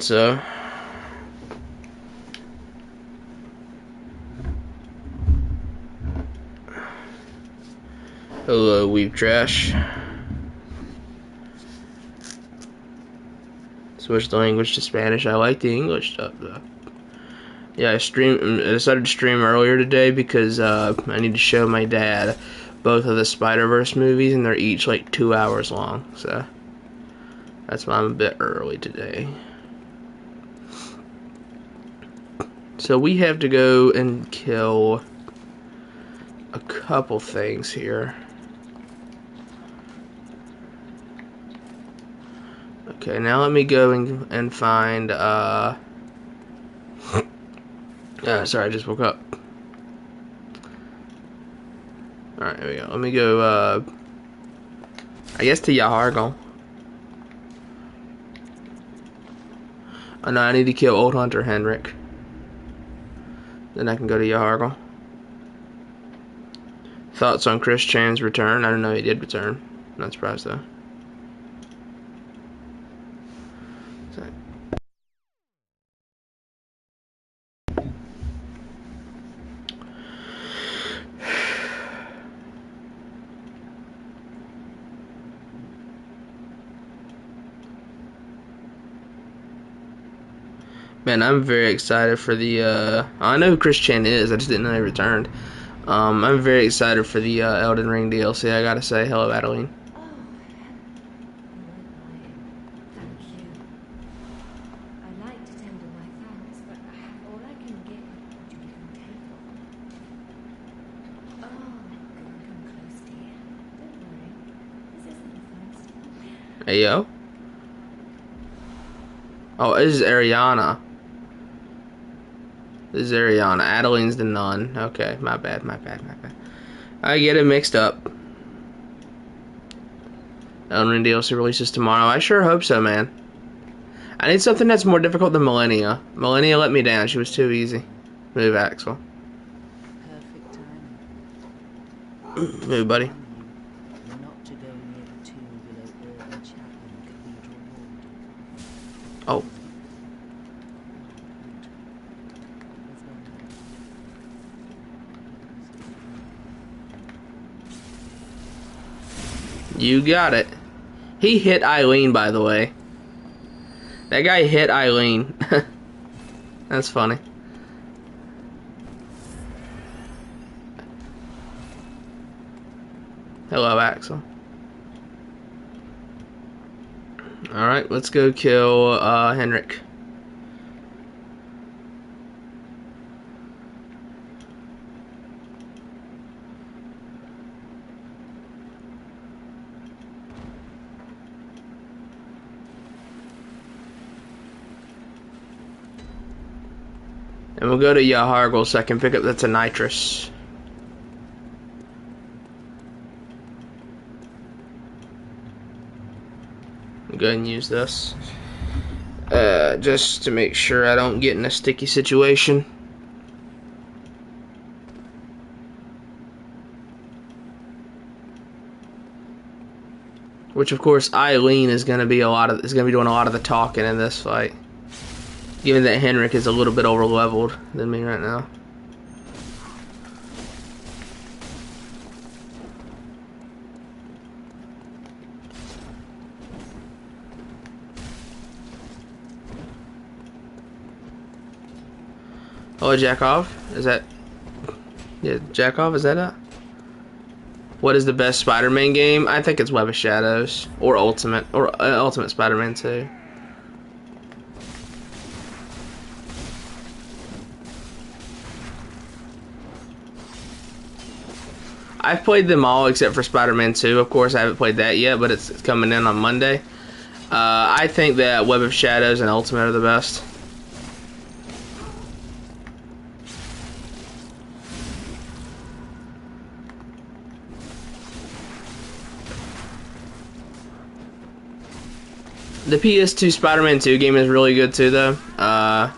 so. Hello, weeb trash. Switch the language to Spanish. I like the English stuff though. Yeah, I decided to stream earlier today because I need to show my dad both of the Spider-Verse movies, and they're each like 2 hours long. So that's why I'm a bit early today. So we have to go and kill a couple things here. Okay, now let me go and find, sorry, I just woke up. Alright, here we go. Let me go, I guess to Yahargal. Oh no, I need to kill Old Hunter Henrik. Then I can go to Yahargal. Thoughts on Chris Chan's return? I don't know he did return. Not surprised though. Man, I'm very excited for the, I know who Chris Chan is, I just didn't know he returned. I'm very excited for the, Elden Ring DLC, I gotta say. Hello, Adeline. Oh, thank you. I like to tender my thanks, but I have all I can give. What you can take on. Oh, come close, dear. Don't worry. This isn't the first. Hey, yo. Oh, this is Ariana. This is Ariana. Adeline's the nun. Okay, my bad. I get it mixed up. Elden Ring DLC releases tomorrow. I sure hope so, man. I need something that's more difficult than Millennia. Millennia let me down. She was too easy. Move, Axel. Perfect time. Move, buddy. Not to go near the tomb below Irving Chapman Cathedral Ward. Oh. You got it. He hit Eileen, by the way. That guy hit Eileen. That's funny. Hello, Axel. Alright, let's go kill Henrik. And we'll go to Yahargal so I can pick up that's a nitrous. I'll go ahead and use this. Just to make sure I don't get in a sticky situation. Which of course Eileen is gonna be doing a lot of the talking in this fight. Given that Henrik is a little bit over leveled than me right now. Oh, Jakov? Is that... Yeah, Jakov, is that it? What is the best Spider-Man game? I think it's Web of Shadows. Or Ultimate. Or Ultimate Spider-Man 2. I've played them all except for Spider-Man 2. Of course, I haven't played that yet, but it's coming in on Monday. I think that Web of Shadows and Ultimate are the best. The PS2 Spider-Man 2 game is really good too, though. Yeah,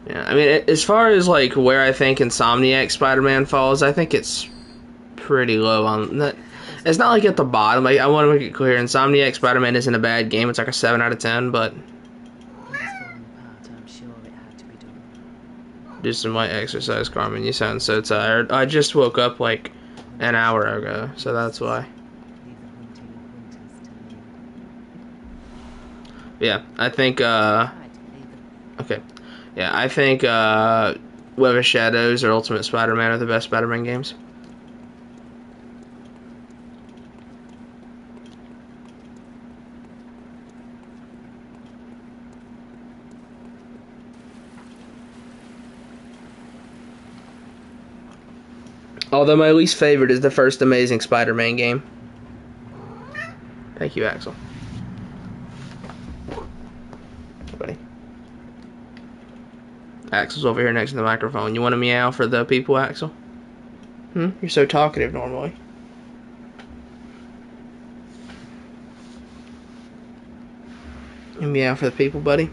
I mean, as far as like where I think Insomniac Spider-Man falls, I think it's pretty low on that. It's not like at the bottom. Like, I want to make it clear, Insomniac Spider-Man isn't a bad game. It's like a 7 out of 10, but Do some light exercise, Carmen. You sound so tired. I just woke up like an hour ago, so that's why. Leave the hunting of hunters to you. Yeah, I think, Right, leave the okay. Yeah, I think, Web of Shadows or Ultimate Spider-Man are the best Spider-Man games. Although my least favorite is the first Amazing Spider-Man game. Thank you, Axel. Buddy. Axel's over here next to the microphone. You want to meow for the people, Axel? You're so talkative normally. You meow for the people, buddy?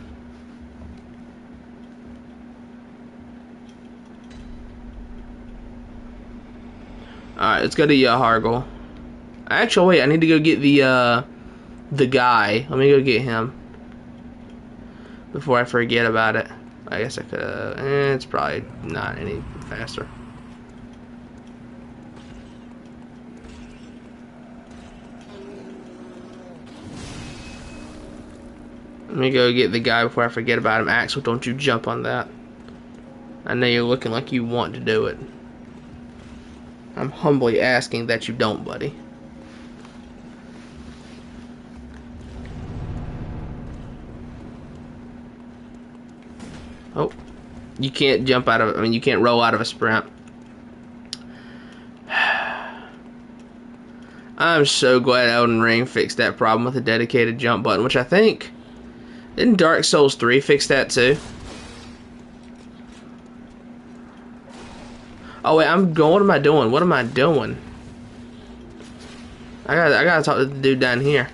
Alright, let's go to Yahargul. Actually, wait, I need to go get the guy. Let me go get him before I forget about it. I guess I could. It's probably not any faster. Let me go get the guy before I forget about him. Axel, don't you jump on that. I know you're looking like you want to do it. I'm humbly asking that you don't, buddy. Oh, you can't jump out of, I mean, you can't roll out of a sprint. I'm so glad Elden Ring fixed that problem with a dedicated jump button, which I think, didn't Dark Souls 3 fix that too? Oh wait, what am I doing? What am I doing? I gotta talk to the dude down here.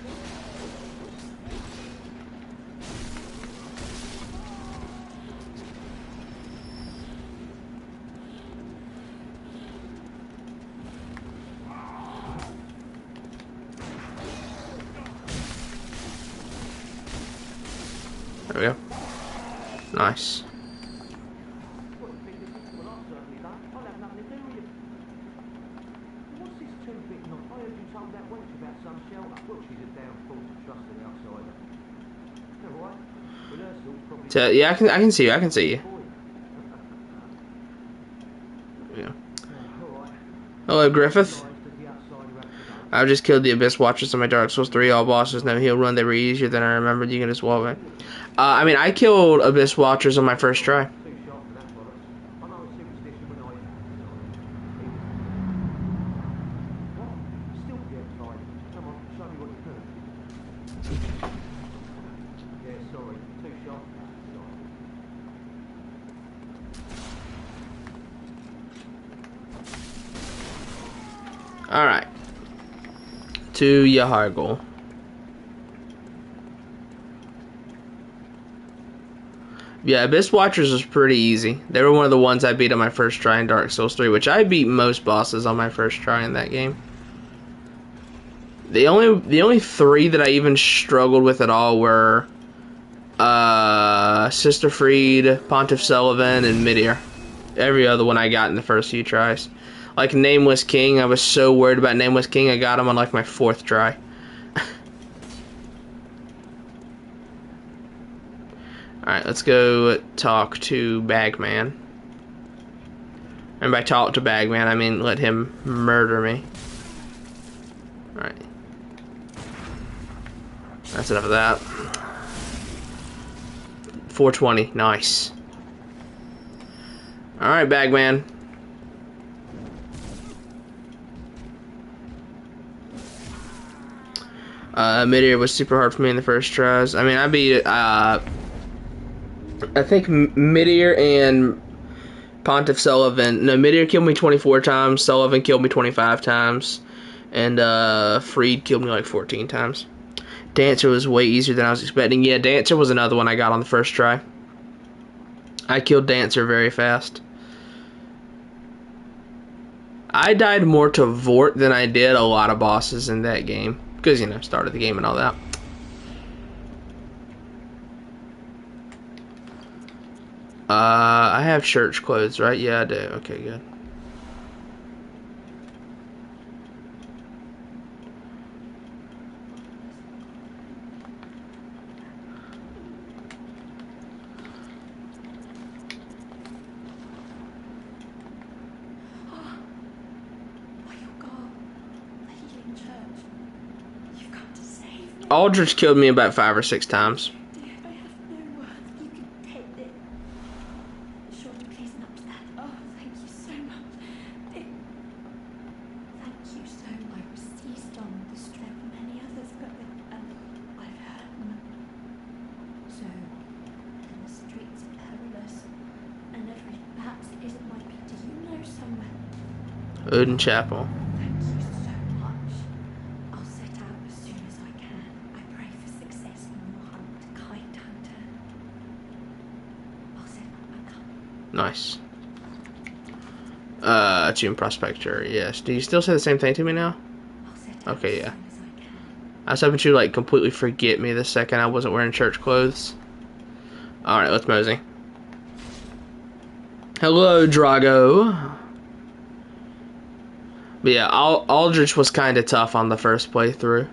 There we go. Nice. Yeah, I can see you. I can see you. Yeah. Hello, Griffith. I've just killed the Abyss Watchers on my Dark Souls 3. All bosses never heal run. They were easier than I remembered. You can just wall it. I mean, I killed Abyss Watchers on my first try. Alright. To Yahargul. Yeah, Abyss Watchers was pretty easy. They were one of the ones I beat on my first try in Dark Souls 3, which I beat most bosses on my first try in that game. The only three that I even struggled with at all were Sister Freed, Pontiff Sullivan, and Midir. Every other one I got in the first few tries. Like Nameless King, I was so worried about Nameless King, I got him on like my fourth try. Alright, let's go talk to Bagman. And by talk to Bagman, I mean let him murder me. Alright. That's enough of that. 420, nice. Alright, Bagman. Midir was super hard for me in the first tries. I mean, I beat I think Midir and Pontiff Sullivan. No, Midir killed me 24 times. Sullivan killed me 25 times. And Freed killed me like 14 times. Dancer was way easier than I was expecting. Yeah, Dancer was another one I got on the first try. I killed Dancer very fast. I died more to Vort than I did a lot of bosses in that game. Because, you know, started the game and all that. I have church clothes, right? Yeah, I do. Okay, good. By your God, the healing church. You've come to save me. Aldrich killed me about 5 or 6 times. Dear, I have no words. You can take this. Surely, please not that. Oh, thank you so much. Dear. Thank you so much. I was seized on the street. There were many others, but I've heard them. So, and the streets are perilous. And perhaps it isn't my beat. Do you know somewhere? Odin Chapel. Thank you so much. I'll set out as soon as I can. I pray for success in your hunt, kind hunter. I'll set up my camp. Nice. Tomb Prospector, yes. Do you still say the same thing to me now? I'll set out Okay, as yeah. soon as I can. I was hoping you like completely forget me the second I wasn't wearing church clothes. Alright, let's mosey. Hello, Drago. But yeah, Aldrich was kind of tough on the first playthrough.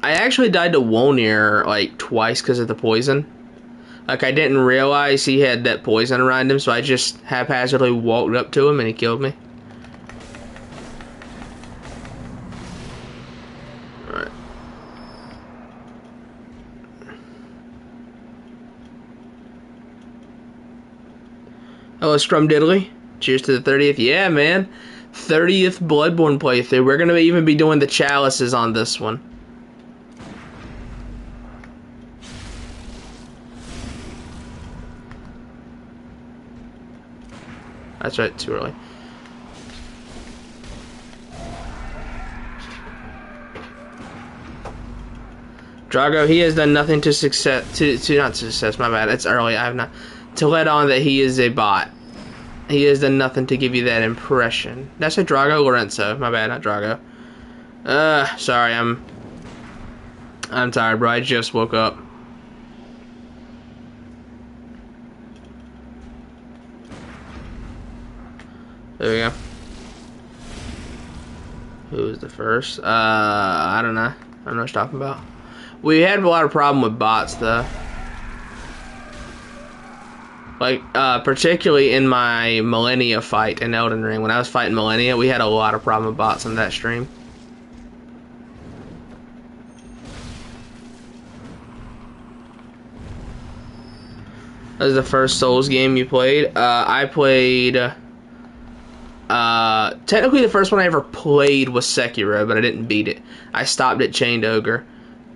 I actually died to Wolnir like twice because of the poison. Like, I didn't realize he had that poison around him, so I just haphazardly walked up to him and he killed me. Alright. Hello, Scrum Diddly. Cheers to the 30th. Yeah, man. 30th Bloodborne playthrough. We're going to even be doing the chalices on this one. That's right, too early. Drago, he has done nothing to not success, my bad, it's early, I have not, to let on that he is a bot. He has done nothing to give you that impression. Did I say Drago? Lorenzo, my bad, not Drago. Sorry, I'm tired, bro, I just woke up. There we go. Who was the first? I don't know. I don't know what you're talking about. We had a lot of problem with bots, though. Like, particularly in my Millennia fight in Elden Ring. When I was fighting Millennia, we had a lot of problem with bots in that stream. That was the first Souls game you played. I played... technically the first one I ever played was Sekiro, but I didn't beat it. I stopped at Chained Ogre.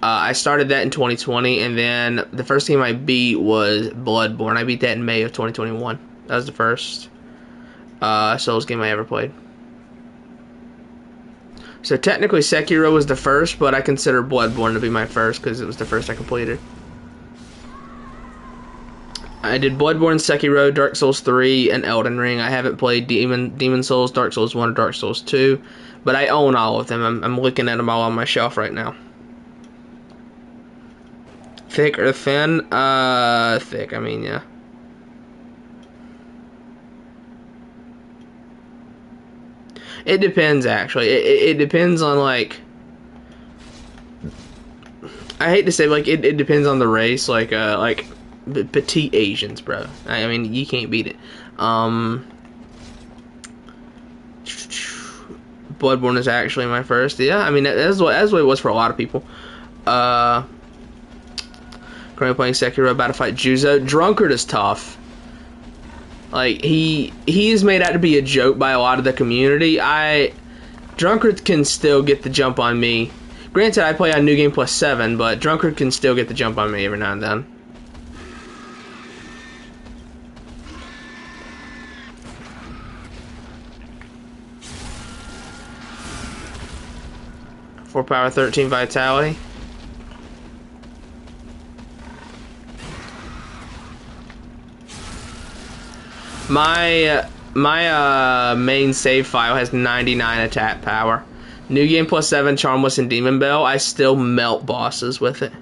I started that in 2020, and then the first game I beat was Bloodborne. I beat that in May of 2021. That was the first Souls game I ever played. So technically Sekiro was the first, but I consider Bloodborne to be my first because it was the first I completed. I did Bloodborne, Sekiro, Dark Souls 3, and Elden Ring. I haven't played Demon Souls, Dark Souls 1, or Dark Souls 2, but I own all of them. I'm looking at them all on my shelf right now. Thick or thin? Thick, I mean, yeah. It depends, actually. It depends on, like... I hate to say, like, it depends on the race, like, petite Asians, bro. I mean, you can't beat it. Bloodborne is actually my first. Yeah, I mean, that's what it was for a lot of people. Currently playing Sekiro, about to fight Juzo. Drunkard is tough. Like, he is made out to be a joke by a lot of the community. Drunkard can still get the jump on me. Granted, I play on New Game Plus 7, but Drunkard can still get the jump on me every now and then. Four power, 13 vitality. My main save file has 99 attack power. New Game Plus 7, Charmless, and Demon Bell, I still melt bosses with it.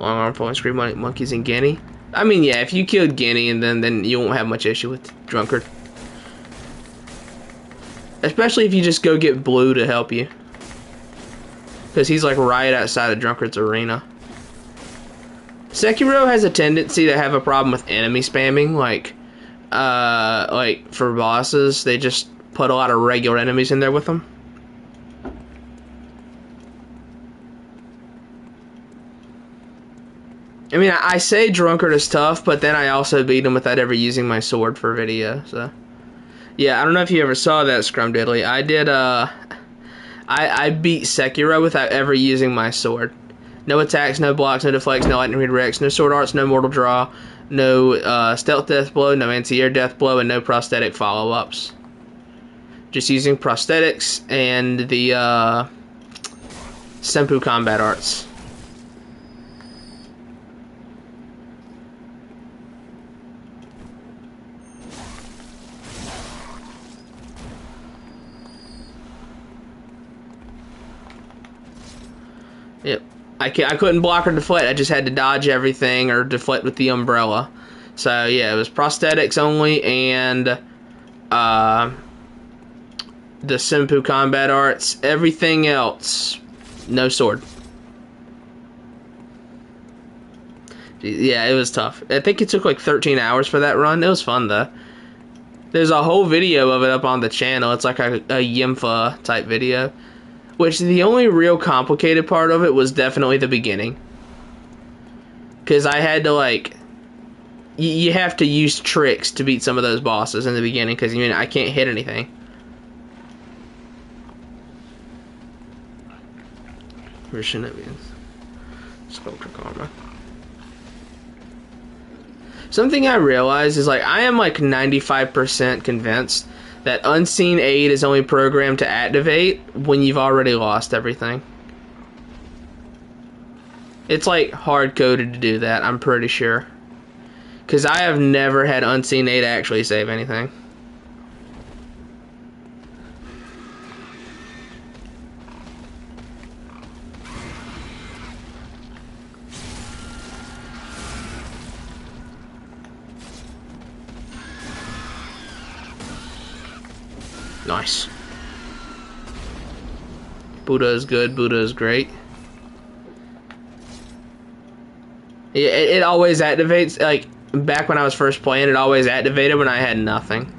Long arm falling scream monkeys and Guinea. I mean, yeah, if you killed Guinea, and then you won't have much issue with Drunkard. Especially if you just go get Blue to help you. Because he's like right outside of Drunkard's arena. Sekiro has a tendency to have a problem with enemy spamming, like for bosses, they just put a lot of regular enemies in there with them. I mean, I say Drunkard is tough, but then I also beat him without ever using my sword for video, so. Yeah, I don't know if you ever saw that, Scrumdiddly. I did, I beat Sekiro without ever using my sword. No attacks, no blocks, no deflects, no lightning redirects, no sword arts, no mortal draw, no stealth death blow, no anti-air death blow, and no prosthetic follow-ups. Just using prosthetics and the Senpu combat arts. Yep. I couldn't block or deflect. I just had to dodge everything or deflect with the umbrella. So, yeah, it was prosthetics only and the Senpu combat arts. Everything else, no sword. Yeah, it was tough. I think it took like 13 hours for that run. It was fun, though. There's a whole video of it up on the channel. It's like a Yimfa type video. Which the only real complicated part of it was definitely the beginning. Because I had to, like... You have to use tricks to beat some of those bosses in the beginning. Because, I can't hit anything. Where's Shinobians? Sculptor Karma. Something I realized is, like, I am, like, 95% convinced that Unseen Aid is only programmed to activate when you've already lost everything. It's like hard-coded to do that, I'm pretty sure. Because I have never had Unseen Aid actually save anything. Nice. Buddha is good, Buddha is great. It always activates, like, back when I was first playing, it always activated when I had nothing.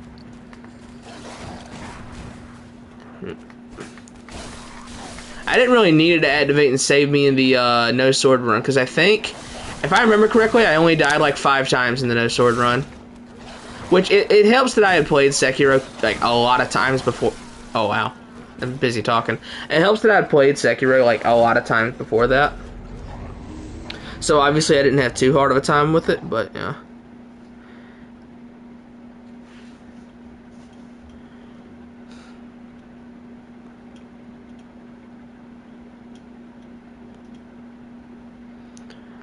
I didn't really need it to activate and save me in the no sword run, because I think, if I remember correctly, I only died like 5 times in the no sword run. Which, it helps that I had played Sekiro, like, a lot of times before. Oh, wow. I'm busy talking. It helps that I had played Sekiro, like, a lot of times before that. So, obviously, I didn't have too hard of a time with it, but, yeah.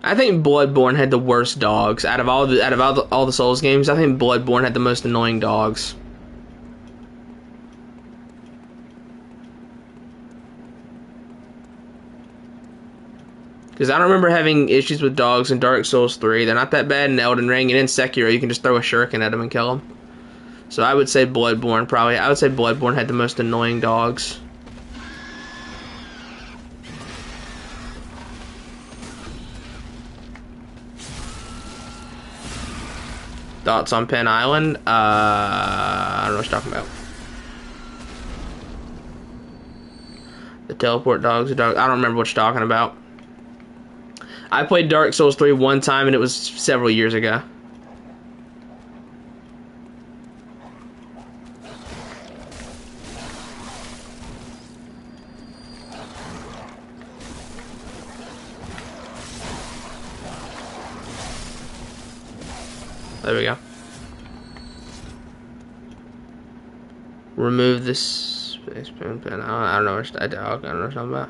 I think Bloodborne had the worst dogs out of all the Souls games. I think Bloodborne had the most annoying dogs. Because I don't remember having issues with dogs in Dark Souls 3. They're not that bad in Elden Ring, and in Sekiro you can just throw a shuriken at them and kill them. So I would say Bloodborne probably. I would say Bloodborne had the most annoying dogs. Thoughts on Penn Island? I don't know what you're talking about. The teleport dogs. I don't remember what you're talking about. I played Dark Souls 3 one time, and it was several years ago. There we go. Remove this space pen. I don't know what you're talking about.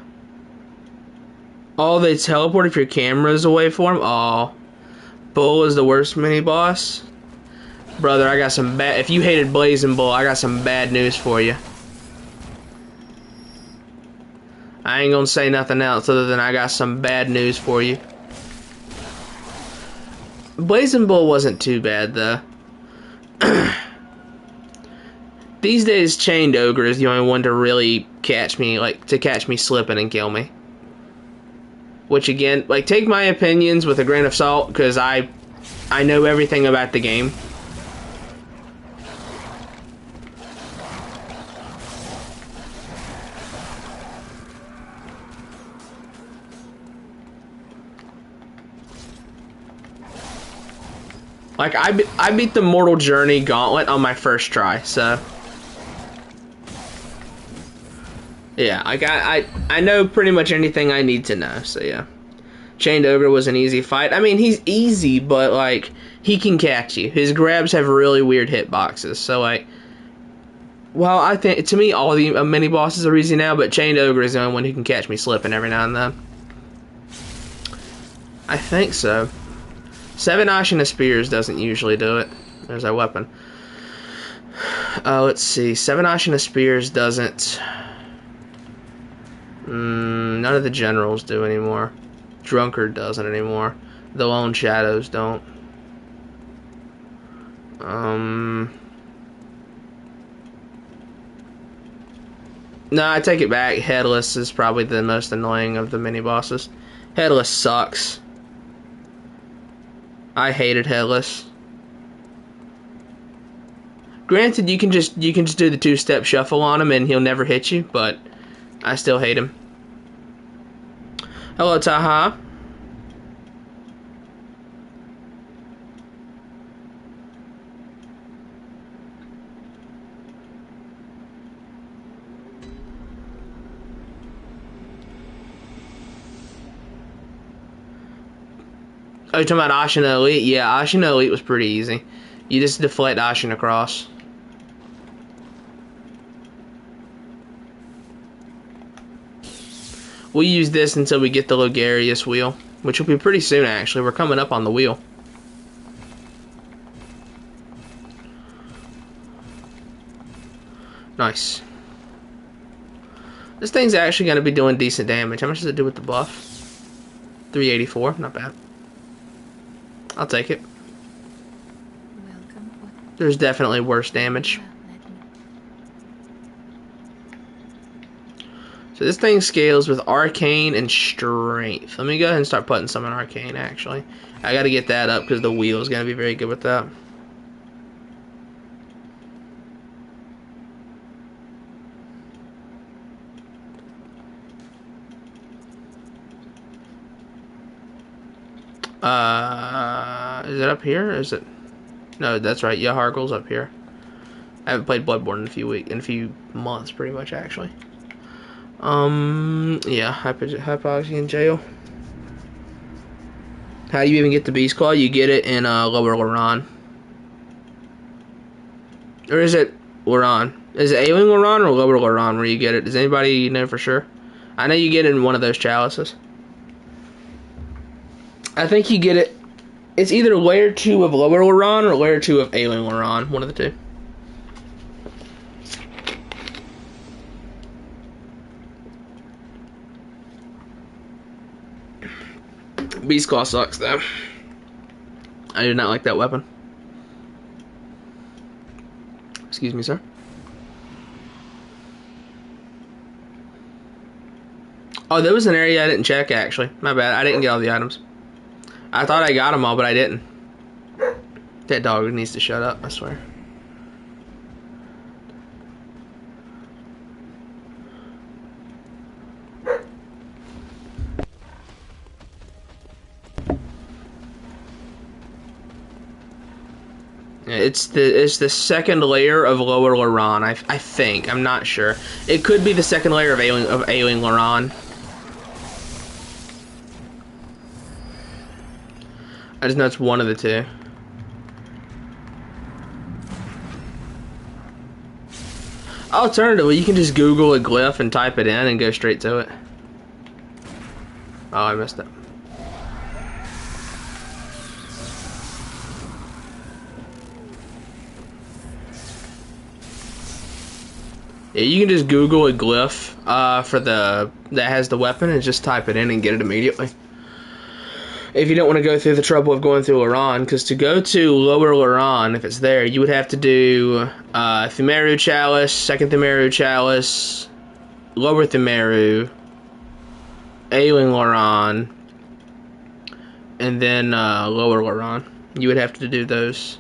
Oh, they teleport if your camera's away from them? Oh. Bull is the worst mini-boss? Brother, I got some bad... If you hated Blazing Bull, I got some bad news for you. I ain't gonna say nothing else other than I got some bad news for you. Blazing Bull wasn't too bad, though. These days, Chained Ogre is the only one to really catch me, like, to catch me slipping and kill me. Which, again, like, take my opinions with a grain of salt, because I know everything about the game. Like, I beat the Mortal Journey Gauntlet on my first try, so... Yeah, like, I know pretty much anything I need to know, so yeah. Chained Ogre was an easy fight. I mean, he's easy, but, like, he can catch you. His grabs have really weird hitboxes, so, like... Well, I think, to me, all the mini-bosses are easy now, but Chained Ogre is the only one who can catch me slipping every now and then. I think so. 7 Ashina Spears doesn't usually do it. There's our weapon. Let's see. 7 Ashina Spears doesn't... none of the generals do anymore. Drunkard doesn't anymore. The Lone Shadows don't. No, I take it back. Headless is probably the most annoying of the mini-bosses. Headless sucks. I hated Headless. Granted, you can just do the 2-step shuffle on him and he'll never hit you, but I still hate him. Hello, Taha. Oh, you're talking about Ashina Elite? Yeah, Ashina Elite was pretty easy. You just deflect Ashin across. We'll use this until we get the Logarius wheel, which will be pretty soon, actually. We're coming up on the wheel. Nice. This thing's actually going to be doing decent damage. How much does it do with the buff? 384, not bad. I'll take it. There's definitely worse damage. So this thing scales with Arcane and Strength. Let me go ahead and start putting some in Arcane, actually. I gotta get that up because the wheel is gonna be very good with that. Is it up here? Is it? No, that's right. Yahargul's up here. I haven't played Bloodborne in a few months, pretty much, actually. Yeah, Hypoxia in jail. How do you even get the Beast Claw? You get it in Lower Loran. Or is it Loran? Is it Ailing Loran or Lower Loran where you get it? Does anybody know for sure? I know you get it in one of those chalices. I think you get it. It's either Layer 2 of Lower Loran or Layer 2 of Ailing Loran. One of the two. Beast Claw sucks, though. I do not like that weapon. Excuse me, sir. Oh, there was an area I didn't check, actually. My bad. I didn't get all the items. I thought I got them all, but I didn't. That dog needs to shut up, I swear. It's the second layer of Lower Loran. I think. I'm not sure. It could be the second layer of Ailing Loran. I just know it's one of the two. Alternatively, you can just Google a glyph and type it in and go straight to it. Oh, I missed it. Yeah, you can just Google a glyph that has the weapon and just type it in and get it immediately. if you don't want to go through the trouble of going through Loran, because to go to Lower Loran, if it's there, you would have to do Thumeru Chalice, Second Thumeru Chalice, Lower Thumeru, Ailing Loran, and then Lower Loran. You would have to do those.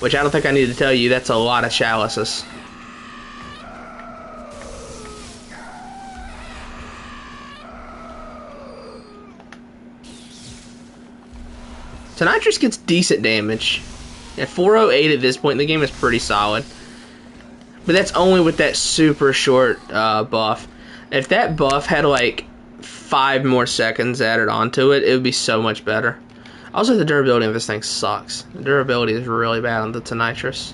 Which I don't think I need to tell you, that's a lot of chalices. Tonitrus gets decent damage. At 408 at this point in the game is pretty solid. But that's only with that super short buff. If that buff had like 5 more seconds added onto it, it would be so much better. Also, the durability of this thing sucks. The durability is really bad on the Tonitrus.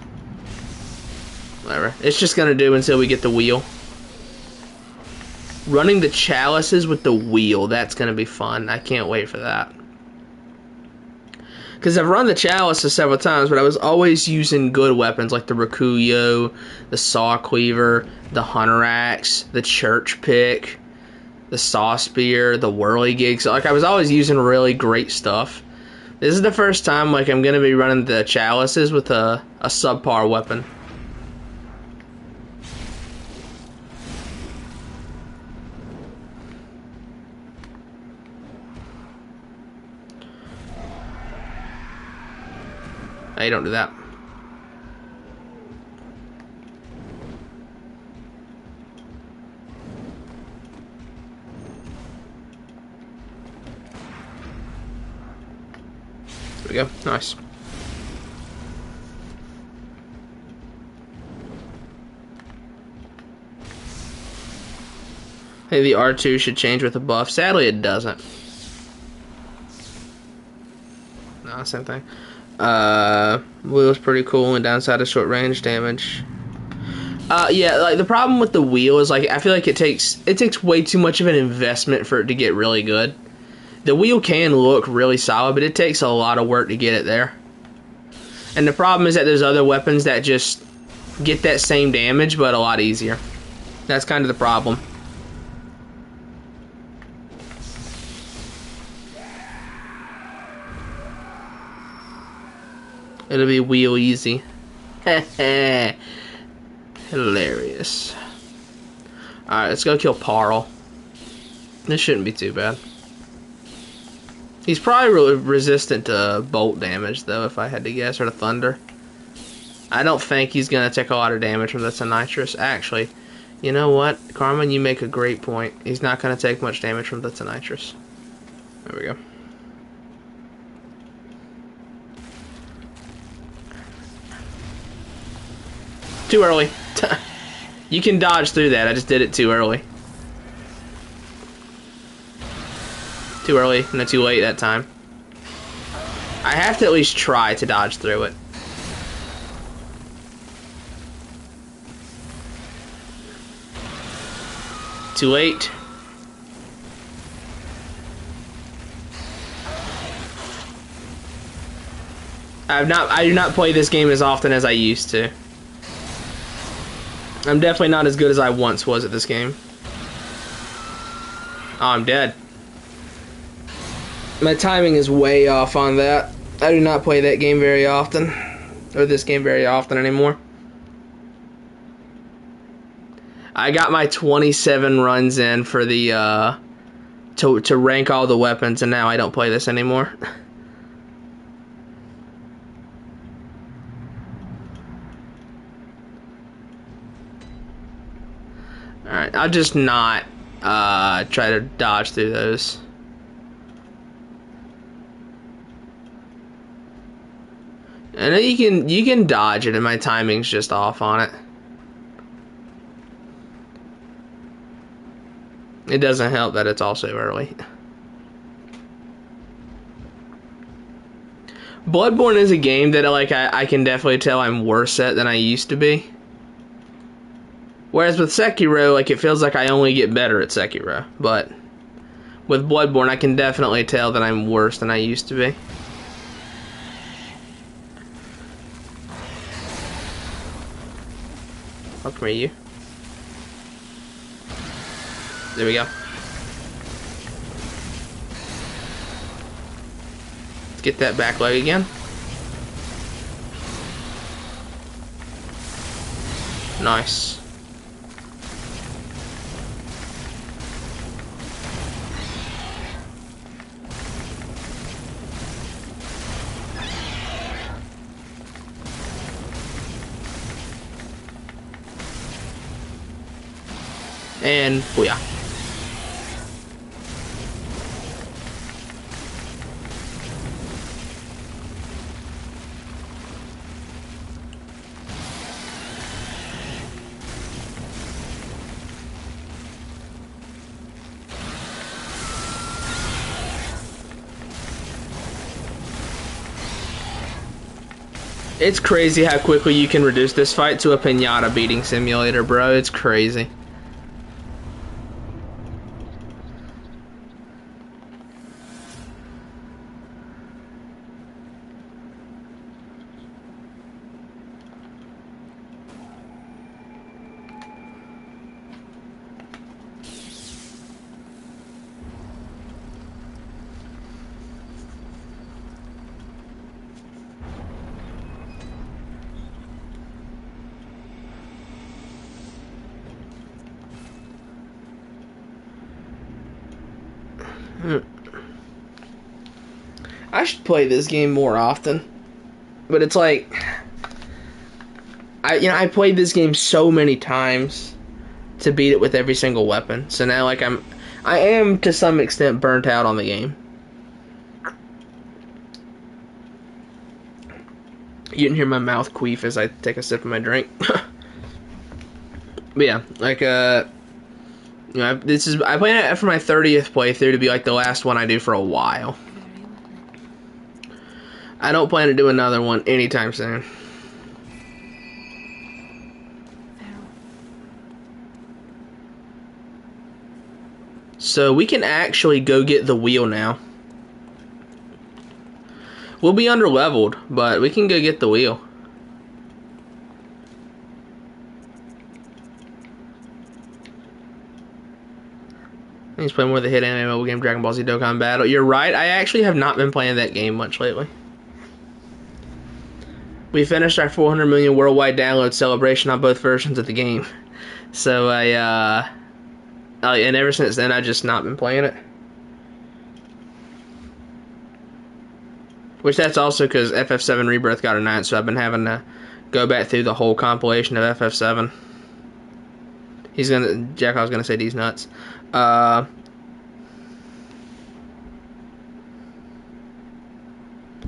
Whatever. It's just going to do until we get the wheel. Running the chalices with the wheel, that's going to be fun. I can't wait for that. Because I've run the chalices several times, but I was always using good weapons like the Rakuyo, the Saw Cleaver, the Hunter Axe, the Church Pick, the Saw Spear, the Whirligig. So, like, I was always using really great stuff. This is the first time, like, I'm going to be running the chalices with a subpar weapon. Hey, don't do that. There we go. Nice. Hey, the R2 should change with a buff. Sadly, it doesn't. No, same thing. Wheel's pretty cool, and downside is short range damage. Yeah, like the problem with the wheel is like I feel like it takes way too much of an investment for it to get really good. The wheel can look really solid, but it takes a lot of work to get it there. And the problem is that there's other weapons that just get that same damage, but a lot easier. That's kind of the problem. It'll be wheel easy. Hilarious. Alright, let's go kill Parl. This shouldn't be too bad. He's probably really resistant to bolt damage, though, if I had to guess, or to thunder. I don't think he's going to take a lot of damage from the Tonitrus. Actually, you know what? Carmen, you make a great point. He's not going to take much damage from the Tonitrus. There we go. Too early. You can dodge through that. I just did it too early. Too early, no, too late that time. I have to at least try to dodge through it. Too late. I do not play this game as often as I used to. I'm definitely not as good as I once was at this game. Oh, I'm dead. My timing is way off on that. I do not play that game very often. Or this game very often anymore. I got my 27 runs in for the, to rank all the weapons, and now I don't play this anymore. Alright, I'll just not, try to dodge through those. I know you can dodge it, and my timing's just off on it. It doesn't help that it's also early. Bloodborne is a game that I can definitely tell I'm worse at than I used to be. Whereas with Sekiro, like, it feels like I only get better at Sekiro. But with Bloodborne, I can definitely tell that I'm worse than I used to be. Fuck me, you. There we go. get that back leg again. Nice. And booyah. It's crazy how quickly you can reduce this fight to a pinata beating simulator, bro. It's crazy. I should play this game more often, but it's like I played this game so many times to beat it with every single weapon. So now like I am to some extent burnt out on the game. You can hear my mouth queef as I take a sip of my drink. But yeah, like you know, I plan it for my 30th playthrough to be like the last one I do for a while. I don't plan to do another one anytime soon. So we can actually go get the wheel now. We'll be under leveled, but we can go get the wheel. He's playing more of the hit anime mobile game Dragon Ball Z Dokkan Battle. You're right, I actually have not been playing that game much lately. We finished our 400 million worldwide download celebration on both versions of the game. So and ever since then I've just not been playing it. Which that's also because FF7 Rebirth got announced, so I've been having to go back through the whole compilation of FF7. Jackal's gonna say these nuts.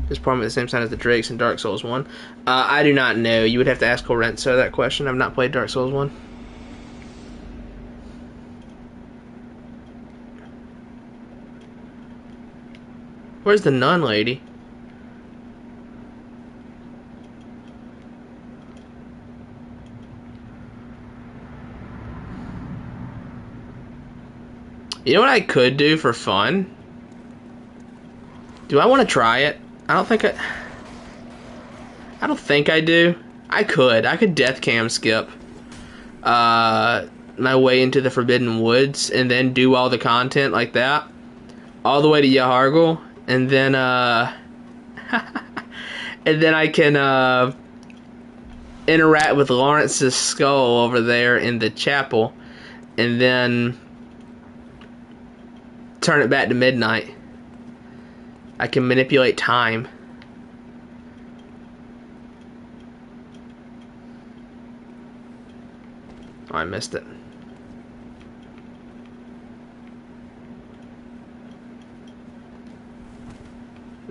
This problem at the same time as the Drakes in Dark Souls 1. I do not know. You would have to ask Lorenzo that question. I've not played Dark Souls 1. Where's the nun lady? You know what I could do for fun? Do I want to try it? I don't think I do. I could death cam skip my way into the Forbidden Woods and then do all the content like that all the way to Yahargul, and then and then I can interact with Lawrence's skull over there in the chapel, and then turn it back to midnight. I can manipulate time. Oh, I missed it.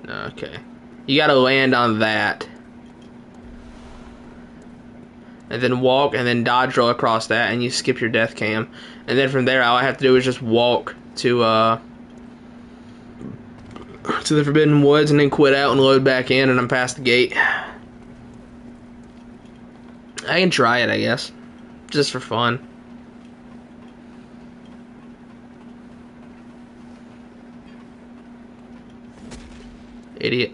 Okay. You gotta land on that. And then walk, and then dodge roll across that, and you skip your death cam. And then from there, all I have to do is just walk to the Forbidden Woods, and then quit out and load back in, and I'm past the gate. I can try it, I guess. Just for fun. Idiot.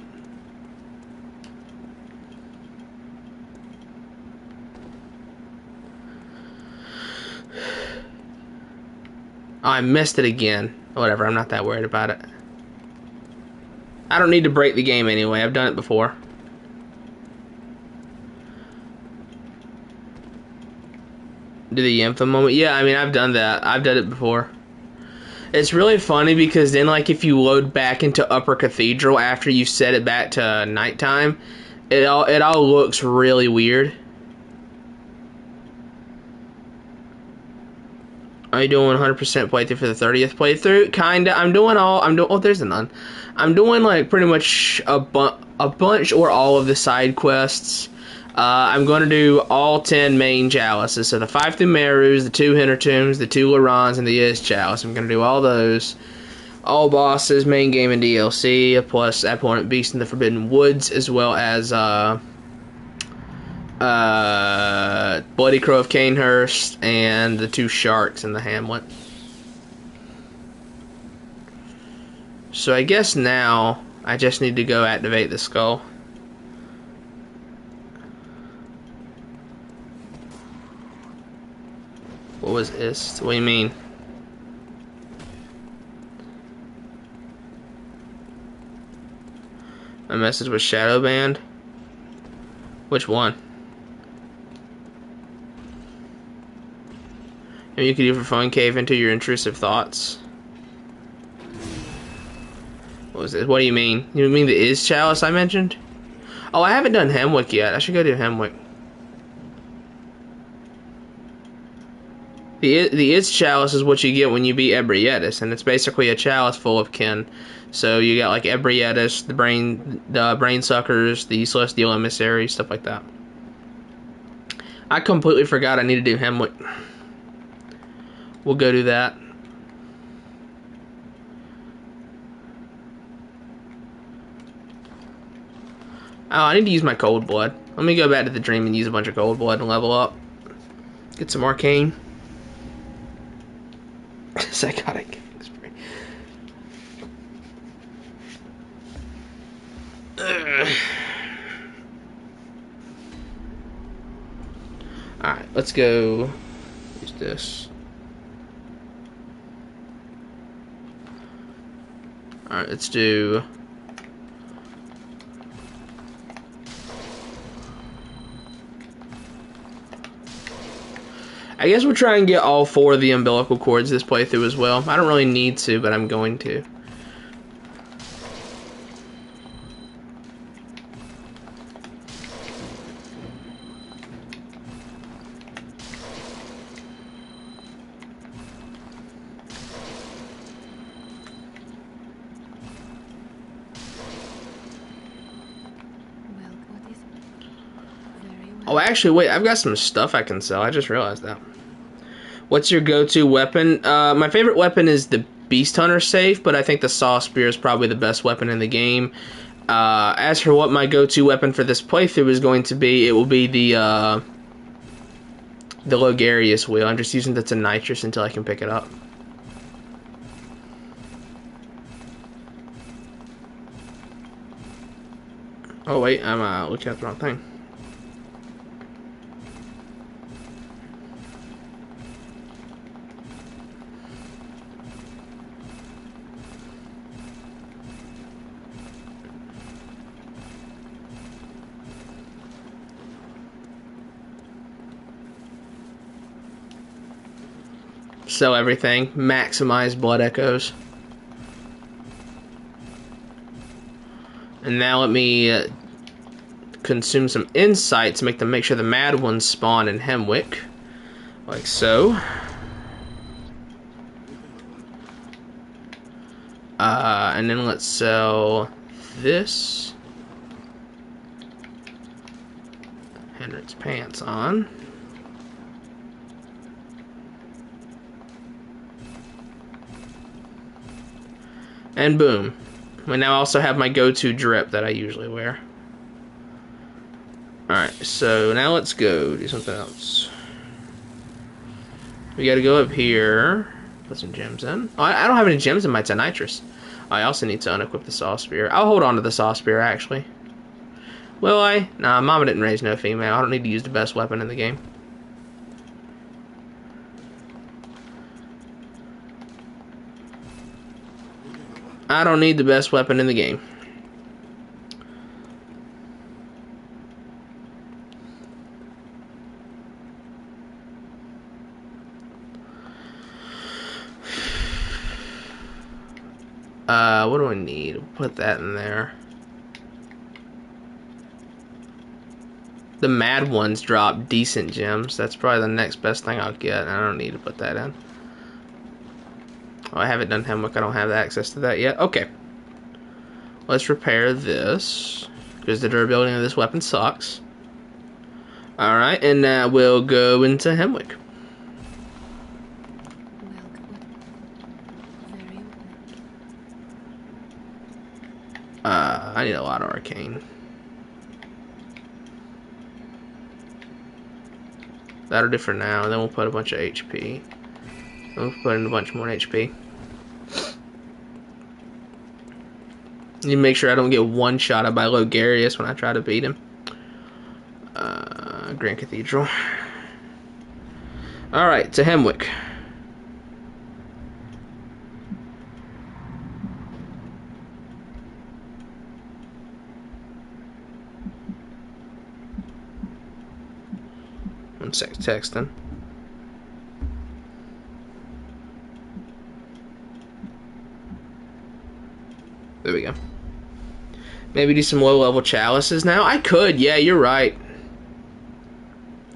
Oh, I missed it again. Whatever, I'm not that worried about it. I don't need to break the game anyway. I've done it before. Do the Yempha moment? Yeah, I mean, I've done that. I've done it before. It's really funny because then, like, if you load back into Upper Cathedral after you set it back to nighttime, it all looks really weird. Are you doing 100% playthrough for the 30th playthrough? Kinda. Oh, there's a nun. I'm doing, like, pretty much a bunch or all of the side quests. I'm going to do all 10 main chalices. So the 5 Thumerus, the 2 Hintertombs, the 2 Lorans, and the Is Chalice. I'm going to do all those. All bosses, main game and DLC, plus Abhorrent Beast in the Forbidden Woods, as well as Bloody Crow of Canehurst, and the 2 Sharks in the Hamlet. So I guess now I just need to go activate the skull. What was Ist? What do you mean? My message was shadow banned? Which one? And you could even phone cave into your intrusive thoughts. What was it? What do you mean? You mean the Is Chalice I mentioned? Oh, I haven't done Hemwick yet. I should go do Hemwick. The Is Chalice is what you get when you beat Ebrietis, and it's basically a chalice full of kin. So you got like Ebrietis, the brain suckers, the celestial emissaries, stuff like that. I completely forgot I need to do Hemwick. We'll go do that. Oh, I need to use my cold blood. Let me go back to the dream and use a bunch of cold blood and level up. Get some arcane. Psychotic spray. Alright, let's go use this. Alright, let's do I guess we'll try and get all 4 of the umbilical cords this playthrough as well. I don't really need to, but I'm going to. Oh, actually, wait, I've got some stuff I can sell. I just realized that. What's your go-to weapon? My favorite weapon is the Beast Hunter safe, but I think the Saw Spear is probably the best weapon in the game. As for what my go-to weapon for this playthrough is going to be, it will be the Logarius wheel. I'm just using the to nitrous until I can pick it up. Oh wait, I'm looking at the wrong thing. Sell everything. Maximize blood echoes. And now let me consume some insight to make sure the mad ones spawn in Hemwick. Like so. And then let's sell this. Henrik's pants on. And boom. I now also have my go-to drip that I usually wear. Alright, so now let's go do something else. We gotta go up here. Put some gems in. Oh, I don't have any gems in my Tenitrus. I also need to unequip the Saw Spear. I'll hold on to the Saw Spear, actually. Will I? Nah, Mama didn't raise no female. I don't need to use the best weapon in the game. I don't need the best weapon in the game. What do I need? Put that in there. The mad ones drop decent gems. That's probably the next best thing I'll get. I don't need to put that in. Oh, I haven't done Hemwick. I don't have access to that yet. Okay. Let's repair this, because the durability of this weapon sucks. Alright, and now we'll go into Hemwick. I need a lot of arcane. That'll do for now, then we'll put a bunch of HP. We'll put in a bunch more HP. Need to make sure I don't get one-shotted by Logarius when I try to beat him. Grand Cathedral. Alright, to Hemwick. One sec, texting. There we go. Maybe do some low-level chalices now? I could, yeah, you're right.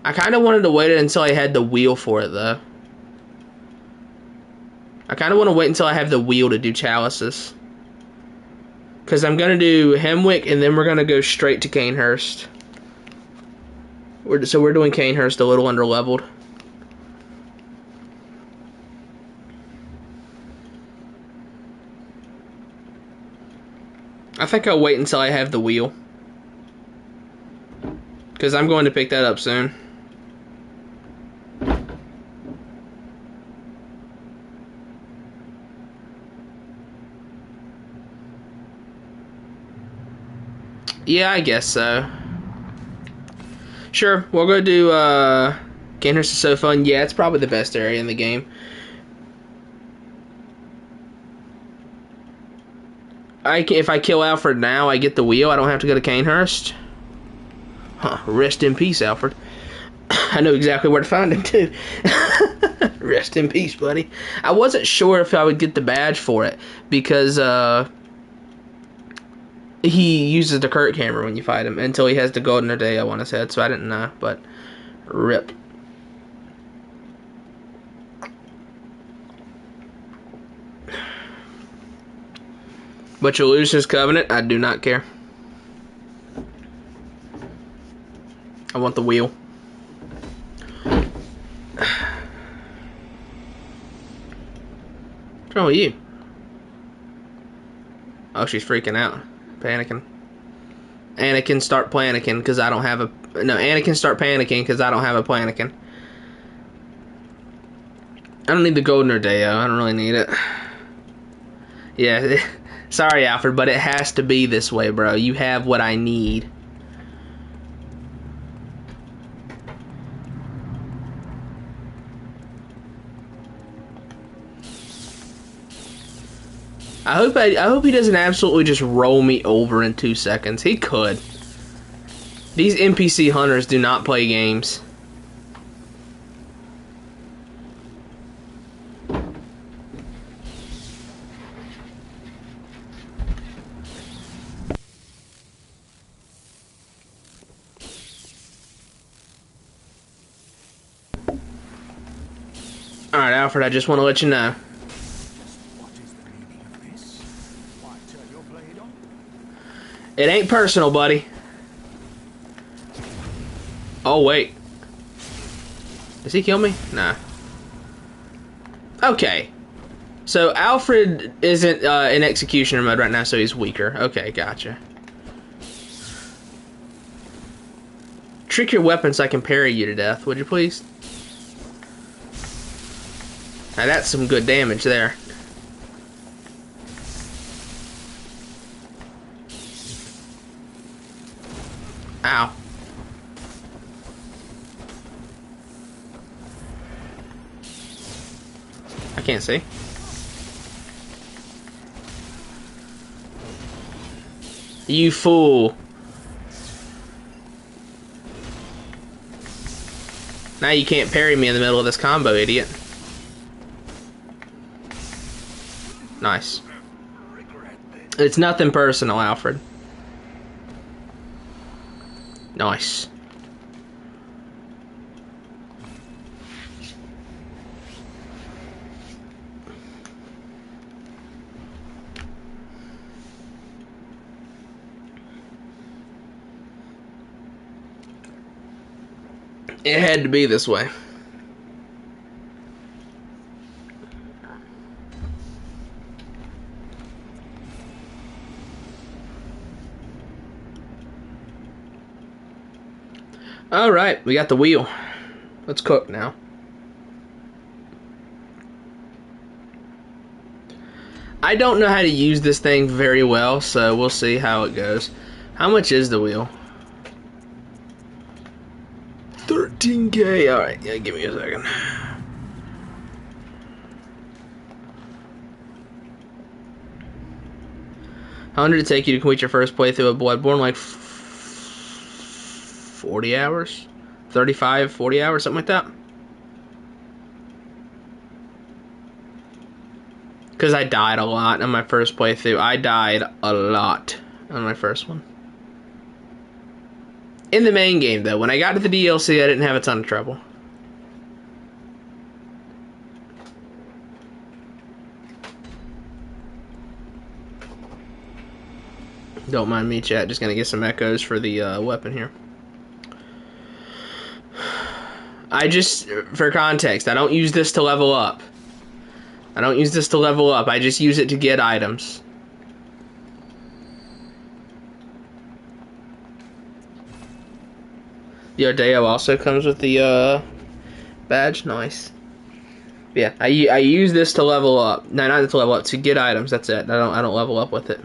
I kind of wanted to wait until I had the wheel for it, though. I kind of want to wait until I have the wheel to do chalices. Because I'm going to do Hemwick, and then we're going to go straight to Canehurst. So we're doing Canehurst a little under-leveled. I think I'll wait until I have the wheel. Because I'm going to pick that up soon. Yeah, I guess so. Sure, we'll go do, Canehurst is so fun. Yeah, it's probably the best area in the game. If I kill Alfred now, I get the wheel. I don't have to go to Canehurst. Huh, rest in peace, Alfred. I know exactly where to find him, too. Rest in peace, buddy. I wasn't sure if I would get the badge for it, because, he uses the Kurt hammer when you fight him, until he has the golden Ardea on his head, so I didn't know, but rip. But you'll lose his covenant, I do not care. I want the wheel. What's wrong with you? Oh, she's freaking out. Panicking. Anakin, start panicking because I don't have a... No, Anakin, start panicking because I don't have a Planikin. I don't need the golden Ardea. I don't really need it. Yeah, sorry, Alfred, but it has to be this way, bro. You have what I need. I hope he doesn't absolutely just roll me over in 2 seconds. He could. These NPC hunters do not play games. Alright, Alfred, I just want to let you know. It ain't personal, buddy. Oh, wait. Does he kill me? Nah. Okay. So, Alfred isn't in executioner mode right now, so he's weaker. Okay, gotcha. Trick your weapon so I can parry you to death, would you please? Now, that's some good damage there. Ow. I can't see. You fool. Now you can't parry me in the middle of this combo, idiot. Nice. It's nothing personal, Alfred. Nice. It had to be this way. Alright, we got the wheel. Let's cook now. I don't know how to use this thing very well, so we'll see how it goes. How much is the wheel? 13K. Alright, yeah, give me a second. How long did it take you to complete your first playthrough of Bloodborne? Like 40 hours? 35, 40 hours, something like that? Because I died a lot on my first playthrough. I died a lot on my first one. In the main game, though. When I got to the DLC, I didn't have a ton of trouble. Don't mind me, chat. Just gonna get some echoes for the weapon here. I just, for context, I don't use this to level up. I don't use this to level up. I just use it to get items. The Ordeo also comes with the badge. Nice. Yeah, I use this to level up. No, not to level up. To get items. That's it. I don't level up with it.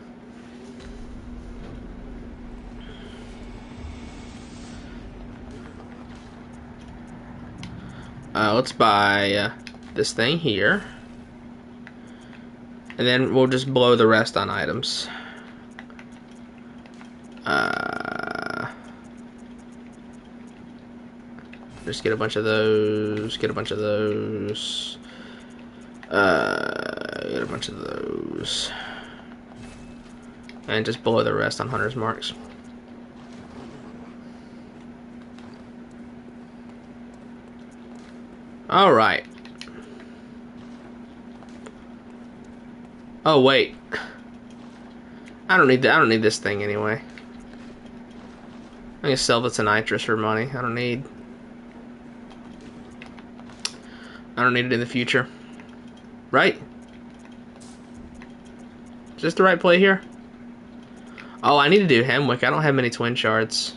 Let's buy this thing here. And then we'll just blow the rest on items. Just get a bunch of those. Get a bunch of those. Get a bunch of those. And just blow the rest on Hunter's Marks. Alright. Oh wait. I don't need this thing anyway. I'm gonna sell the nitrous for money. I don't need it in the future. Right? Is this the right play here? Oh, I need to do Hemwick. I don't have many twin shards.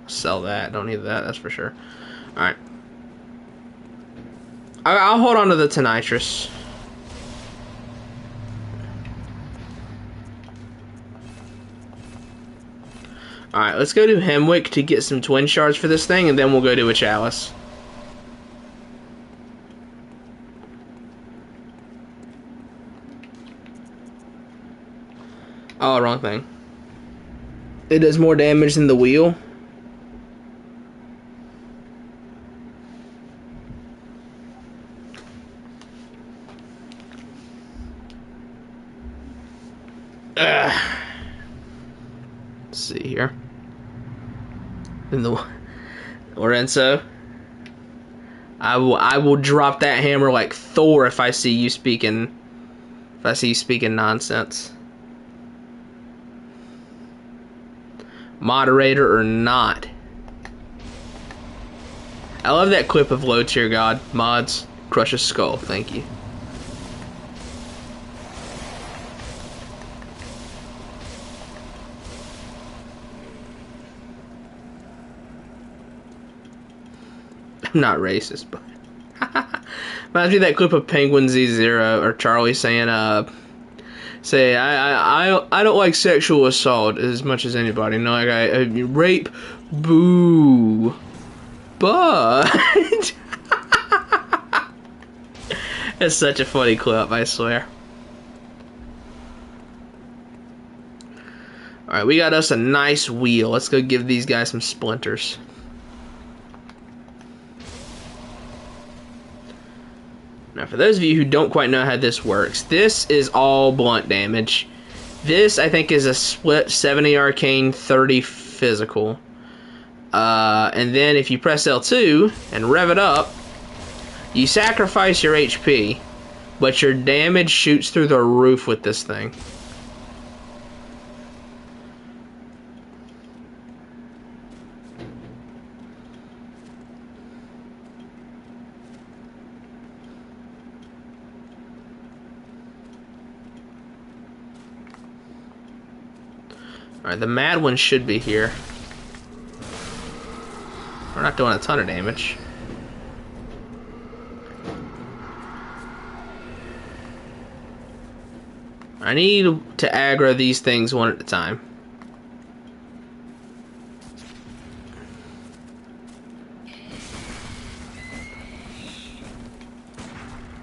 Sell that. Don't need that, that's for sure. Alright. I'll hold on to the Tonitrus. Alright, let's go to Hemwick to get some twin shards for this thing, and then we'll go to a chalice. Oh, wrong thing. It does more damage than the wheel. Let's see here. In the Lorenzo, I will drop that hammer like Thor if I see you speaking nonsense. Moderator or not. I love that clip of low tier god mods. Crush a skull, thank you. I'm not racist, but reminds me of that clip of Penguin Z0 or Charlie saying I don't like sexual assault as much as anybody. No, like I rape, boo, but it's such a funny clip, I swear. All right, we got us a nice wheel. Let's go give these guys some splinters. Now, for those of you who don't quite know how this works, this is all blunt damage. This, I think, is a split 70 arcane, 30 physical. And then if you press L2 and rev it up, you sacrifice your HP, but your damage shoots through the roof with this thing. Alright, the mad one should be here. We're not doing a ton of damage. I need to aggro these things one at a time.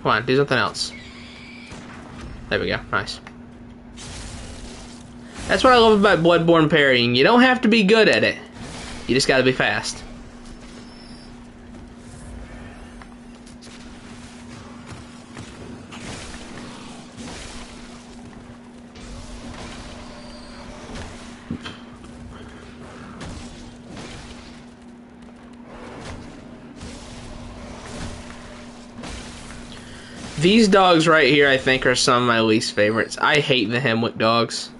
Come on, do something else. There we go, nice. That's what I love about Bloodborne parrying. You don't have to be good at it. You just gotta be fast. These dogs right here, I think, are some of my least favorites. I hate the Hemwick dogs.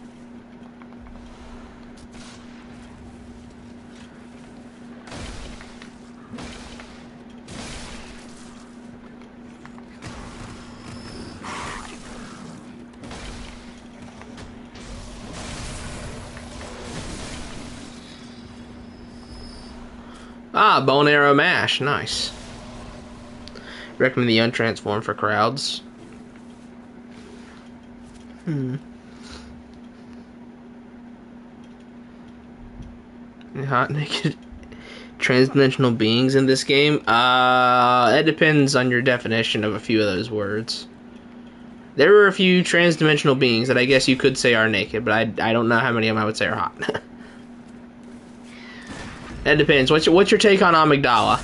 Ah, bone arrow mash, nice. Recommend the untransform for crowds. Hot naked transdimensional beings in this game? That depends on your definition of a few of those words. There are a few transdimensional beings that I guess you could say are naked, but I don't know how many of them I would say are hot. That depends. What's your take on Amygdala?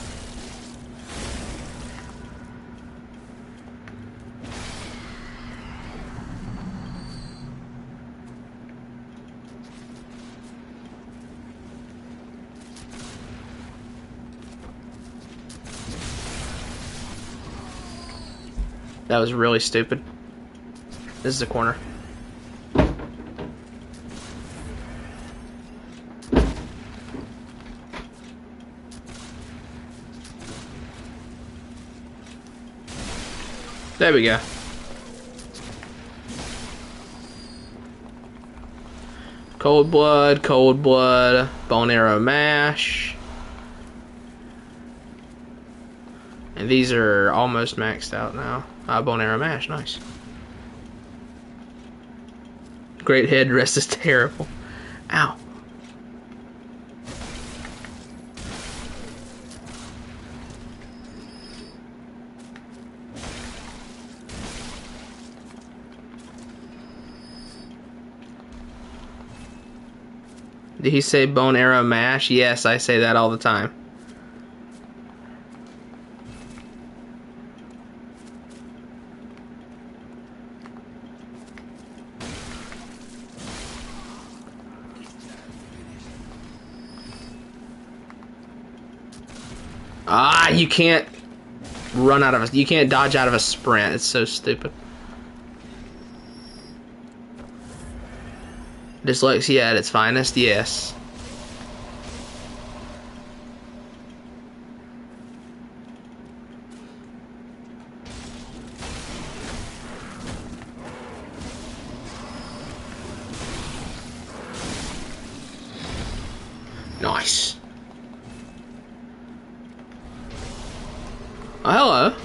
That was really stupid. This is a corner. There we go. Cold blood, bone arrow mash. And these are almost maxed out now. Bone arrow mash, nice. Great headrest is terrible. Ow. Did he say bone arrow mash? Yes, I say that all the time. Ah, you can't run out of a... You can't dodge out of a sprint. It's so stupid. Dyslexia at its finest, yes. Nice. Oh, hello.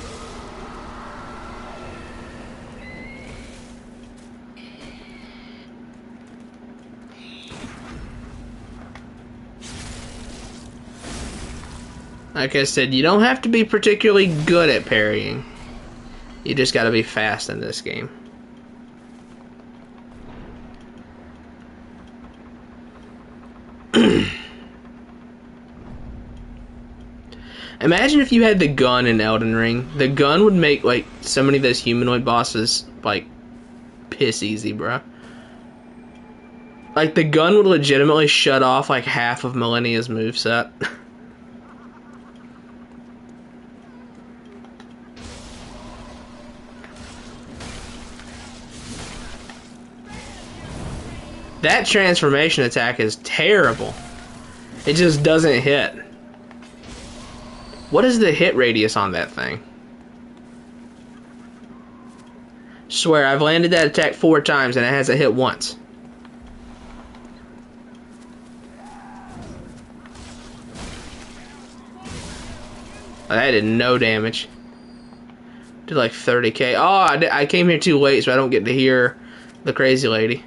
Like I said, you don't have to be particularly good at parrying. You just gotta be fast in this game. Imagine if you had the gun in Elden Ring. The gun would make, like, so many of those humanoid bosses, like, piss easy, bruh. Like, the gun would legitimately shut off, like, half of Millennia's moveset. That transformation attack is terrible. It just doesn't hit. What is the hit radius on that thing? Swear, I've landed that attack 4 times and it hasn't hit once. Oh, that did no damage. Did like 30k. Oh, I came here too late, so I don't get to hear the crazy lady.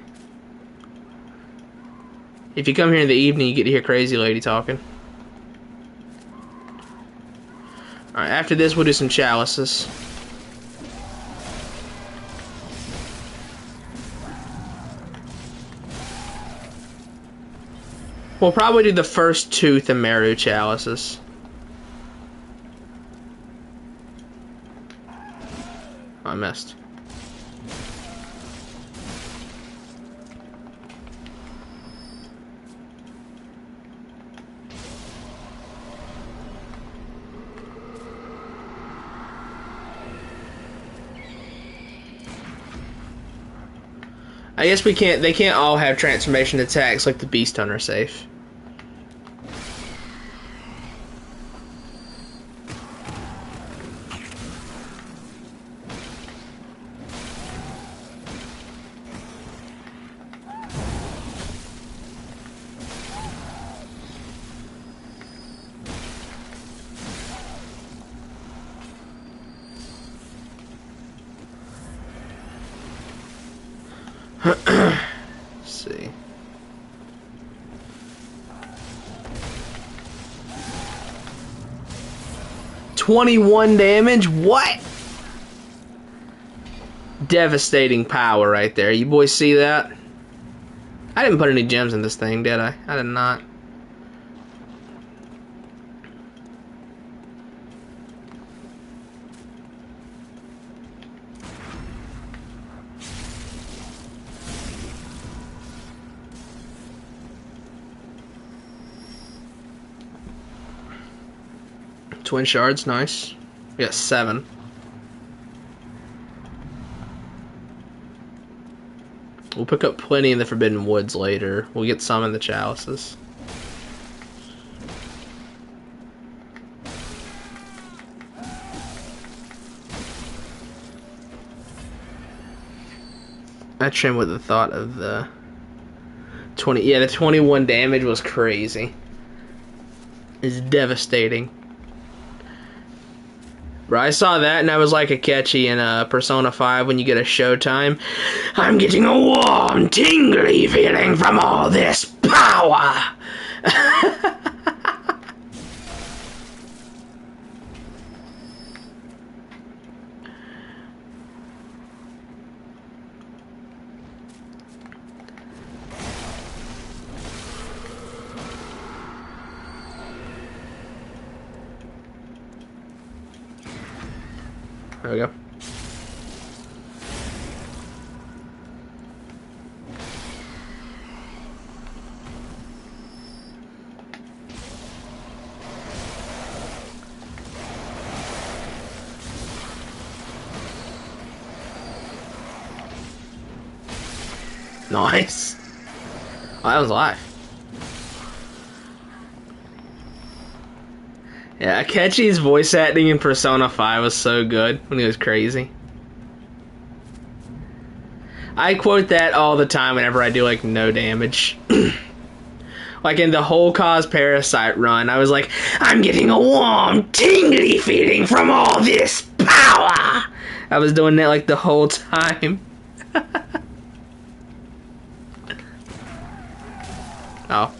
If you come here in the evening, you get to hear crazy lady talking. Alright, after this, we'll do some chalices. We'll probably do the first 2 Thamaru chalices. Oh, I missed. I guess we can't. They can't all have transformation attacks like the Beast Hunter safe. Let's see. $21 damage? What? Devastating power right there. You boys see that? I didn't put any gems in this thing, did I? I did not. Twin shards, nice. We got 7. We'll pick up plenty in the Forbidden Woods later. We'll get some in the chalices. I trim with the thought of the 20. Yeah, the 21 damage was crazy. It's devastating. Bro, I saw that and I was like Akechi in Persona 5 when you get a showtime. I'm getting a warm, tingly feeling from all this power. There we go. Nice. Oh, that was live. Yeah, Akechi's voice acting in Persona 5 was so good when he was crazy. I quote that all the time whenever I do, like, no damage. Like, in the whole Cause Parasite run, I was like, I'm getting a warm, tingly feeling from all this power! I was doing that, like, the whole time. Oh.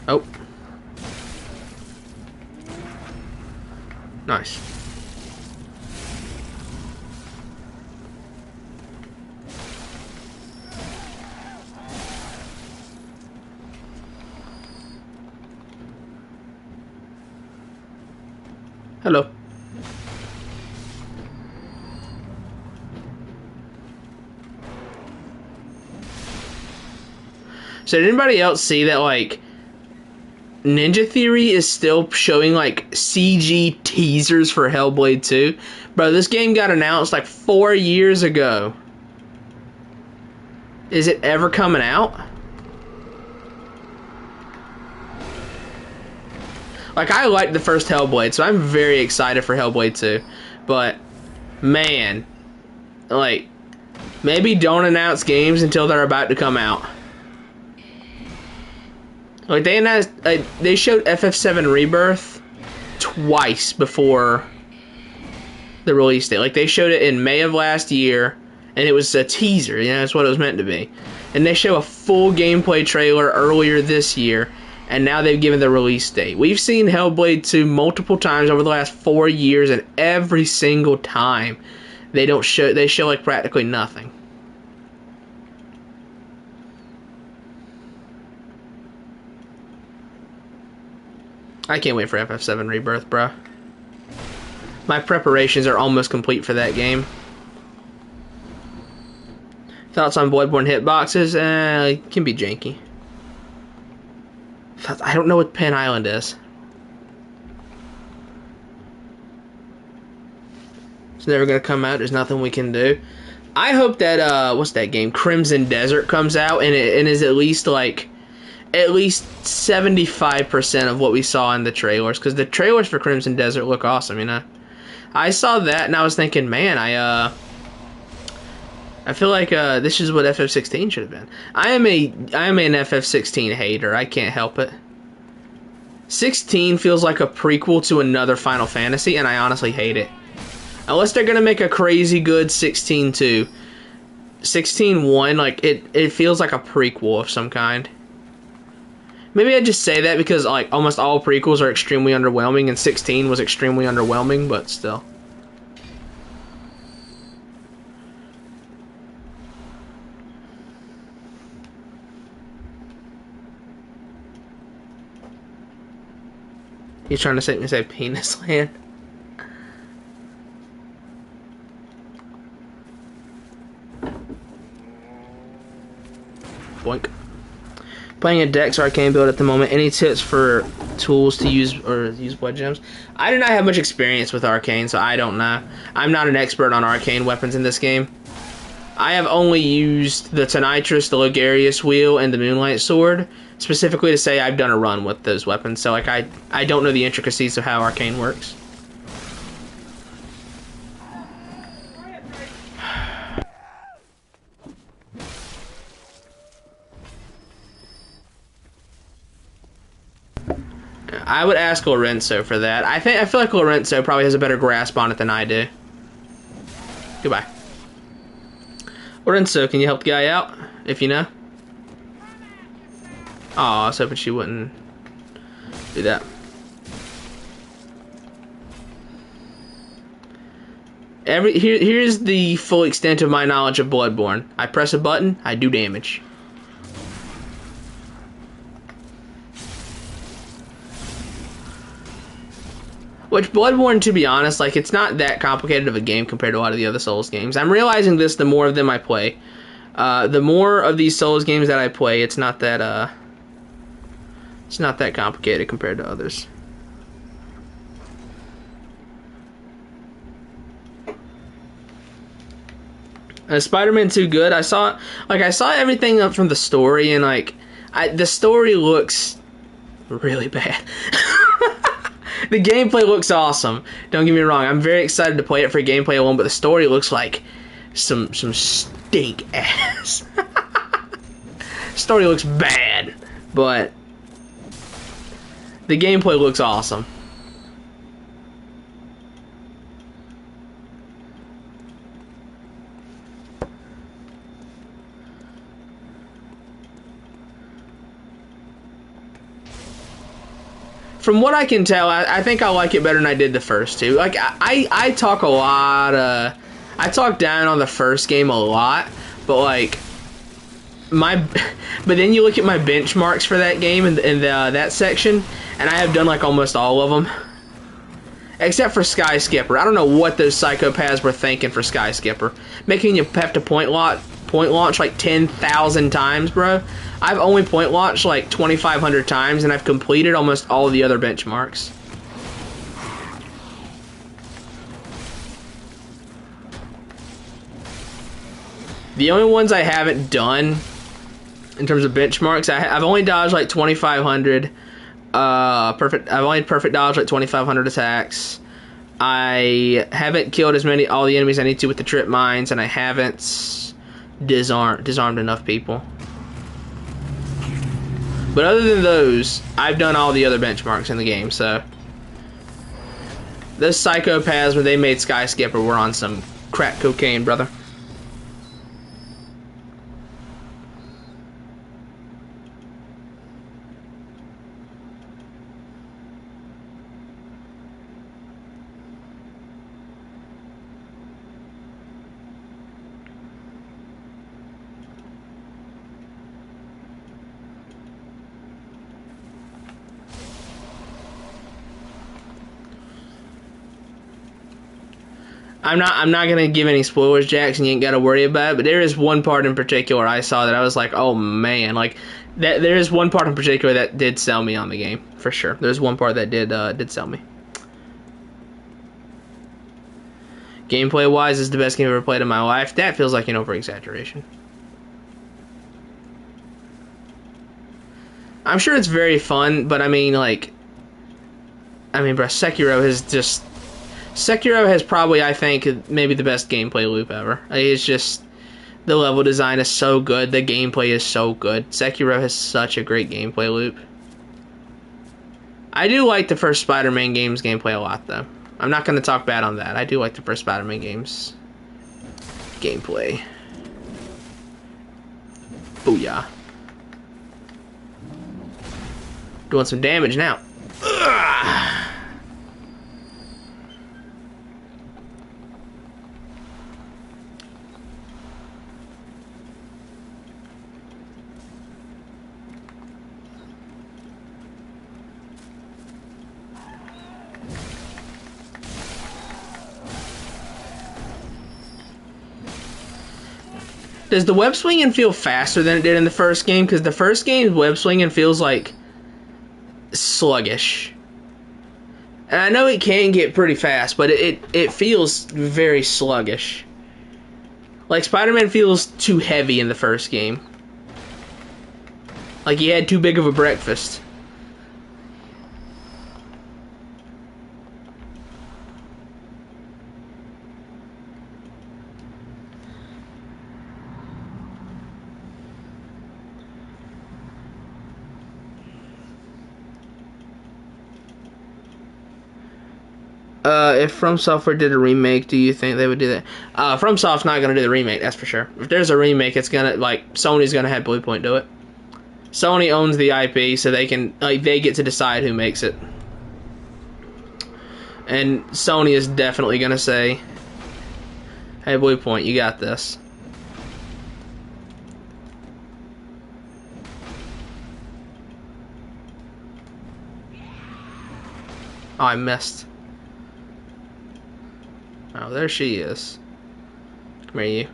Oh. Nice. Hello. So did anybody else see that, like, Ninja Theory is still showing, like, CG teasers for Hellblade 2? Bro, this game got announced, like, 4 years ago. Is it ever coming out? Like, I liked the first Hellblade, so I'm very excited for Hellblade 2. But, man, like, maybe don't announce games until they're about to come out. Like, they announced, like, they showed FF7 Rebirth twice before the release date. Like, they showed it in May of last year, and it was a teaser, you know, that's what it was meant to be. And they show a full gameplay trailer earlier this year, and now they've given the release date. We've seen Hellblade 2 multiple times over the last 4 years, and every single time they show like practically nothing. I can't wait for FF7 Rebirth, bro. My preparations are almost complete for that game. Thoughts on Bloodborne hitboxes? It can be janky. I don't know what Penn Island is. It's never gonna come out. There's nothing we can do. I hope that what's that game? Crimson Desert comes out and it is at least 75% of what we saw in the trailers, because the trailers for Crimson Desert look awesome, you know. I saw that and I was thinking, man, I feel like this is what FF16 should have been. I am an FF16 hater. I can't help it. 16 feels like a prequel to another Final Fantasy, and I honestly hate it. Unless they're gonna make a crazy good 16-2. 16-1, like it feels like a prequel of some kind. Maybe I just say that because like almost all prequels are extremely underwhelming, and 16 was extremely underwhelming, but still. He's trying to say penis land. Boink. Playing a Dex Arcane build at the moment. Any tips for tools to use blood gems? I do not have much experience with Arcane, so I don't know. I'm not an expert on Arcane weapons in this game. I have only used the Tonitrus, the Logarius Wheel, and the Moonlight Sword, specifically to say I've done a run with those weapons. So like I don't know the intricacies of how Arcane works. I would ask Lorenzo for that. I feel like Lorenzo probably has a better grasp on it than I do. Goodbye. Lorenzo, can you help the guy out, if you know? Oh, I was hoping she wouldn't do that. Here's the full extent of my knowledge of Bloodborne. I press a button, I do damage. Which, Bloodborne, to be honest, like, it's not that complicated of a game compared to a lot of the other Souls games. I'm realizing this the more of them I play. The more of these Souls games that I play, it's not that complicated compared to others. Spider-Man 2 good. I saw everything up from the story, and like, the story looks really bad. The gameplay looks awesome. Don't get me wrong. I'm very excited to play it for gameplay alone, but the story looks like some stink ass. Story looks bad, but the gameplay looks awesome. from what I can tell, I think I like it better than I did the first two. Like, I talk a lot, I talk down on the first game a lot, but like, but then you look at my benchmarks for that game in that section, and I have done like almost all of them. Except for Sky Skipper. I don't know what those psychopaths were thinking for Sky Skipper. Making you have to point launch like 10,000 times, bro. I've only point launched like 2,500 times, and I've completed almost all of the other benchmarks. The only ones I haven't done in terms of benchmarks, I've only dodged like 2,500. I've only perfect dodged like 2,500 attacks. I haven't killed all the enemies I need to with the trip mines, and I haven't disarmed enough people. But other than those, I've done all the other benchmarks in the game, so those psychopaths when they made Sky Skipper were on some crack cocaine, brother. I'm not gonna give any spoilers, Jackson. You ain't gotta worry about it. But there is one part in particular I saw that I was like, oh man, like that. There is one part in particular that did sell me on the game for sure. There's one part that did sell me. Gameplay wise, is the best game I've ever played in my life. That feels like an over exaggeration. I'm sure it's very fun, but I mean, bro, Sekiro has probably, I think, maybe the best gameplay loop ever. It's just, the level design is so good, the gameplay is so good. Sekiro has such a great gameplay loop. I do like the first Spider-Man game's gameplay a lot, though. I'm not going to talk bad on that. I do like the first Spider-Man game's gameplay. Booyah. Doing some damage now. Ugh. Does the web swinging feel faster than it did in the first game? Because the first game's web swinging feels like sluggish. And I know it can get pretty fast, but it feels very sluggish. Like Spider-Man feels too heavy in the first game. Like he had too big of a breakfast. If From Software did a remake, do you think they would do that? FromSoft's not gonna do the remake, that's for sure. If there's a remake, it's gonna, like, Sony's gonna have Bluepoint do it. Sony owns the IP, so they can, like, they get to decide who makes it. And Sony is definitely gonna say, hey, Bluepoint, you got this. Oh, I missed. Oh, there she is. Come here, you.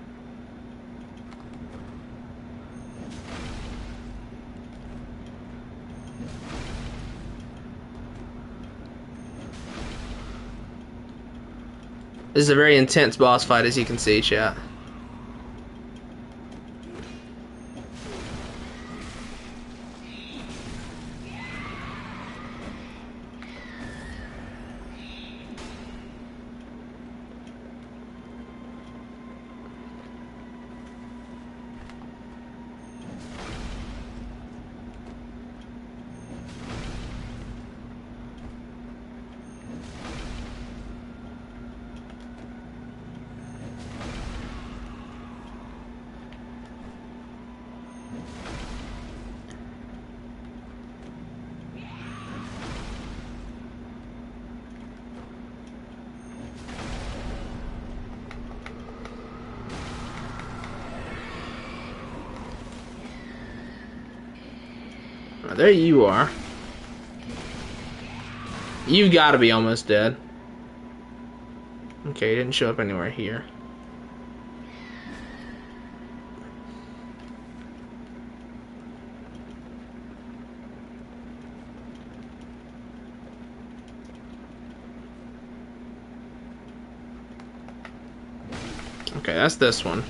This is a very intense boss fight, as you can see, chat. there you are. You gotta be almost dead. Okay, he didn't show up anywhere here. Okay, that's this one.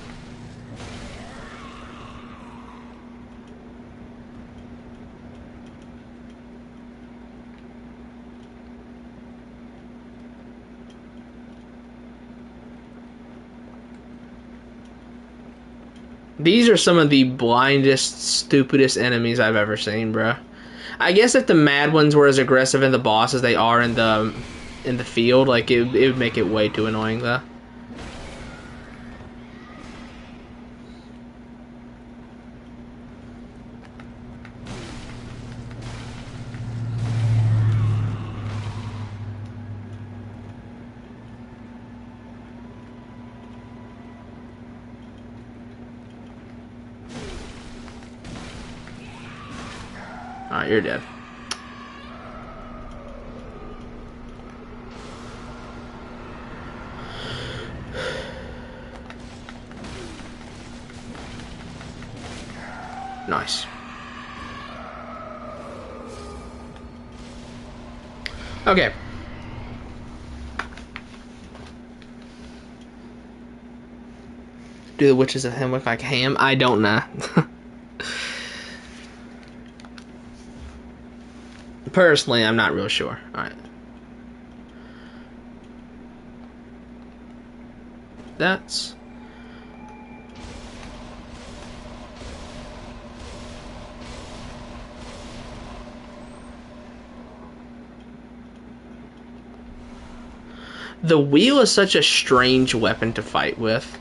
These are some of the blindest, stupidest enemies I've ever seen, bro. I guess if the mad ones were as aggressive in the boss as they are in the field, like it would make it way too annoying, though. Alright, you're dead. Nice. Okay. Do the witches of him look like ham? I don't know. Personally, I'm not real sure. Alright. That's... The wheel is such a strange weapon to fight with.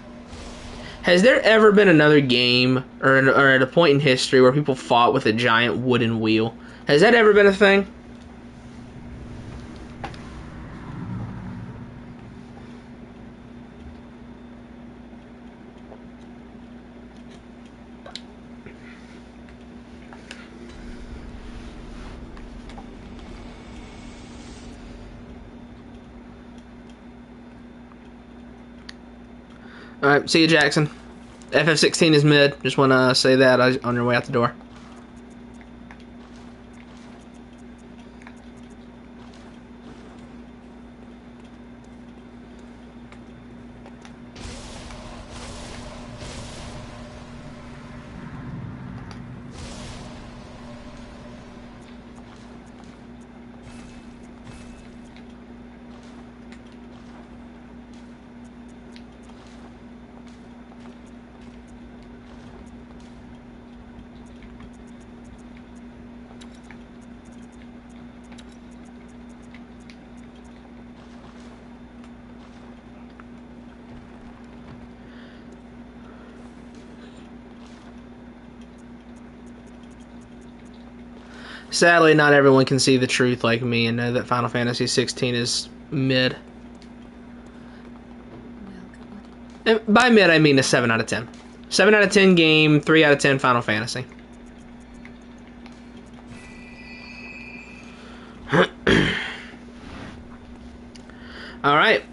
Has there ever been another game or at a point in history where people fought with a giant wooden wheel? Has that ever been a thing? Alright, see you, Jackson. FF16 is mid. Just want to say that on your way out the door. Sadly, not everyone can see the truth like me and know that Final Fantasy 16 is mid. And by mid, I mean a 7 out of 10. 7 out of 10 game, 3 out of 10 Final Fantasy. Alright.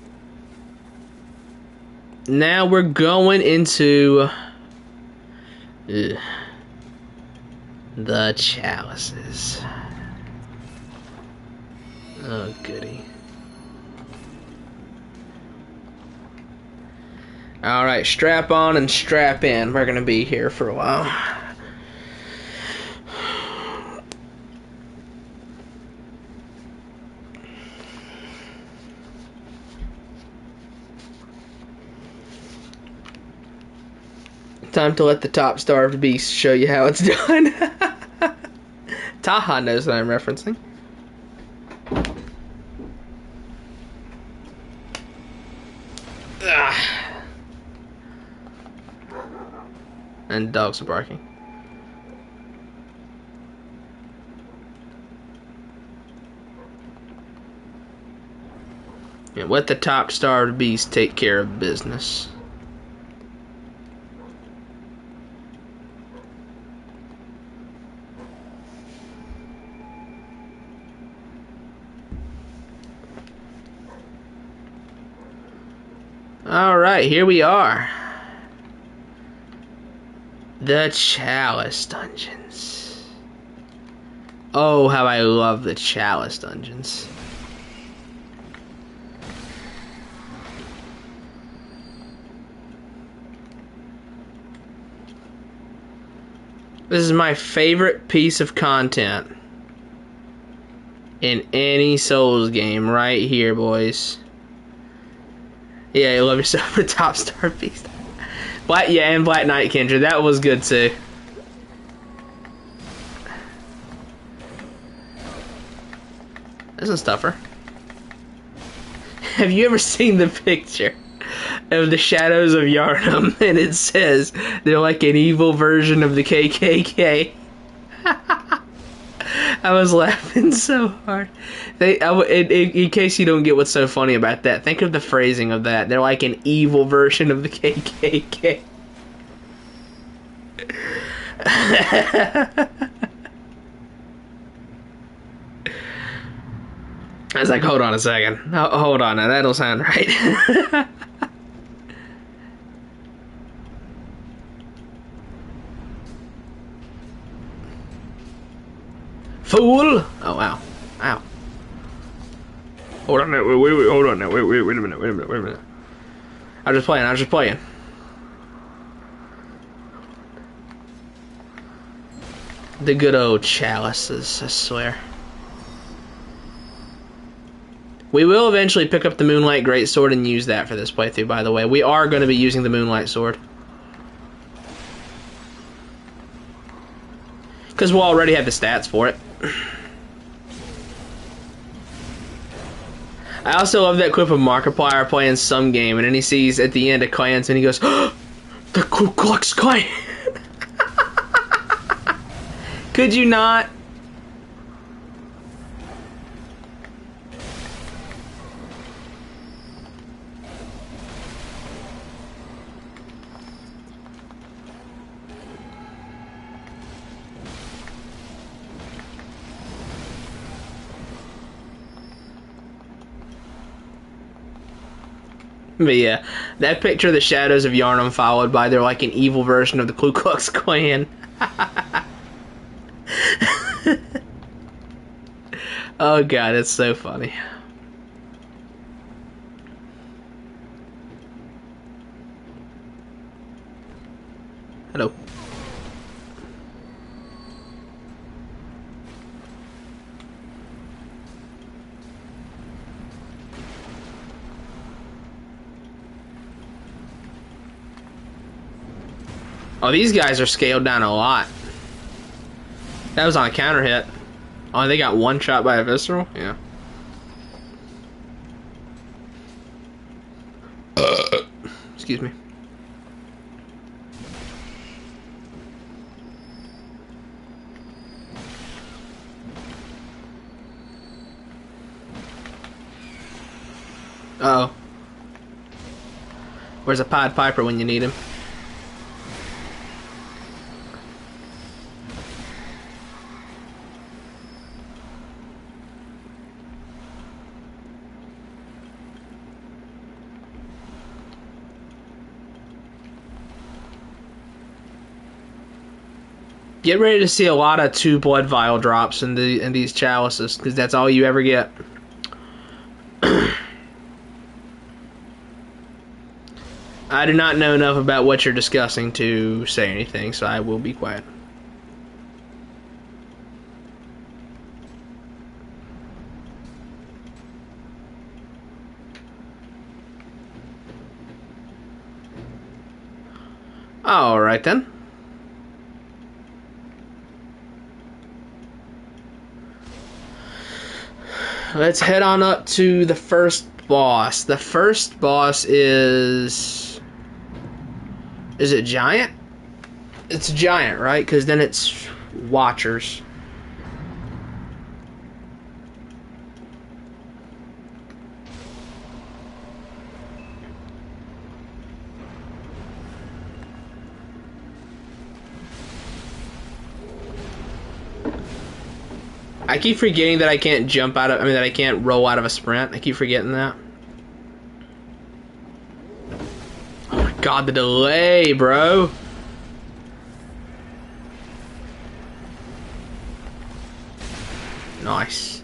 Now we're going into... the chalices. Oh, goody. Alright, strap on and strap in. We're gonna be here for a while. Time to let the top starved beast show you how it's done. Taha knows that I'm referencing. Ah. And dogs are barking. And let the top starved beast take care of business. Alright, here we are. The Chalice Dungeons. Oh, how I love the Chalice Dungeons. This is my favorite piece of content in any Souls game right here, boys. Yeah, you love yourself a top star piece. And Black Knight Kindred. That was good too. This is tougher. Have you ever seen the picture of the Shadows of Yharnam? And it says they're like an evil version of the KKK. I was laughing so hard. In case you don't get what's so funny about that, think of the phrasing of that. They're like an evil version of the KKK. I was like, hold on a second. Hold on, now that don't sound right. Fool! Oh, wow. Ow. Hold on, wait, hold on now. Wait a minute. I was just playing. The good old chalices, I swear. We will eventually pick up the Moonlight Greatsword and use that for this playthrough, by the way. We are going to be using the Moonlight Sword. Because we'll already have the stats for it. I also love that clip of Markiplier playing some game, and then he sees at the end a clans, and he goes, oh, the Ku Klux Klan! Could you not? But yeah, that picture of the Shadows of Yharnam followed by they're like an evil version of the Ku Klux Klan. Oh god, it's so funny. Hello. Oh, these guys are scaled down a lot. That was on a counter hit. Oh, they got one shot by a visceral? Yeah. Excuse me. Uh-oh. Where's a Pied Piper when you need him? Get ready to see a lot of 2 blood vial drops in these chalices, because that's all you ever get. I do not know enough about what you're discussing to say anything, so I will be quiet. Alright then. Let's head on up to the first boss. The first boss is it giant? It's giant, right? Because then it's watchers. I keep forgetting that I can't jump that I can't roll out of a sprint. I keep forgetting that. god, the delay, bro. Nice.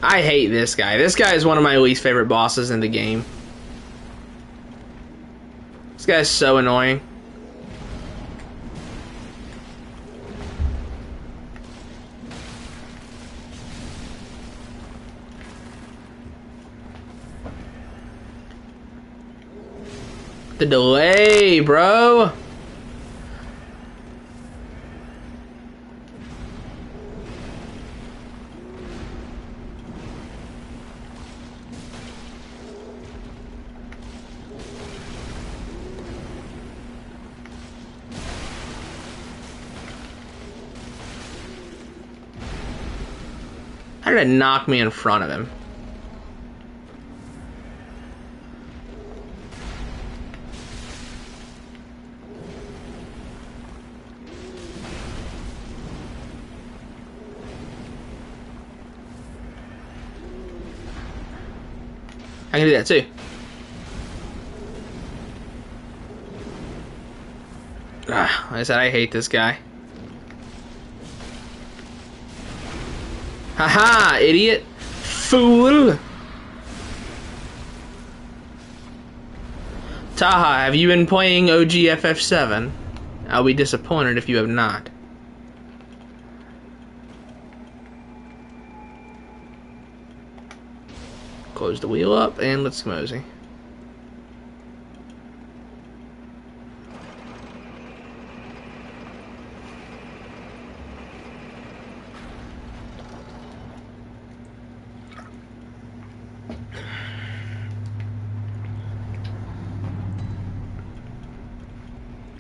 I hate this guy. This guy is one of my least favorite bosses in the game. This guy's so annoying. The delay, bro. How did it knock me in front of him? I can do that too. Like I said, I hate this guy. Haha, idiot. Fool. Taha, have you been playing OGFF7? I'll be disappointed if you have not. Close the wheel up and let's mosey.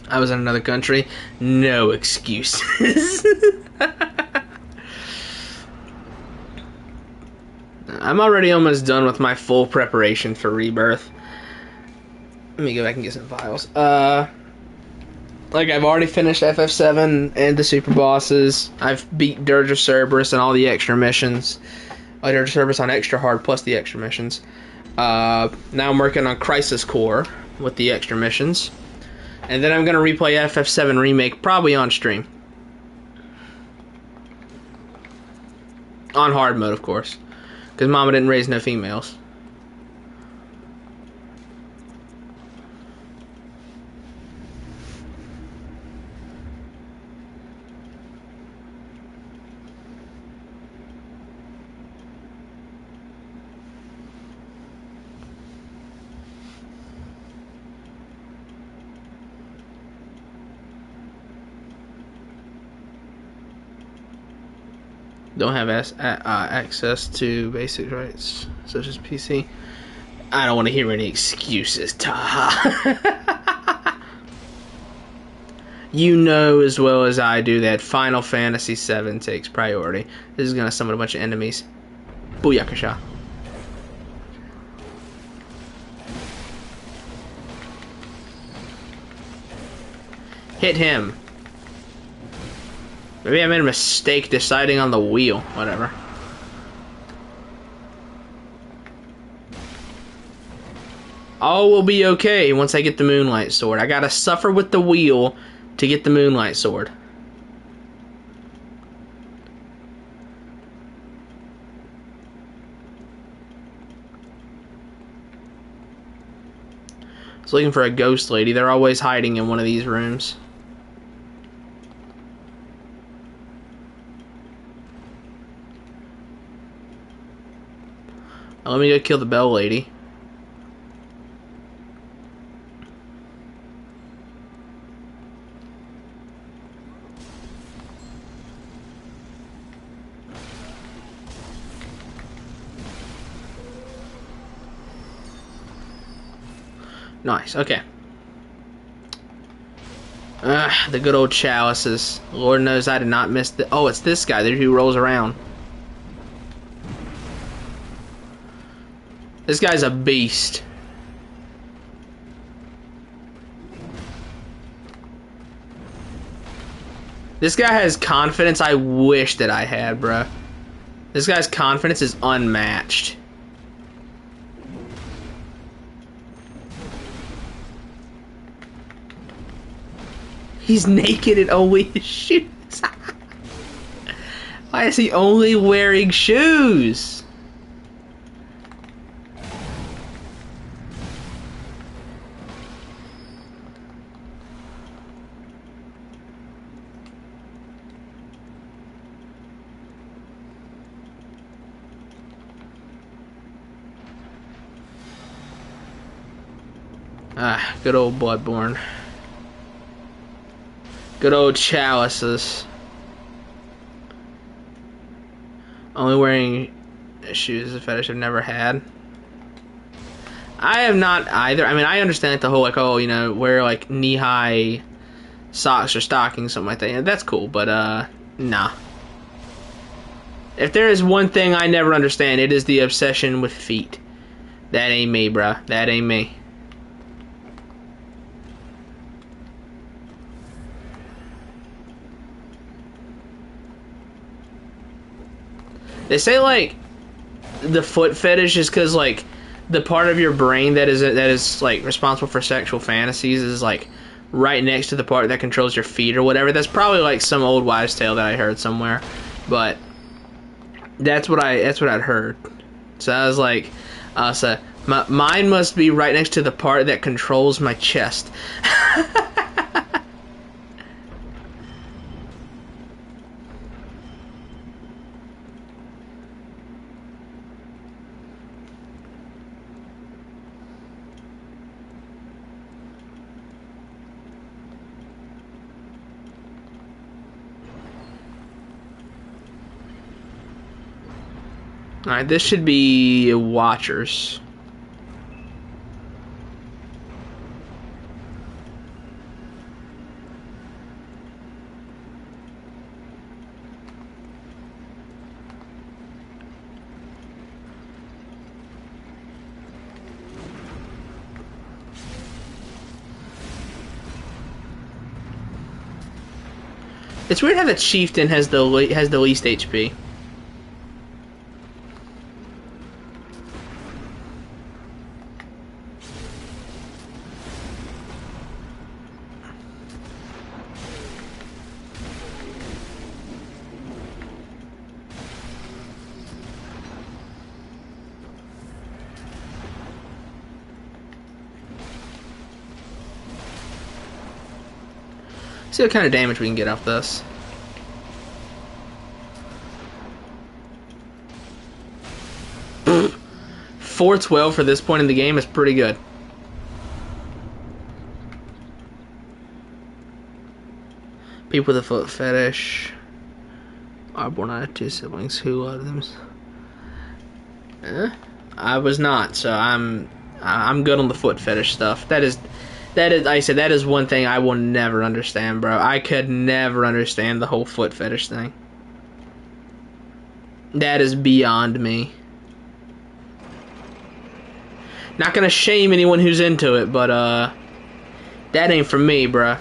I was in another country. No excuses. I'm already almost done with my full preparation for Rebirth. Let me go back and get some files. Like, I've already finished FF7 and the super bosses. I've beat Dirge of Cerberus and all the extra missions. Dirge of Cerberus on extra hard plus the extra missions. Now I'm working on Crisis Core with the extra missions. And then I'm going to replay FF7 Remake, probably on stream. On hard mode, of course. Because Mama didn't raise no females. Don't have access to basic rights, such as PC. I don't want to hear any excuses, Taha. You know as well as I do that Final Fantasy VII takes priority. This is going to summon a bunch of enemies. Booyakasha. Hit him. Maybe I made a mistake deciding on the wheel. Whatever. All will be okay once I get the Moonlight Sword. I gotta suffer with the wheel to get the Moonlight Sword. I was looking for a ghost lady. They're always hiding in one of these rooms. Let me go kill the bell lady. Nice, okay. The good old chalices. Lord knows I did not miss the... Oh, it's this guy there who rolls around. This guy's a beast. This guy has confidence I wish that I had, bruh. This guy's confidence is unmatched. He's naked and only his shoes. Why is he only wearing shoes? Ah, good old Bloodborne. Good old chalices. Only wearing shoes is a fetish I've never had. I have not either. I mean, I understand the whole, like, oh, you know, wear, like, knee-high socks or stockings, something like that. Yeah, that's cool, but, nah. If there is one thing I never understand, it is the obsession with feet. That ain't me, bruh. That ain't me. They say, like, the foot fetish is because, like, the part of your brain that is like responsible for sexual fantasies is like right next to the part that controls your feet or whatever. That's probably like some old wives' tale that I heard somewhere, but that's what I'd heard. So I was like, so mine must be right next to the part that controls my chest. Alright, this should be Watchers. It's weird how the Chieftain has the least HP. See what kind of damage we can get off this. Pfft. 412 for this point in the game is pretty good. People with a foot fetish are born out of two siblings who love them. I was not, so I'm good on the foot fetish stuff. That is, like I said, that is one thing I will never understand, bro. I could never understand the whole foot fetish thing. That is beyond me. Not gonna shame anyone who's into it, but that ain't for me, bruh.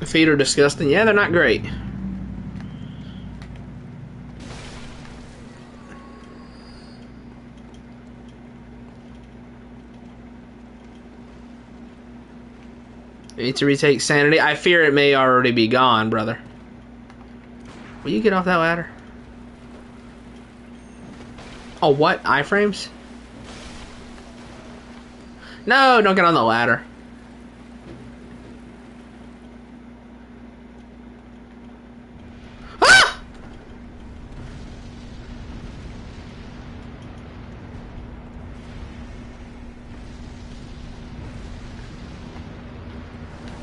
Feet are disgusting. Yeah, they're not great. Need to retake sanity. I fear it may already be gone, brother. Will you get off that ladder? Oh, what? Iframes? No, don't get on the ladder. Ah!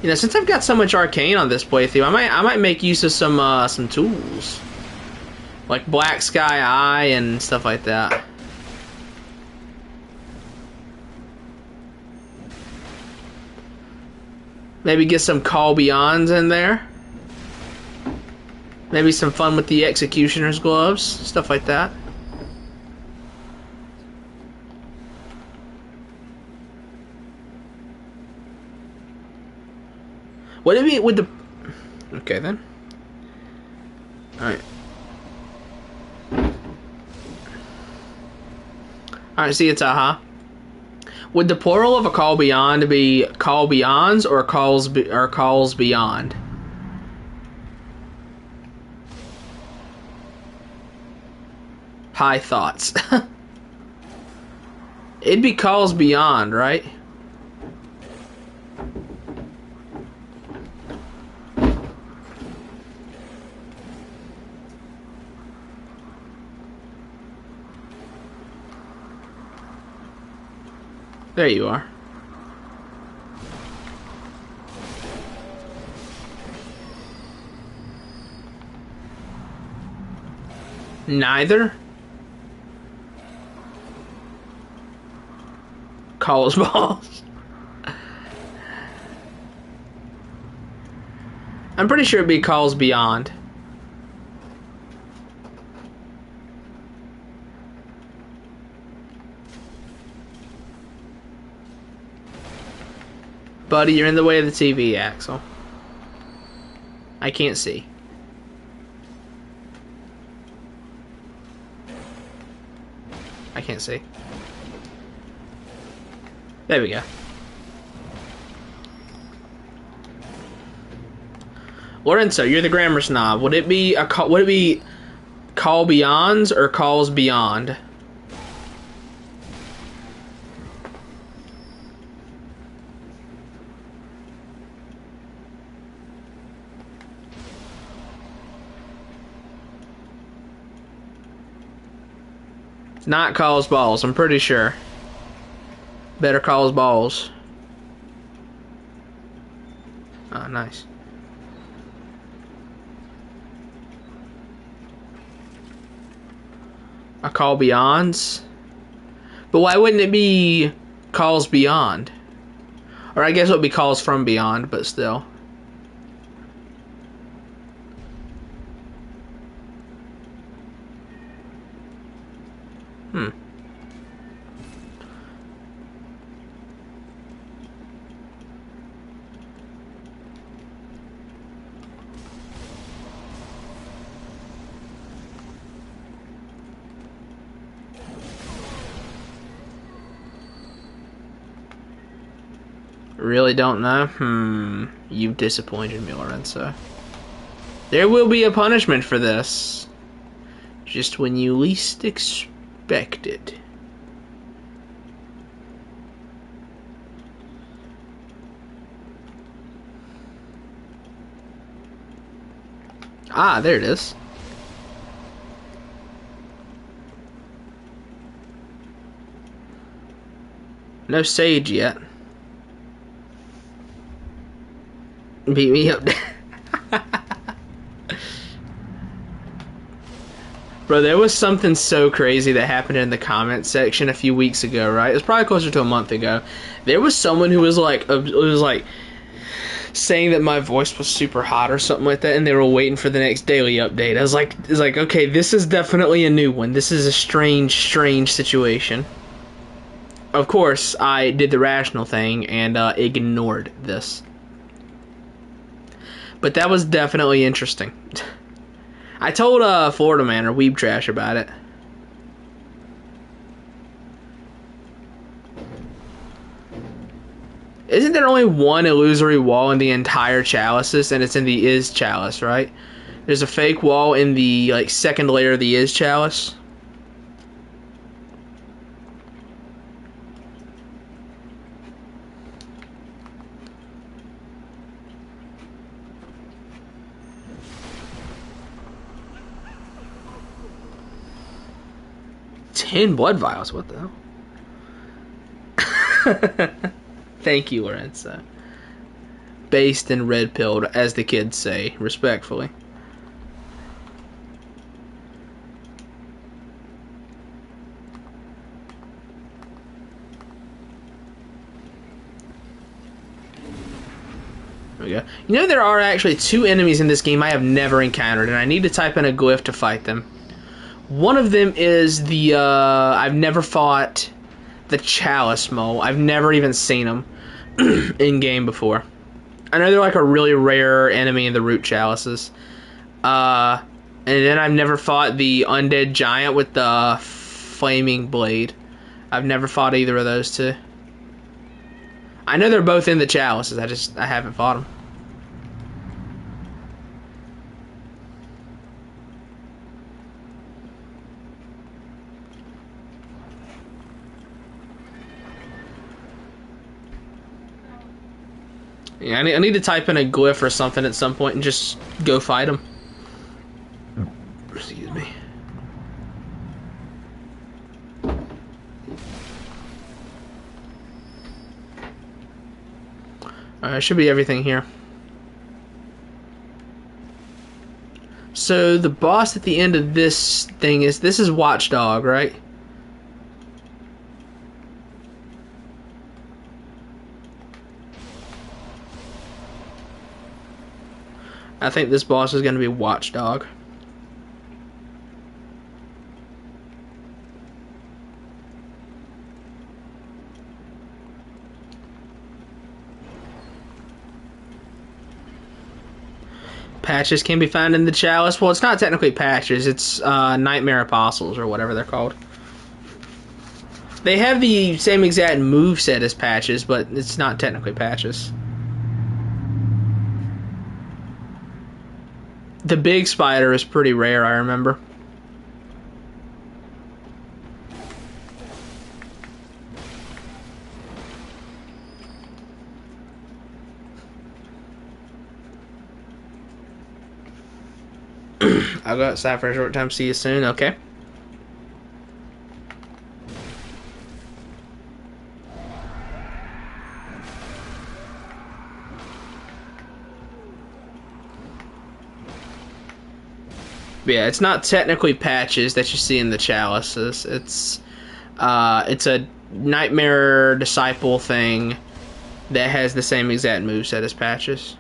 You know, since I've got so much arcane on this playthrough, I might make use of some tools, like Black Sky Eye and stuff like that. Maybe get some Call Beyonds in there. Maybe some fun with the Executioner's gloves. Stuff like that. Would it be with the... Okay, then. Alright. Alright, see, it's aha. Would the plural of a Call Beyond be Call Beyonds or Calls Beyond? High thoughts. It'd be Calls Beyond, right? There you are. Neither. Calls balls. I'm pretty sure it'd be Calls Beyond. Buddy, you're in the way of the TV, Axel. I can't see. I can't see. There we go. Lorenzo, you're the grammar snob. Would it be Call Beyonds or Calls Beyond? It's not Calls Balls, I'm pretty sure. Better Calls Balls. Oh, nice. A Call Beyonds? But why wouldn't it be Calls Beyond? Or I guess it would be Calls from Beyond, but still. Really don't know? You've disappointed me, Lorenzo. There will be a punishment for this. Just when you least expect it. Ah, there it is. No sage yet. Beat me up. Bro, there was something so crazy that happened in the comment section a few weeks ago, right? It was probably closer to a month ago. There was someone who was like, saying that my voice was super hot or something like that, and they were waiting for the next daily update. I was like, okay, this is definitely a new one. This is a strange situation. Of course, I did the rational thing and ignored this. But that was definitely interesting. I told Florida Man or Weeb Trash about it. Isn't there only one illusory wall in the entire chalices, and it's in the Is chalice, right? There's a fake wall in the second layer of the Is chalice. Ten blood vials, what the hell? Thank you, Lorenzo. Based and red-pilled, as the kids say, respectfully. There we go. You know, there are actually 2 enemies in this game I have never encountered, and I need to type in a glyph to fight them. One of them is the, I've never fought the Chalice Mole. I've never even seen them in-game before. I know they're like a really rare enemy in the Root Chalices. And then I've never fought the Undead Giant with the Flaming Blade. I've never fought either of those 2. I know they're both in the Chalices, I haven't fought them. Yeah, I need to type in a glyph or something at some point and just go fight them. Excuse me. Alright, should be everything here. So the boss at the end of this thing this is Watchdog, right? I think this boss is going to be Watchdog. Patches can be found in the Chalice. Well, it's not technically patches. It's Nightmare Apostles or whatever they're called. They have the same exact moveset as patches, but it's not technically patches. The big spider is pretty rare, I remember. I'll go outside for a short time. See you soon, okay? Yeah, it's not technically patches that you see in the chalices. It's a Nightmare Disciple thing that has the same exact moveset as patches.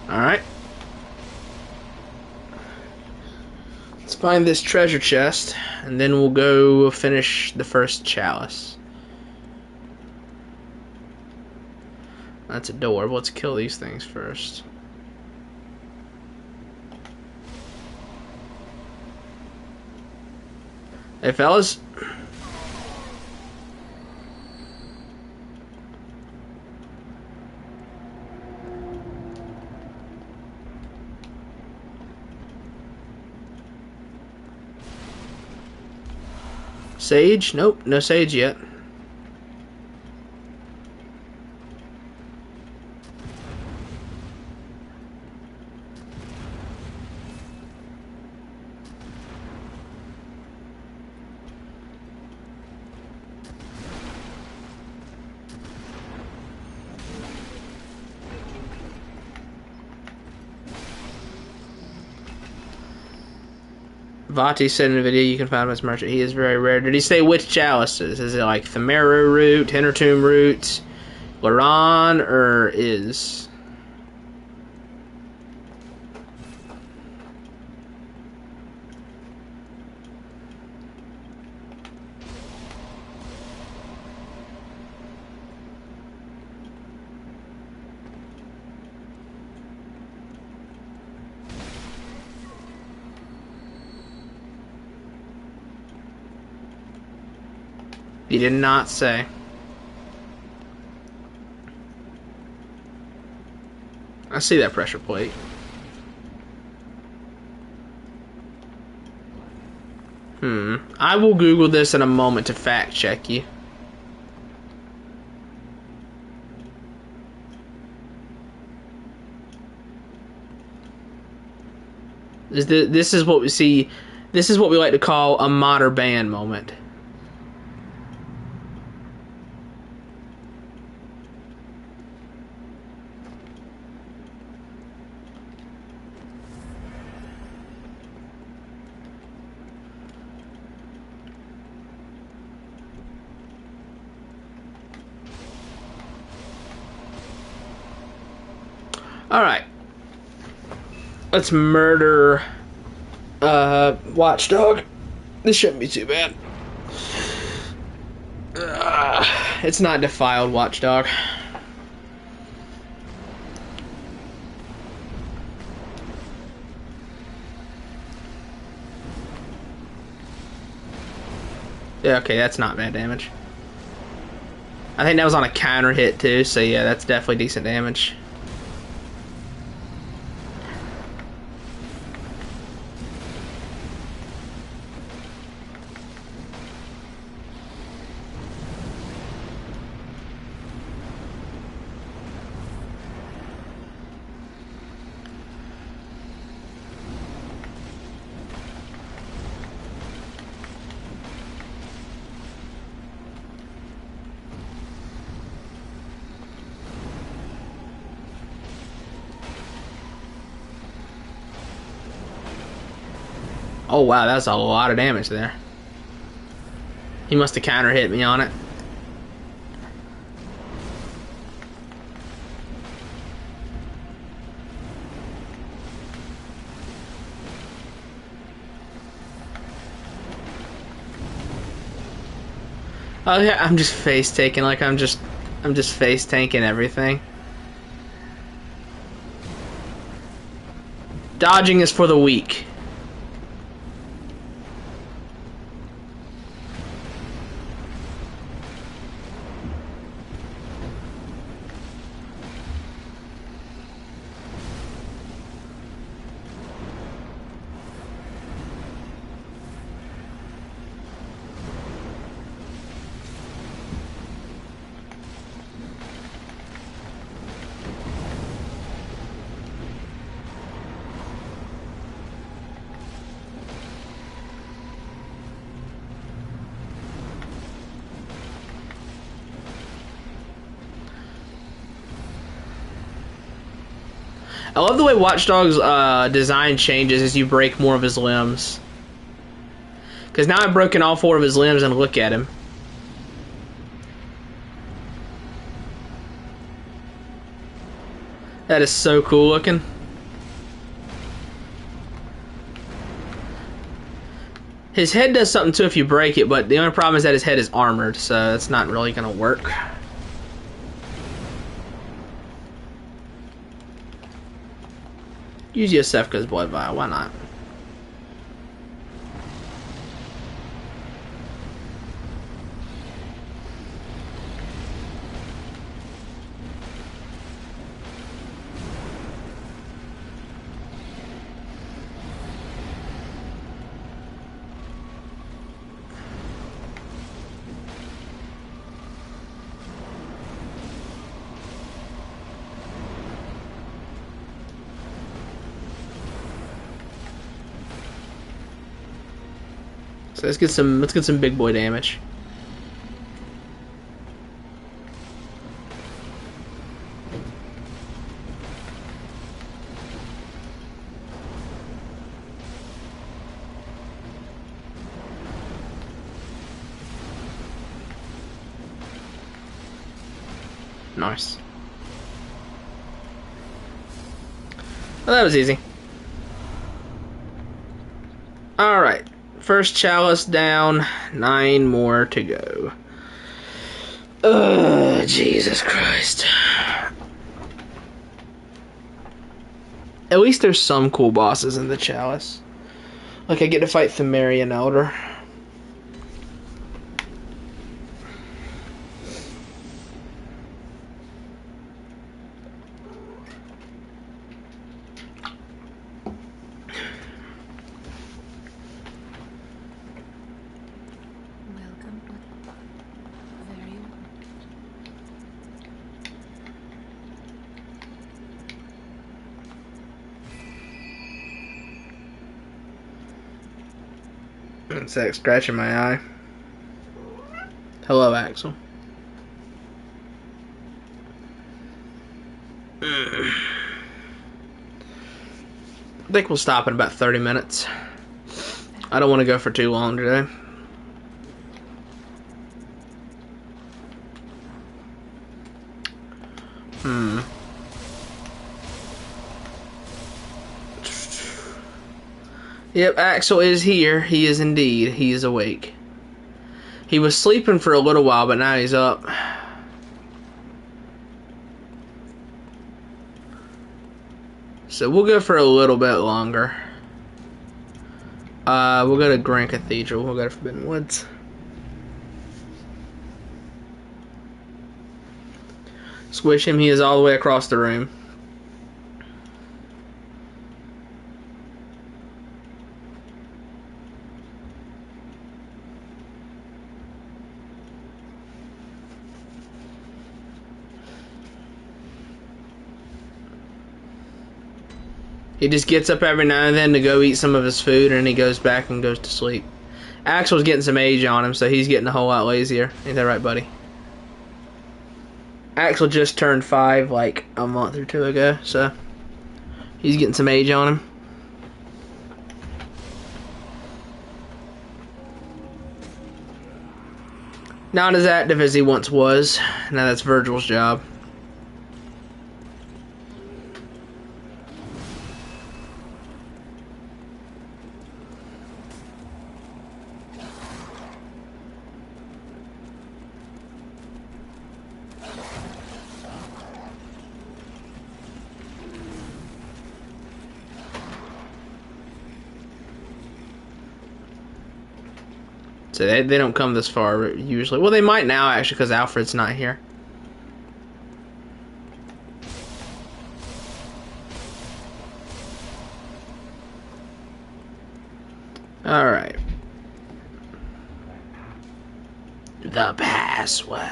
Alright. Let's find this treasure chest, and then we'll go finish the first chalice. That's a door, but let's kill these things first. Hey, fellas. Sage? Nope, no sage yet. Vati said in the video you can find him as merchant. He is very rare. Did he say which chalices? Is it like Thamero root, Tennertomb root, Laran, or is? He did not say. I see that pressure plate. I will Google this in a moment to fact check you. This is what we see. This is what we like to call a modern band moment. Alright. Let's murder Watchdog. This shouldn't be too bad. It's not defiled, Watchdog. Yeah, okay, that's not bad damage. I think that was on a counter hit too, so yeah, that's definitely decent damage. Oh wow, that's a lot of damage there. He must have counter hit me on it. Oh yeah, I'm just face taking like I'm just face tanking everything. Dodging is for the weak. I love the way Watch Dogs' design changes as you break more of his limbs. Because now I've broken all 4 of his limbs and look at him. That is so cool looking. His head does something too if you break it, but the only problem is that his head is armored, so that's not really going to work. Use Yosefka's blood vial, why not? So let's get some big boy damage. Nice. Well, that was easy. Alright. First chalice down. 9 more to go. Ugh, Jesus Christ. At least there's some cool bosses in the chalice. Like I get to fight Themerian Elder. Welcome. Very well. It's like scratching my eye. Hello, Axel. I think we'll stop in about 30 minutes. I don't want to go for too long today. Yep, Axel is here. He is indeed. He is awake. He was sleeping for a little while, but now he's up. So we'll go for a little bit longer. We'll go to Grand Cathedral. We'll go to Forbidden Woods. Squish him. He is all the way across the room. He just gets up every now and then to go eat some of his food, and he goes back and goes to sleep. Axel's getting some age on him, so he's getting a whole lot lazier. Ain't that right, buddy? Axel just turned 5 like a month or 2 ago, so he's getting some age on him. Not as active as he once was. Now that's Virgil's job. So they don't come this far usually. Well, they might now, actually, because Alfred's not here. Alright. The password.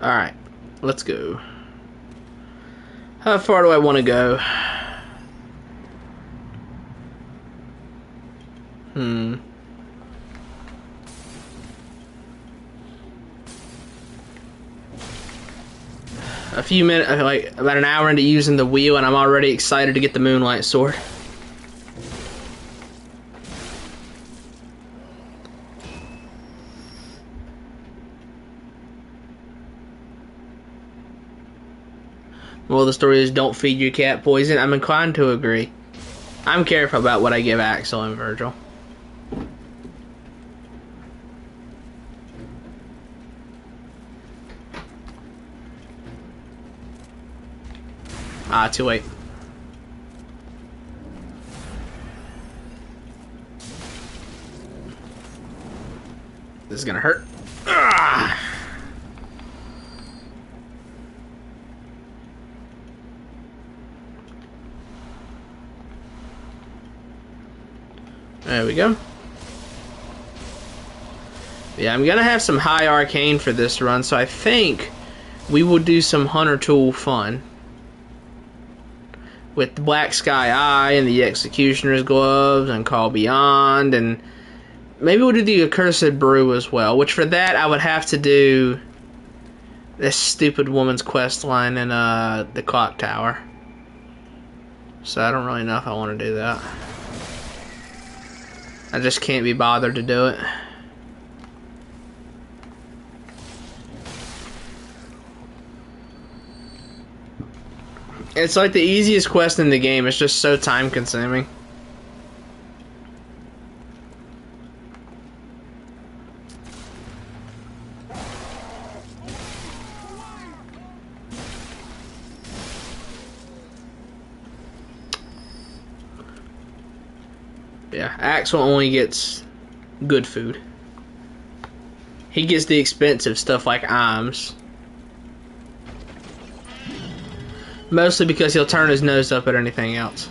Alright, let's go. How far do I want to go? A few minutes, like about an hour into using the wheel, and I'm already excited to get the Moonlight Sword. Well, the story is don't feed your cat poison. I'm inclined to agree. I'm careful about what I give Axel and Virgil. Ah, too late. This is gonna hurt. Ah! There we go. Yeah, I'm gonna have some high arcane for this run, so I think we will do some Hunter Tool fun. With the Black Sky Eye and the Executioner's Gloves and Call Beyond, and maybe we'll do the Accursed Brew as well, which for that I would have to do this stupid woman's quest line in the Clock Tower. So I don't really know if I want to do that. I just can't be bothered to do it. It's like the easiest quest in the game. It's just so time consuming. Yeah, Axel only gets good food. He gets the expensive stuff like Iams. Mostly because he'll turn his nose up at anything else.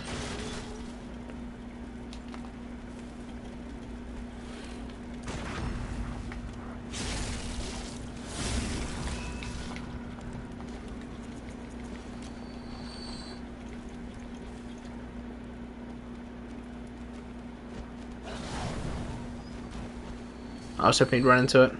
I was hoping he'd run into it.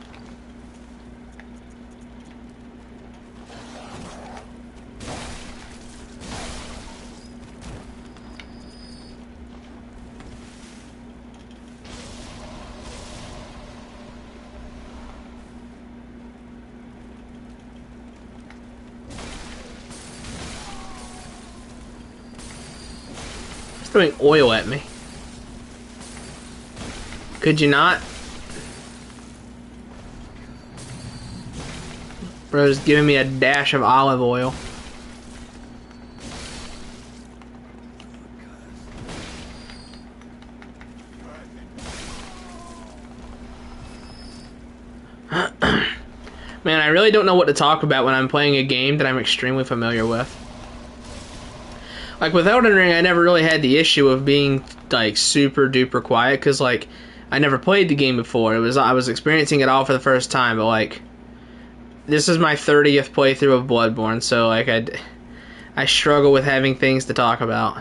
He's throwing oil at me. Could you not? Bro's giving me a dash of olive oil. Man, I really don't know what to talk about when I'm playing a game that I'm extremely familiar with. Like with Elden Ring, I never really had the issue of being like super duper quiet because like I never played the game before. I was experiencing it all for the first time, but like this is my 30th playthrough of Bloodborne, so like I struggle with having things to talk about.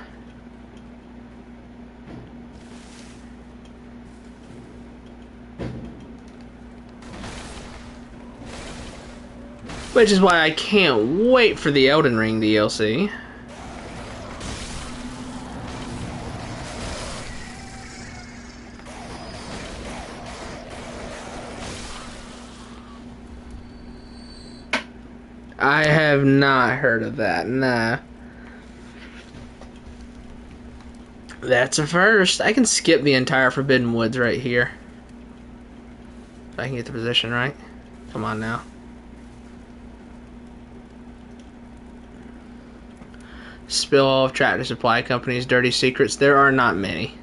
Which is why I can't wait for the Elden Ring DLC. I have not heard of that, nah. That's a first. I can skip the entire Forbidden Woods right here. If I can get the position right. Come on now. Spill all of Tractor Supply Company's dirty secrets. There are not many.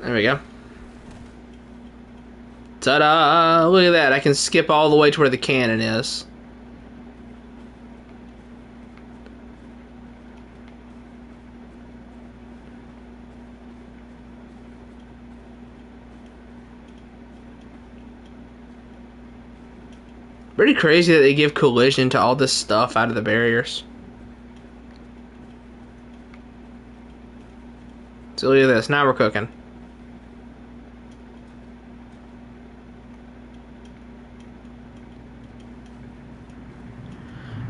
There we go. Ta-da! Look at that. I can skip all the way to where the cannon is. Pretty crazy that they give collision to all this stuff out of the barriers. So look at this. Now we're cooking.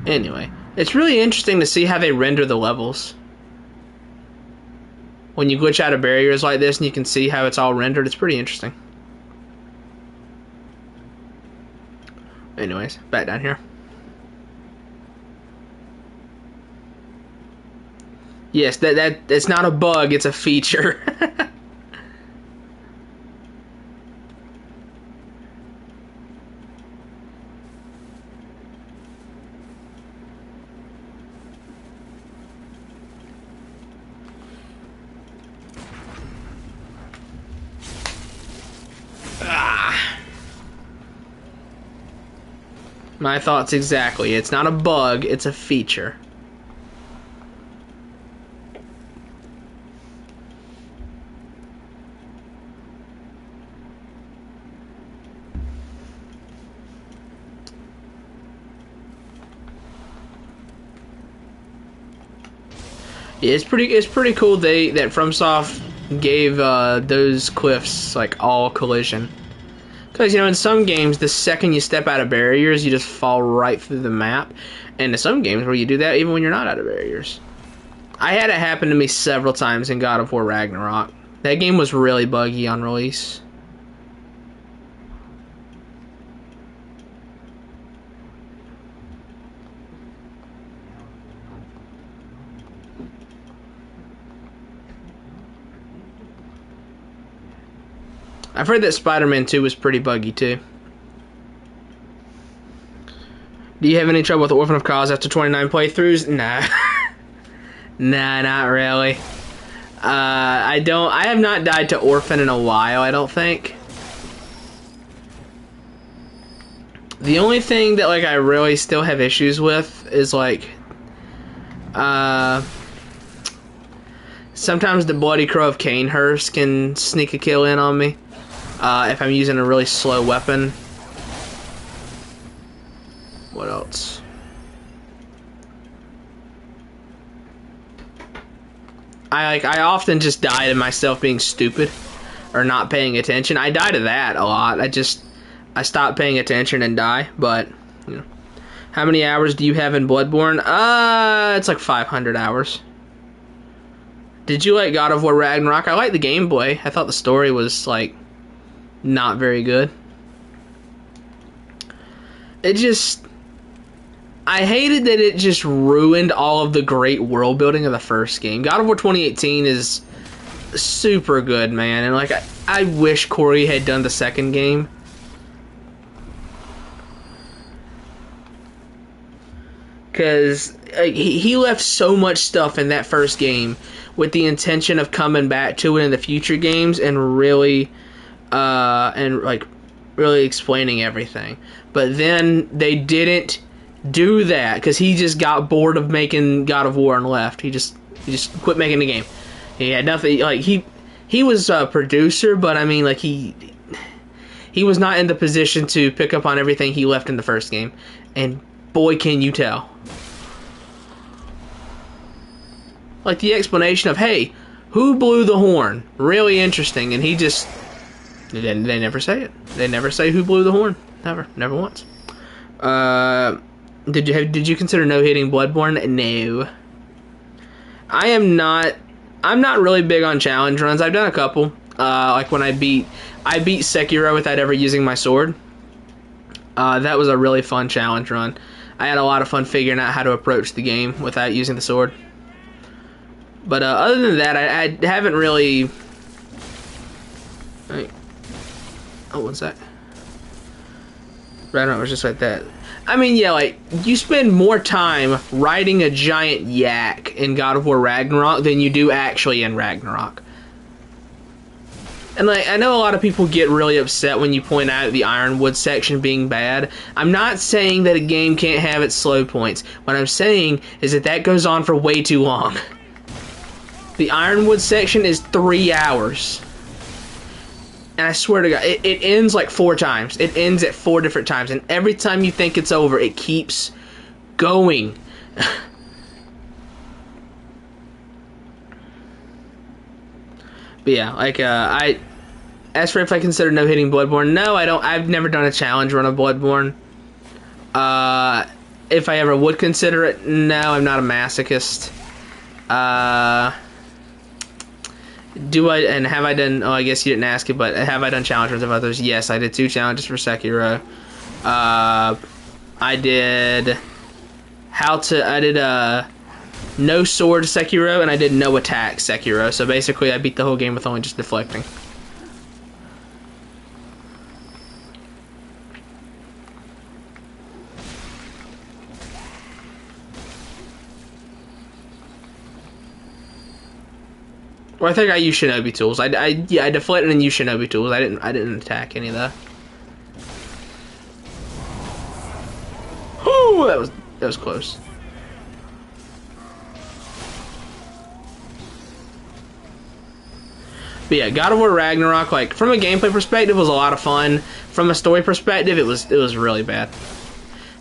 Anyway, it's really interesting to see how they render the levels. When you glitch out of barriers like this and you can see how it's all rendered, it's pretty interesting. Anyways, back down here. Yes, that's not a bug, it's a feature. My thoughts exactly. It's not a bug, it's a feature. Yeah, it's pretty cool that FromSoft gave those cliffs like all collision. Because, you know, in some games, the second you step out of barriers, you just fall right through the map. And in some games where you do that even when you're not out of barriers. I had it happen to me several times in God of War Ragnarok. That game was really buggy on release. I've heard that Spider-Man 2 was pretty buggy too. Do you have any trouble with Orphan of Cause after 29 playthroughs? Nah. Nah, not really. I have not died to Orphan in a while, I don't think. The only thing that, like, I really still have issues with is, like, sometimes the Bloody Crow of Canehurst can sneak a kill in on me, if I'm using a really slow weapon. What else? I often just die to myself being stupid or not paying attention. I die to that a lot. I stop paying attention and die. But you know, how many hours do you have in Bloodborne? It's like 500 hours. Did you like God of War Ragnarok? I like the gameplay. I thought the story was like not very good. I hated that it just ruined all of the great world building of the first game. God of War 2018 is super good, man. And like, I wish Corey had done the second game. Because he left so much stuff in that first game with the intention of coming back to it in the future games and really explaining everything. But then they didn't do that because he just got bored of making God of War and left. He just quit making the game. He had nothing. Like he was a producer, but I mean, like he was not in the position to pick up on everything he left in the first game. And boy, can you tell. Like the explanation of, hey, who blew the horn? Really interesting. And he just they never say it. They never say who blew the horn. Never once. Did you consider no-hitting Bloodborne? No. I'm not really big on challenge runs. I've done a couple. Like when I beat Sekiro without ever using my sword. That was a really fun challenge run. I had a lot of fun figuring out how to approach the game without using the sword. But other than that, I haven't really... Oh, one sec. Right on, it was just like that. I mean, yeah, like, you spend more time riding a giant yak in God of War Ragnarok than you do actually in Ragnarok. And, like, I know a lot of people get really upset when you point out the Ironwood section being bad. I'm not saying that a game can't have its slow points. What I'm saying is that goes on for way too long. The Ironwood section is 3 hours. And I swear to God, it ends like 4 times. It ends at 4 different times. And every time you think it's over, it keeps going. But yeah, like, as for if I consider no-hitting Bloodborne, no, I don't. I've never done a challenge run of Bloodborne. If I ever would consider it, no, I'm not a masochist. Have I done, oh, I guess you didn't ask it, but have I done challenge runs of others? Yes, I did 2 challenges for Sekiro. I did no sword Sekiro, and I did no attack Sekiro, so basically I beat the whole game with only just deflecting. Well, I think I used Shinobi tools. I deflected and used Shinobi tools. I didn't attack any of that. Whew, that was close. But yeah, God of War Ragnarok, like, from a gameplay perspective, was a lot of fun. From a story perspective, it was really bad.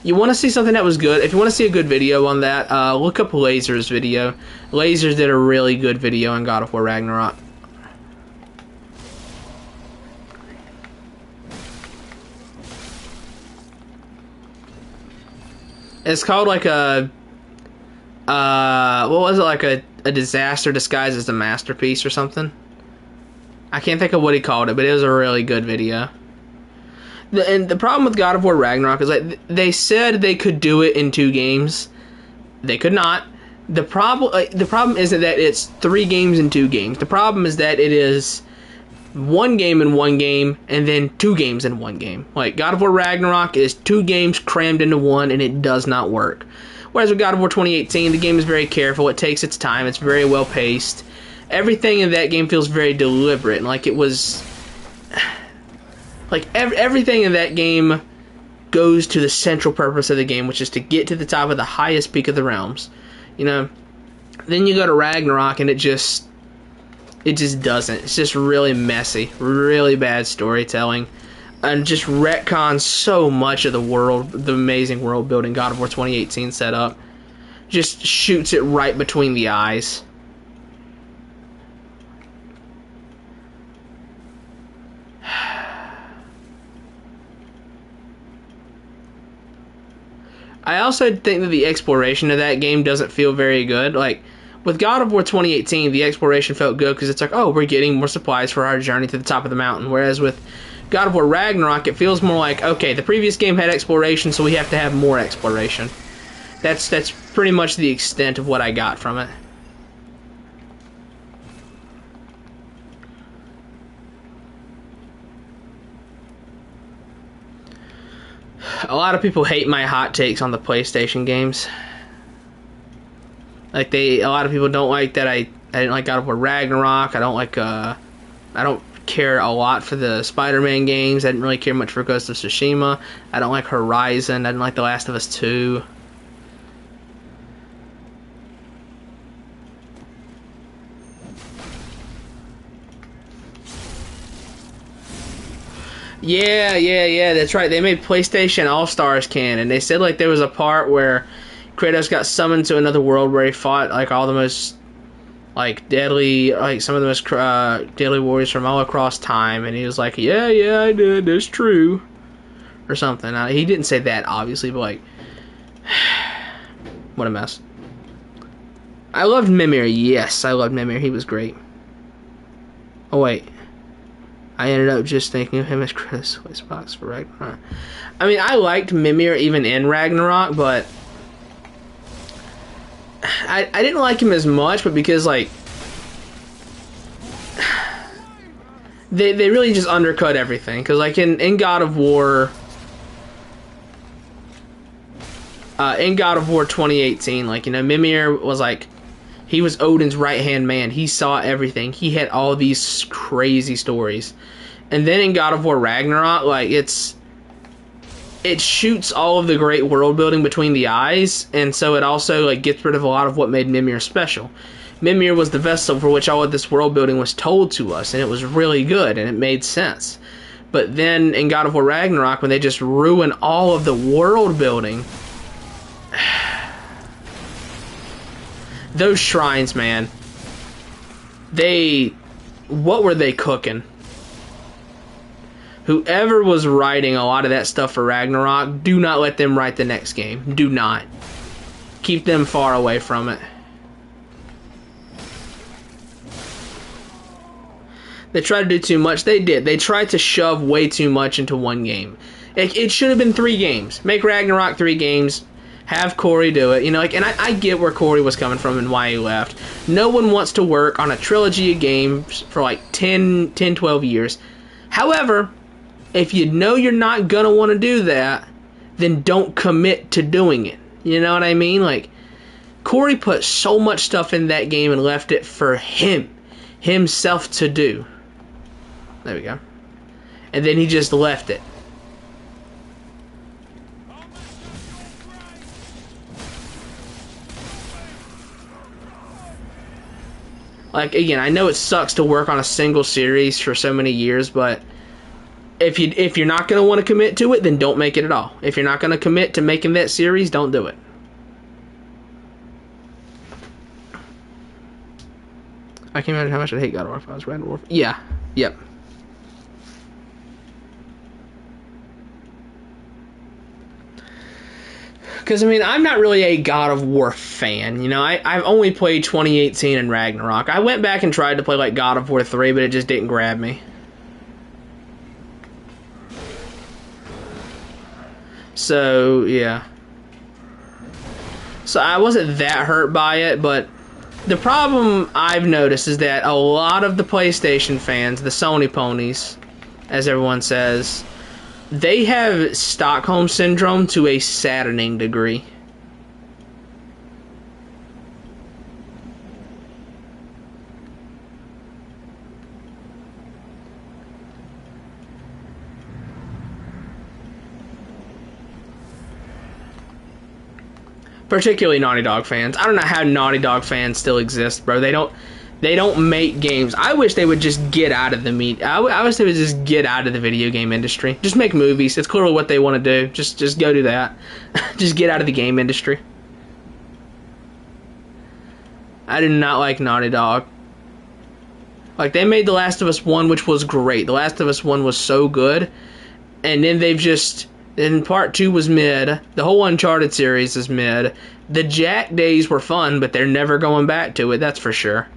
You want to see something that was good? If you want to see a good video on that, look up Laser's video. Lasers did a really good video on God of War Ragnarok. It's called like a... what was it? Like a disaster disguised as a masterpiece or something? I can't think of what he called it, but it was a really good video. And the problem with God of War Ragnarok is, like, they said they could do it in 2 games. They could not. The problem isn't that it's 3 games in 2 games. The problem is that it is 1 game in 1 game, and then 2 games in 1 game. Like, God of War Ragnarok is 2 games crammed into 1, and it does not work. Whereas with God of War 2018, the game is very careful. It takes its time. It's very well paced. everything in that game feels very deliberate, and like it was, like everything in that game goes to the central purpose of the game, which is to get to the top of the highest peak of the realms. You know, then you go to Ragnarok, and it just doesn't. It's just really messy, really bad storytelling, and just retcons so much of the world, the amazing world building God of War 2018 set up. Just shoots it right between the eyes. I also think that the exploration of that game doesn't feel very good. Like, with God of War 2018, the exploration felt good because it's like, oh, we're getting more supplies for our journey to the top of the mountain. Whereas with God of War Ragnarok, it feels more like, okay, the previous game had exploration, so we have to have more exploration. That's pretty much the extent of what I got from it. A lot of people hate my hot takes on the PlayStation games. Like a lot of people don't like that I didn't like God of War Ragnarok. I don't care a lot for the Spider-Man games. I didn't really care much for Ghost of Tsushima. I don't like Horizon. I didn't like The Last of Us 2. Yeah, that's right. They made PlayStation All-Stars canon. They said like there was a part where Kratos got summoned to another world where he fought like all the most like deadly, like some of the most deadly warriors from all across time, and he was like, yeah, I did, that's true, or something. He didn't say that obviously, but like, what a mess. I loved Mimir. Yes, I loved Mimir. He was great. Oh wait. I ended up just thinking of him as Chris Xbox for Ragnarok. I mean, I liked Mimir even in Ragnarok, but I didn't like him as much, but because, like, they really just undercut everything. Because, like, in God of War... in God of War 2018, like, you know, Mimir was, like, he was Odin's right-hand man. He saw everything. He had all these crazy stories. And then in God of War Ragnarok, like, it shoots all of the great world building between the eyes, and so it also, like, gets rid of a lot of what made Mimir special. Mimir was the vessel for which all of this world building was told to us, and it was really good, and it made sense. But then in God of War Ragnarok, when they just ruin all of the world building... Those shrines, man. What were they cooking? Whoever was writing a lot of that stuff for Ragnarok, do not let them write the next game. Do not. Keep them far away from it. They tried to do too much. They did. They tried to shove way too much into one game. It should have been 3 games. Make Ragnarok 3 games. Have Corey do it. You know, like, and I get where Corey was coming from and why he left. No one wants to work on a trilogy of games for like 10, 12 years. However, if you know you're not gonna want to do that, then don't commit to doing it. You know what I mean? Like, Corey put so much stuff in that game and left it for himself to do. There we go. And then he just left it. Like, again, I know it sucks to work on a single series for so many years, but if you're not going to want to commit to it, then don't make it at all. If you're not going to commit to making that series, don't do it. I can't imagine how much I hate God of War if I was Random Warfare. Yeah. Yep. Because, I mean, I'm not really a God of War fan. You know, I've only played 2018 and Ragnarok. I went back and tried to play, like, God of War 3, but it just didn't grab me. So, yeah. So, I wasn't that hurt by it, but the problem I've noticed is that a lot of the PlayStation fans, the Sony ponies, as everyone says... they have Stockholm Syndrome to a saddening degree. particularly Naughty Dog fans. I don't know how Naughty Dog fans still exist, bro. They don't make games. I wish they would just get out of the I wish they would just get out of the video game industry. Just make movies. It's clearly what they want to do. Just go do that. Just get out of the game industry. I do not like Naughty Dog. Like, they made The Last of Us 1, which was great. The Last of Us 1 was so good. And then they've just... Then Part 2 was mid. The whole Uncharted series is mid. The Jack days were fun, but they're never going back to it, that's for sure.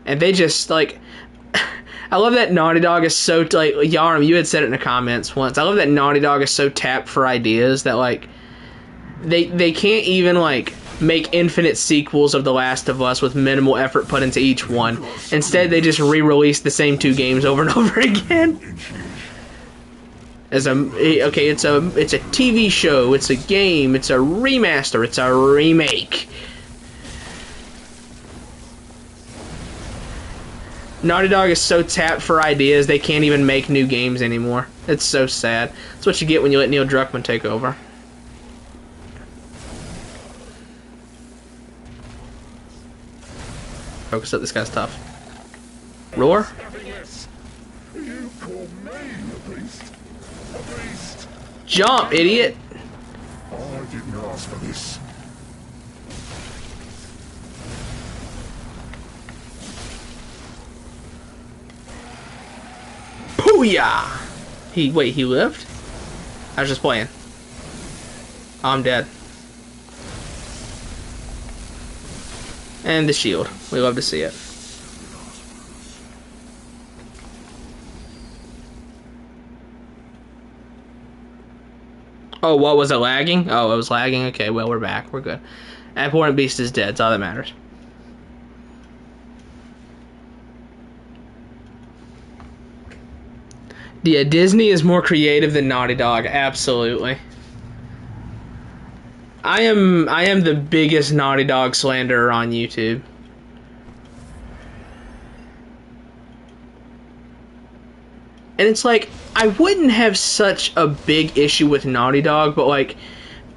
And they just, like... I love that Naughty Dog is so... Like, Yarum, you had said it in the comments once. I love that Naughty Dog is so tapped for ideas that, like... They can't even, like... make infinite sequels of The Last of Us with minimal effort put into each one. Instead, they just re-release the same 2 games over and over again. It's a TV show, it's a game, it's a remaster, it's a remake. Naughty Dog is so tapped for ideas, they can't even make new games anymore. It's so sad. That's what you get when you let Neil Druckmann take over. Focus up, this guy's tough. Roar? You call me a beast? A beast? Jump, idiot! I didn't ask for this. Booyah! He lived? I was just playing. I'm dead. And the shield. We love to see it. Oh, what was it, lagging? Oh, it was lagging? Okay, well, we're back. We're good. Abhorrent Beast is dead. That's all that matters. Yeah, Disney is more creative than Naughty Dog. Absolutely. I am the biggest Naughty Dog slanderer on YouTube. And it's like, I wouldn't have such a big issue with Naughty Dog, but like,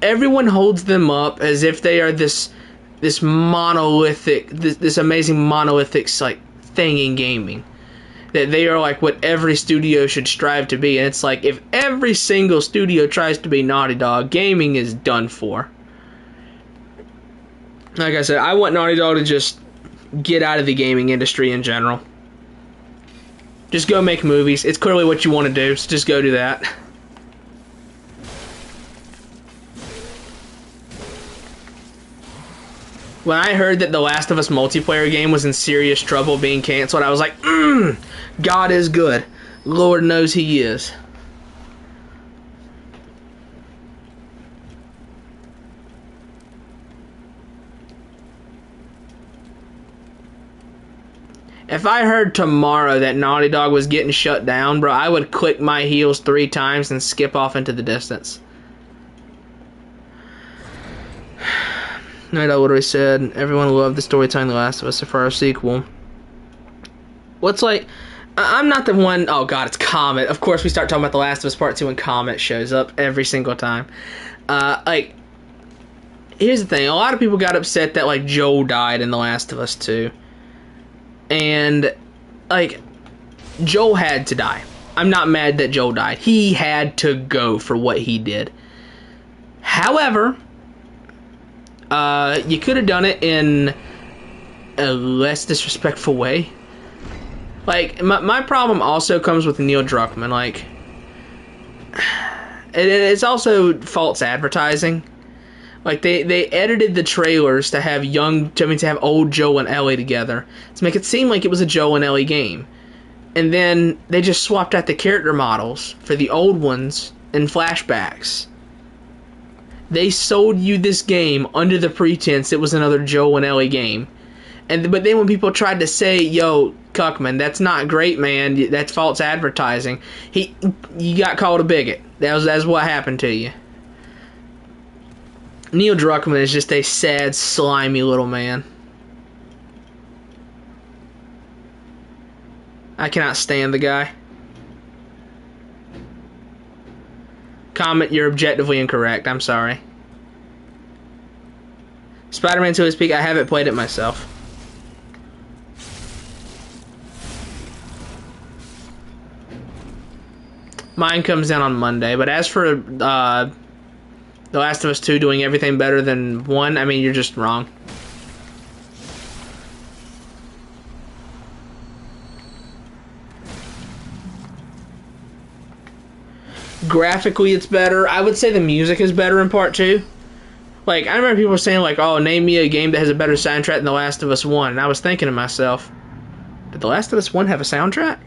everyone holds them up as if they are this monolithic, this amazing monolithic like thing in gaming. That they are like what every studio should strive to be. And it's like, if every single studio tries to be Naughty Dog, gaming is done for. Like I said, I want Naughty Dog to just get out of the gaming industry in general. Just go make movies. It's clearly what you want to do, so just go do that. When I heard that the Last of Us multiplayer game was in serious trouble being canceled, I was like, God is good. Lord knows he is. If I heard tomorrow that Naughty Dog was getting shut down, bro, I would click my heels 3 times and skip off into the distance. Night Owl literally said, everyone loved the storytelling The Last of Us for our sequel. What's like, I'm not the one, oh god, it's Comet. Of course we start talking about The Last of Us Part 2 and Comet shows up every single time. Like, here's the thing, a lot of people got upset that, like, Joel died in The Last of Us 2. And, like, Joel had to die. I'm not mad that Joel died. He had to go for what he did. However, you could have done it in a less disrespectful way. Like, my problem also comes with Neil Druckmann. Like, it's also false advertising. Like, they edited the trailers to have to have old Joel and Ellie together to make it seem like it was a Joel and Ellie game. And then they just swapped out the character models for the old ones in flashbacks. They sold you this game under the pretense it was another Joel and Ellie game. But then when people tried to say, yo, Cuckman, that's not great, man, that's false advertising, you got called a bigot. That's what happened to you. Neil Druckmann is just a sad, slimy little man. I cannot stand the guy. Comment, you're objectively incorrect. I'm sorry. Spider-Man 2 is peak. I haven't played it myself. Mine comes down on Monday. But as for The Last of Us 2 doing everything better than 1, I mean, you're just wrong. Graphically, it's better. I would say the music is better in part 2. Like, I remember people saying, like, oh, name me a game that has a better soundtrack than The Last of Us 1. And I was thinking to myself, did The Last of Us 1 have a soundtrack?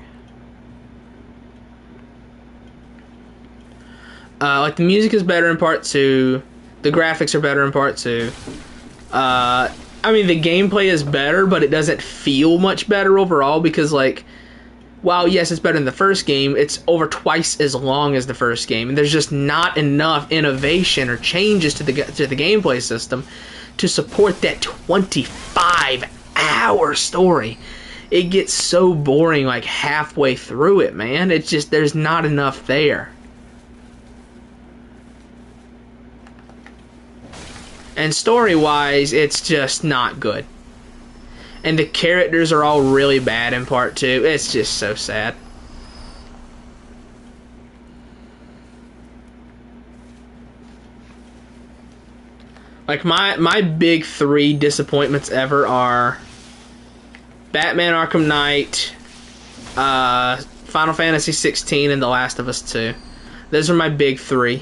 Like, the music is better in part 2. The graphics are better in part 2. I mean, the gameplay is better, but it doesn't feel much better overall because, like, while, yes, it's better than the first game, it's over twice as long as the first game. And there's just not enough innovation or changes to the gameplay system to support that 25-hour story. It gets so boring, like, halfway through it, man. It's just, there's not enough there. And story-wise, it's just not good. And the characters are all really bad in part 2. It's just so sad. Like, my big 3 disappointments ever are Batman Arkham Knight, Final Fantasy 16, and The Last of Us 2. Those are my big 3.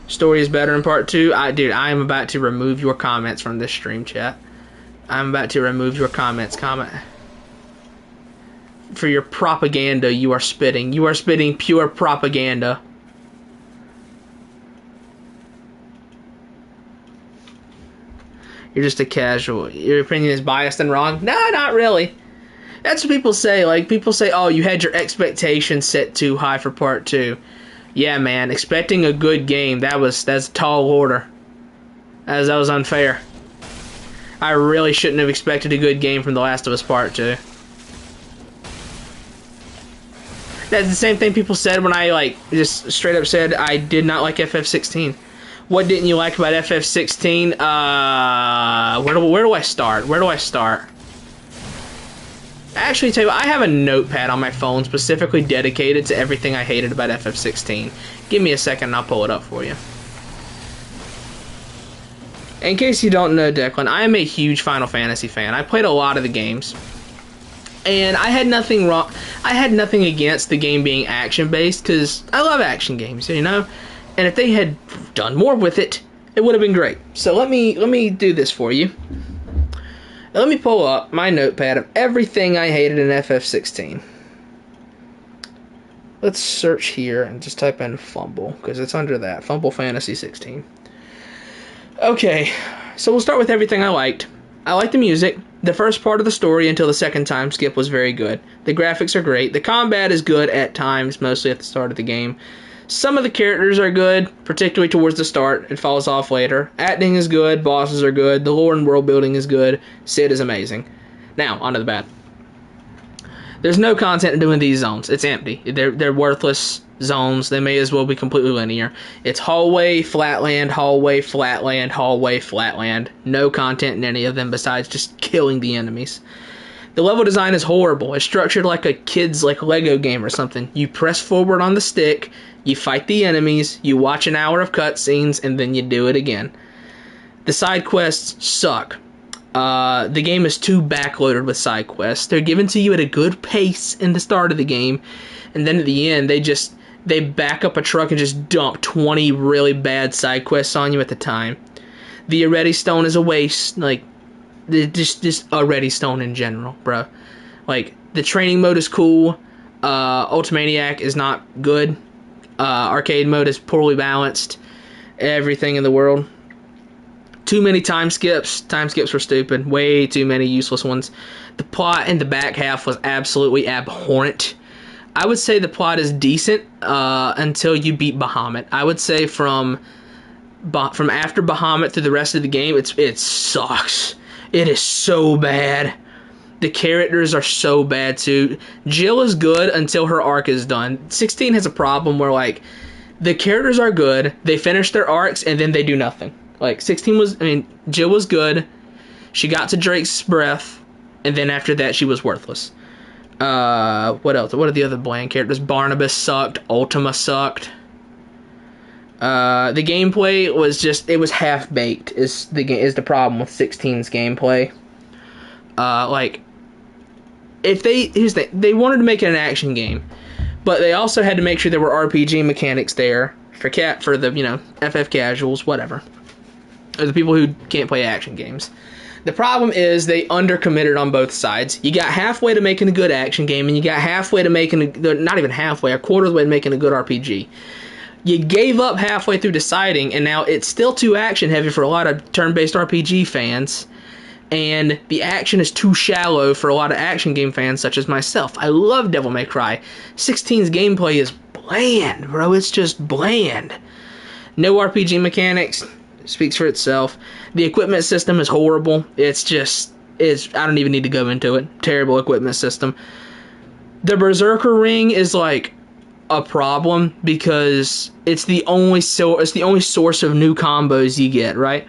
Story is better in part 2. Dude, I am about to remove your comments from this stream chat. I'm about to remove your comments. For your propaganda you are spitting. You are spitting pure propaganda. You're just a casual. Your opinion is biased and wrong? No, not really. That's what people say. Like, people say, oh, you had your expectations set too high for part 2. Yeah, man, expecting a good game, that's a tall order. That was unfair. I really shouldn't have expected a good game from The Last of Us Part 2. That's the same thing people said when I, like, just straight up said I did not like FF16. What didn't you like about FF16? Where do I start? Where do I start? Actually, tell you what, I have a notepad on my phone specifically dedicated to everything I hated about FF16. Give me a second and I'll pull it up for you. In case you don't know, Declan, I am a huge Final Fantasy fan. I played a lot of the games. And I had nothing wrong. I had nothing against the game being action-based, because I love action games, you know? And if they had done more with it, it would have been great. So let me do this for you. Let me pull up my notepad of everything I hated in FF16. Let's search here and just type in Fumble, because it's under that. Fumble Fantasy 16. Okay, so we'll start with everything I liked. I liked the music. The first part of the story until the second time skip was very good. The graphics are great. The combat is good at times, mostly at the start of the game. Some of the characters are good, particularly towards the start. It falls off later. Acting is good. Bosses are good. The lore and world building is good. Sid is amazing. Now, onto the bad. There's no content in doing these zones. It's empty. They're worthless zones. They may as well be completely linear. It's hallway, flatland, hallway, flatland, hallway, flatland. No content in any of them besides just killing the enemies. The level design is horrible. It's structured like a kid's Lego game or something. You press forward on the stick, you fight the enemies, you watch an hour of cutscenes, and then you do it again. The side quests suck. The game is too backloaded with side quests. They're given to you at a good pace in the start of the game, and then at the end, they back up a truck and just dump 20 really bad side quests on you at the time. The Already Stone is a waste. Just Already Stone in general, bro. The training mode is cool. Ultimaniac is not good. Arcade mode is poorly balanced. Everything in the world. Too many time skips. Time skips were stupid. Way too many useless ones. The plot in the back half was absolutely abhorrent. I would say the plot is decent until you beat Bahamut. I would say from after Bahamut through the rest of the game, it sucks. It is so bad. The characters are so bad too. Jill is good until her arc is done. 16 has a problem where like the characters are good, they finish their arcs, and then they do nothing. Like Jill was good. She got to Drake's breath, and then after that she was worthless. What else? What are the other bland characters? Barnabas sucked. Ultima sucked. The gameplay was just, it was half baked. Is the problem with 16's gameplay. Like, if they wanted to make it an action game, but they also had to make sure there were RPG mechanics there for the FF casuals, whatever, or the people who can't play action games. The problem is they undercommitted on both sides. You got halfway to making a good action game, and you got halfway to making not even halfway, a quarter of the way to making a good RPG. You gave up halfway through deciding, and now it's still too action heavy for a lot of turn-based RPG fans, and the action is too shallow for a lot of action game fans such as myself. I love Devil May Cry. 16's gameplay is bland, bro. It's just bland. No RPG mechanics. Speaks for itself. The equipment system is horrible. I don't even need to go into it. Terrible equipment system. The Berserker ring is like a problem because it's the only source of new combos you get, right?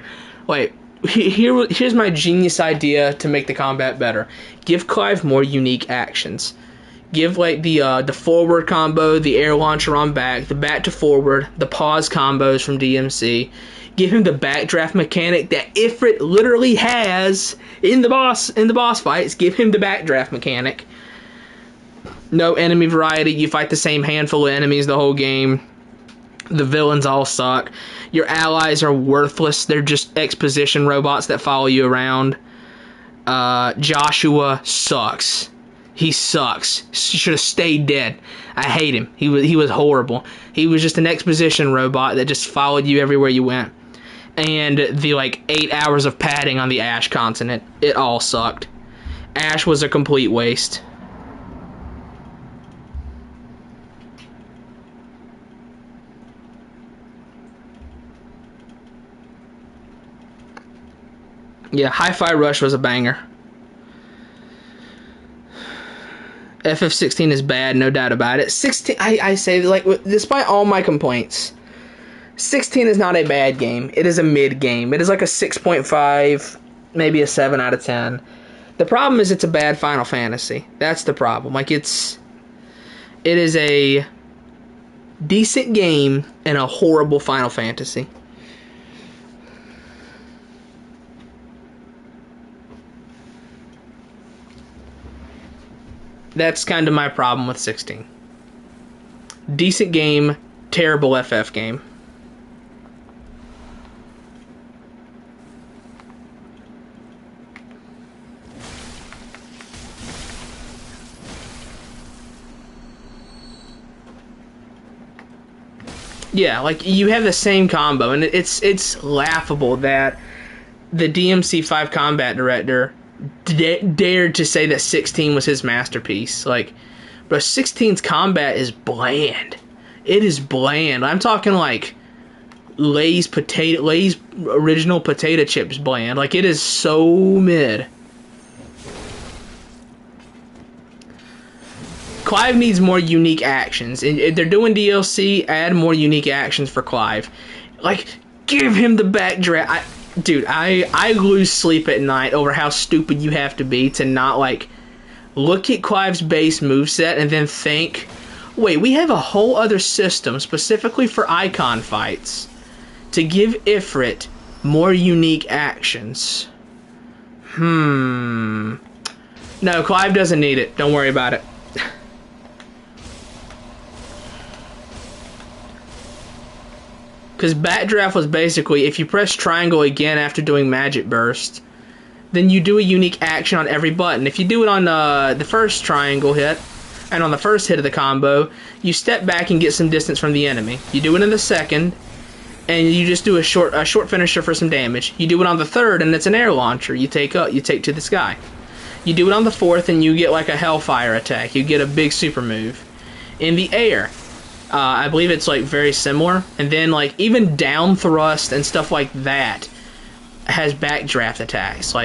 Wait, here's my genius idea to make the combat better. Give Clive more unique actions. Give like the forward combo, the air launcher on back, the back to forward, the pause combos from DMC. Give him the backdraft mechanic that Ifrit literally has in the boss fights. Give him the backdraft mechanic. No enemy variety. You fight the same handful of enemies the whole game. The villains all suck. Your allies are worthless. They're just exposition robots that follow you around. Joshua sucks. He sucks. He should have stayed dead. I hate him. He was horrible. He was just an exposition robot that just followed you everywhere you went. And the 8 hours of padding on the Ash continent, it all sucked. Ash was a complete waste. Yeah, Hi-Fi Rush was a banger. FF16 is bad, no doubt about it. 16, I say, despite all my complaints, 16 is not a bad game. It is a mid game. It is like a 6.5, maybe a 7 out of 10. The problem is it's a bad Final Fantasy. That's the problem. It is a decent game and a horrible Final Fantasy. That's kind of my problem with 16. Decent game, terrible FF game. Yeah, you have the same combo, and it's laughable that the DMC5 combat director dared to say that 16 was his masterpiece. But 16's combat is bland. It is bland. I'm talking Lay's original potato chips bland. It is so mid. Clive needs more unique actions. If they're doing DLC, add more unique actions for Clive. Give him the backdraft. Dude, I lose sleep at night over how stupid you have to be to not, look at Clive's base moveset and then think, wait, we have a whole other system specifically for icon fights to give Ifrit more unique actions. No, Clive doesn't need it. Don't worry about it. Because backdraft was basically, if you press triangle again after doing magic burst, then you do a unique action on every button. If you do it on the first triangle hit, and on the first hit of the combo, you step back and get some distance from the enemy. You do it in the second, and you just do a short finisher for some damage. You do it on the third, and it's an air launcher. You take to the sky. You do it on the fourth, and you get a hellfire attack. You get a big super move. In the air, I believe it's very similar, and then even down thrust and stuff like that has backdraft attacks.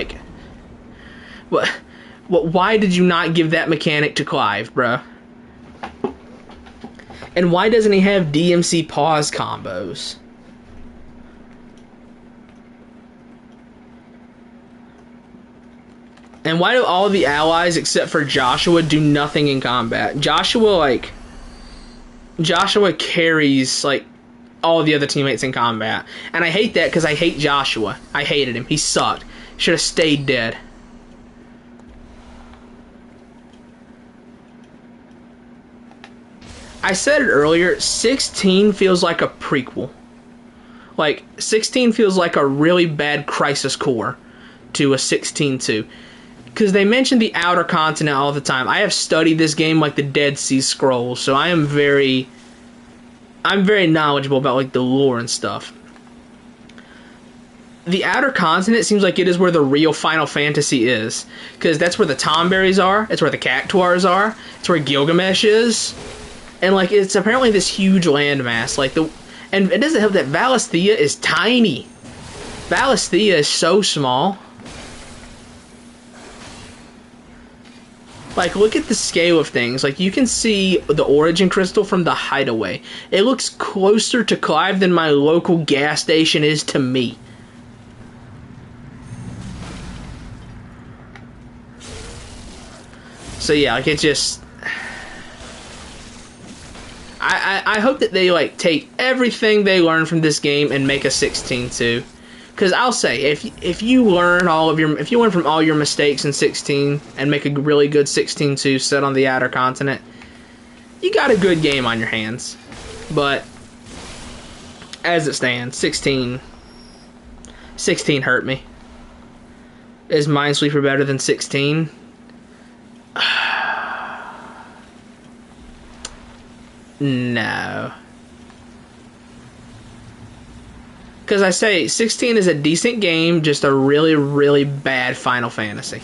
Why did you not give that mechanic to Clive, bruh? And why doesn't he have DMC pause combos? And why do all the allies except for Joshua do nothing in combat? Joshua carries, like, all the other teammates in combat. And I hate that because I hate Joshua. I hated him. He sucked. Should have stayed dead. I said it earlier, 16 feels like a prequel. Like, 16 feels like a really bad Crisis Core to a 16-2. Because they mention the Outer Continent all the time. I have studied this game like the Dead Sea Scrolls, so I'm very knowledgeable about, like, the lore and stuff. The Outer Continent seems like it is where the real Final Fantasy is. Because that's where the Tomberries are, it's where the Cactuars are, it's where Gilgamesh is. And, like, it's apparently this huge landmass. And it doesn't help that Valisthea is tiny. Valisthea is so small. Like, look at the scale of things. Like, you can see the Origin Crystal from the Hideaway. It looks closer to Clive than my local gas station is to me. So, yeah, like, it just... I hope that they, like, take everything they learn from this game and make a 16-2. Because I'll say, if you learn from all your mistakes in 16 and make a really good 16-2 set on the Outer Continent, you got a good game on your hands. But as it stands, 16 hurt me. Is Minesweeper better than 16? No. Because I say, 16 is a decent game, just a really, really bad Final Fantasy.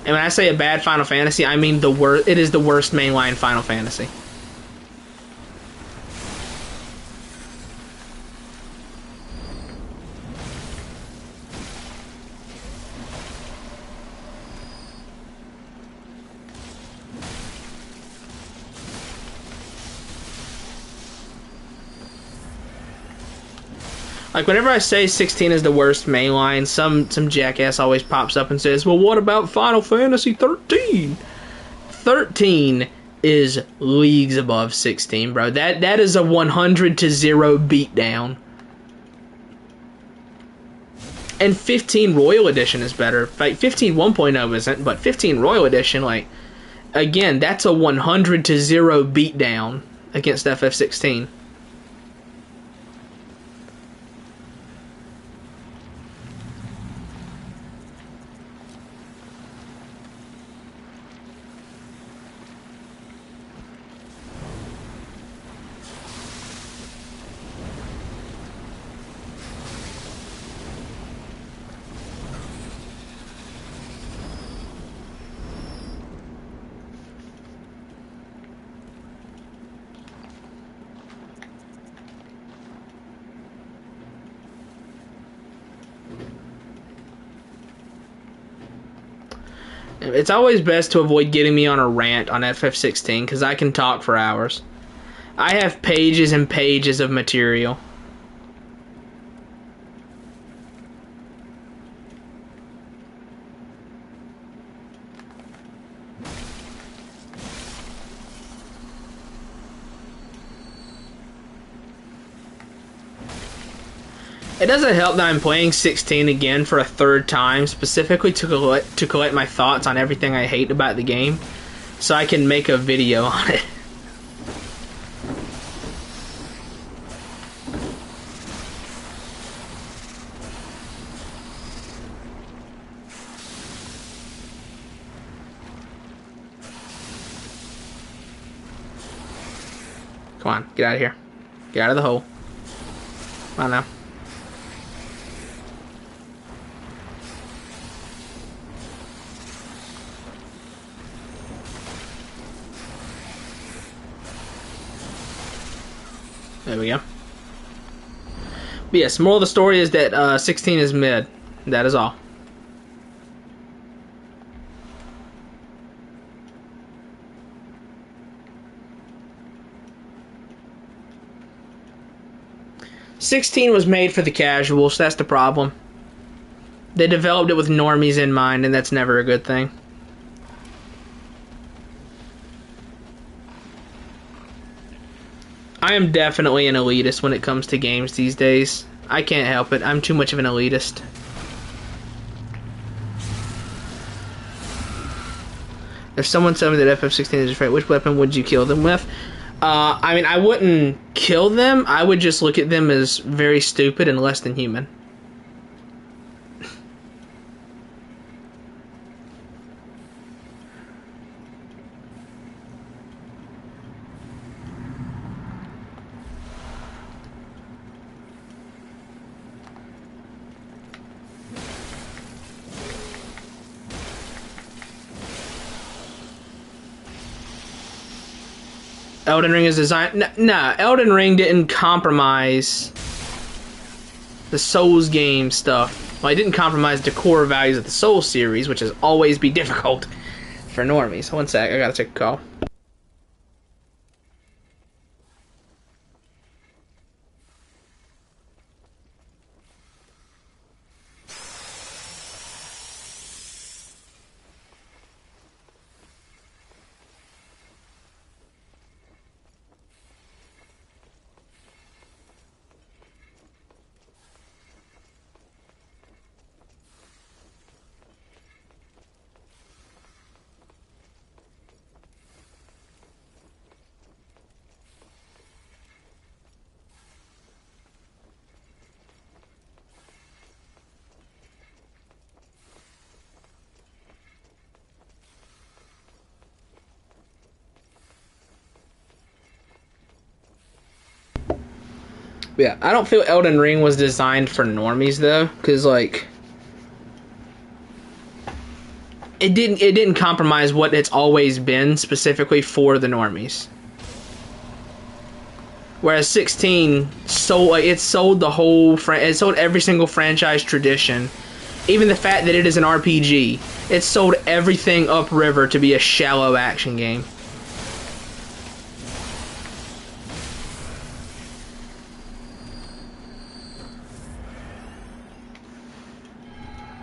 And when I say a bad Final Fantasy, I mean the worst. It is the worst mainline Final Fantasy. Like, whenever I say 16 is the worst mainline, some jackass always pops up and says, well, what about Final Fantasy 13? 13 is leagues above 16, bro. That is a 100-0 beatdown. And 15 Royal Edition is better. Like, 15 1.0 isn't, but 15 Royal Edition, like, again, that's a 100-0 beatdown against FF16. It's always best to avoid getting me on a rant on FF16 because I can talk for hours. I have pages and pages of material. It doesn't help that I'm playing 16 again for a third time, specifically to collect my thoughts on everything I hate about the game, so I can make a video on it. Come on, get out of here. Get out of the hole. Come on now. There we go. But yes, moral of the story is that 16 is mid. That is all. 16 was made for the casuals. That's the problem. They developed it with normies in mind, and that's never a good thing. I am definitely an elitist when it comes to games these days. I can't help it. I'm too much of an elitist. If someone told me that FF16 is right, which weapon would you kill them with? I mean, I wouldn't kill them. I would just look at them as very stupid and less than human. Elden Ring is designed... Nah, Elden Ring didn't compromise the Souls game stuff. Well, it didn't compromise the core values of the Souls series, which is always be difficult for normies. One sec, I gotta take a call. Yeah, I don't feel Elden Ring was designed for normies though, because like it didn't compromise what it's always been specifically for the normies. Whereas 16 sold it sold the whole it sold every single franchise tradition, even the fact that it is an RPG. It sold everything upriver to be a shallow action game.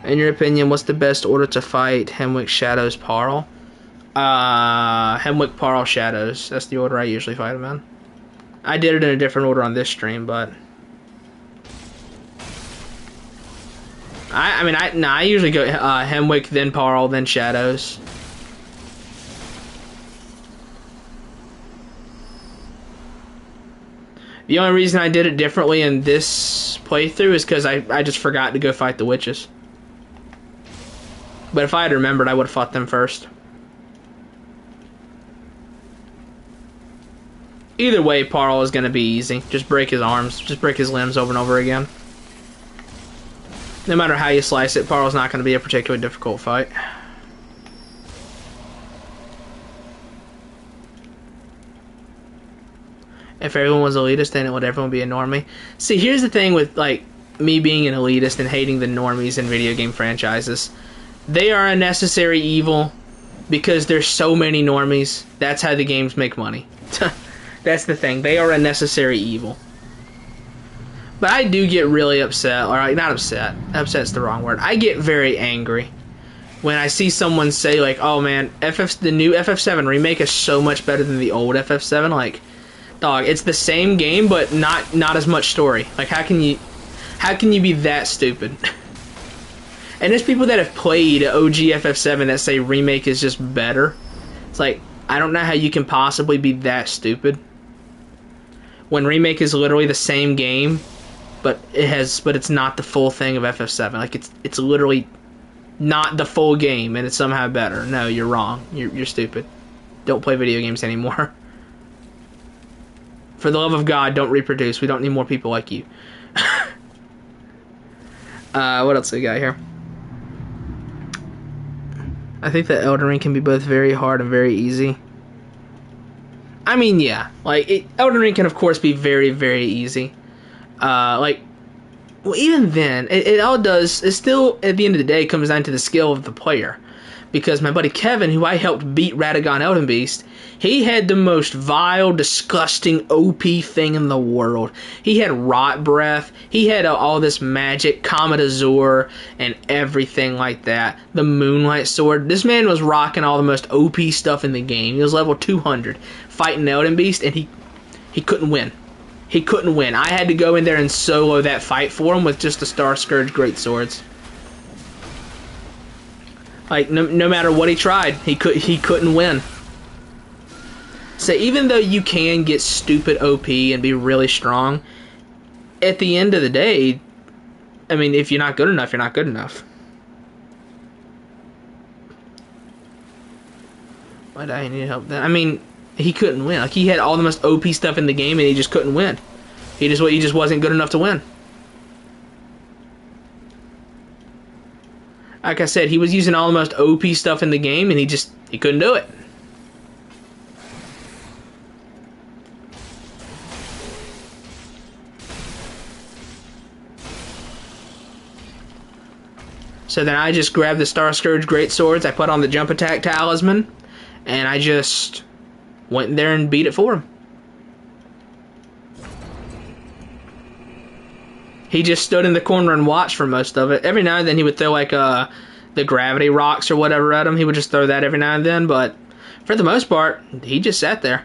In your opinion, what's the best order to fight Hemwick, Shadows, Parl? Hemwick, Parl, Shadows. That's the order I usually fight them in. I did it in a different order on this stream, but... I usually go Hemwick, then Parl, then Shadows. The only reason I did it differently in this playthrough is because I just forgot to go fight the witches. But if I had remembered, I would have fought them first. Either way, Parl is going to be easy. Just break his arms. Just break his limbs over and over again. No matter how you slice it, Parl's not going to be a particularly difficult fight. If everyone was elitist, then would everyone be a normie? See, here's the thing with like me being an elitist and hating the normies in video game franchises. They are a necessary evil because there's so many normies. That's how the games make money. That's the thing. They are a necessary evil. But I do get really upset. Or not upset. Upset's the wrong word. I get very angry when I see someone say like, "Oh man, the new FF7 remake is so much better than the old FF7." Like, dog, it's the same game but not as much story. Like, how can you be that stupid? And there's people that have played OG FF7 that say remake is just better. It's like, I don't know how you can possibly be that stupid. When remake is literally the same game, but it's not the full thing of FF7. Like it's literally not the full game and it's somehow better. No, you're wrong. You're stupid. Don't play video games anymore. For the love of God, don't reproduce. We don't need more people like you. What else do we got here? I think that Elden Ring can be both very hard and very easy. I mean, yeah. Like, Elden Ring can, of course, be very, very easy. Well, even then, it all does... It still, at the end of the day, comes down to the skill of the player. because my buddy Kevin, who I helped beat Radagon Elden Beast, he had the most vile, disgusting, OP thing in the world. He had Rot Breath, he had all this magic, Comet Azure, and everything like that. The Moonlight Sword. This man was rocking all the most OP stuff in the game. He was level 200, fighting Elden Beast, and he couldn't win. He couldn't win. I had to go in there and solo that fight for him with just the Star Scourge Greatswords. Like, no matter what he tried, he couldn't win. So even though you can get stupid OP and be really strong, at the end of the day, I mean, if you're not good enough, you're not good enough. Why do I need help then? I mean, he couldn't win. Like, he had all the most OP stuff in the game and he just couldn't win. He just wasn't good enough to win. Like I said, he was using all the most OP stuff in the game and he couldn't do it. So then I just grabbed the Star Scourge Greatswords, I put on the Jump Attack Talisman, and I just went in there and beat it for him. He just stood in the corner and watched for most of it. Every now and then he would throw like the gravity rocks or whatever at him. He would just throw that every now and then, but for the most part, he just sat there.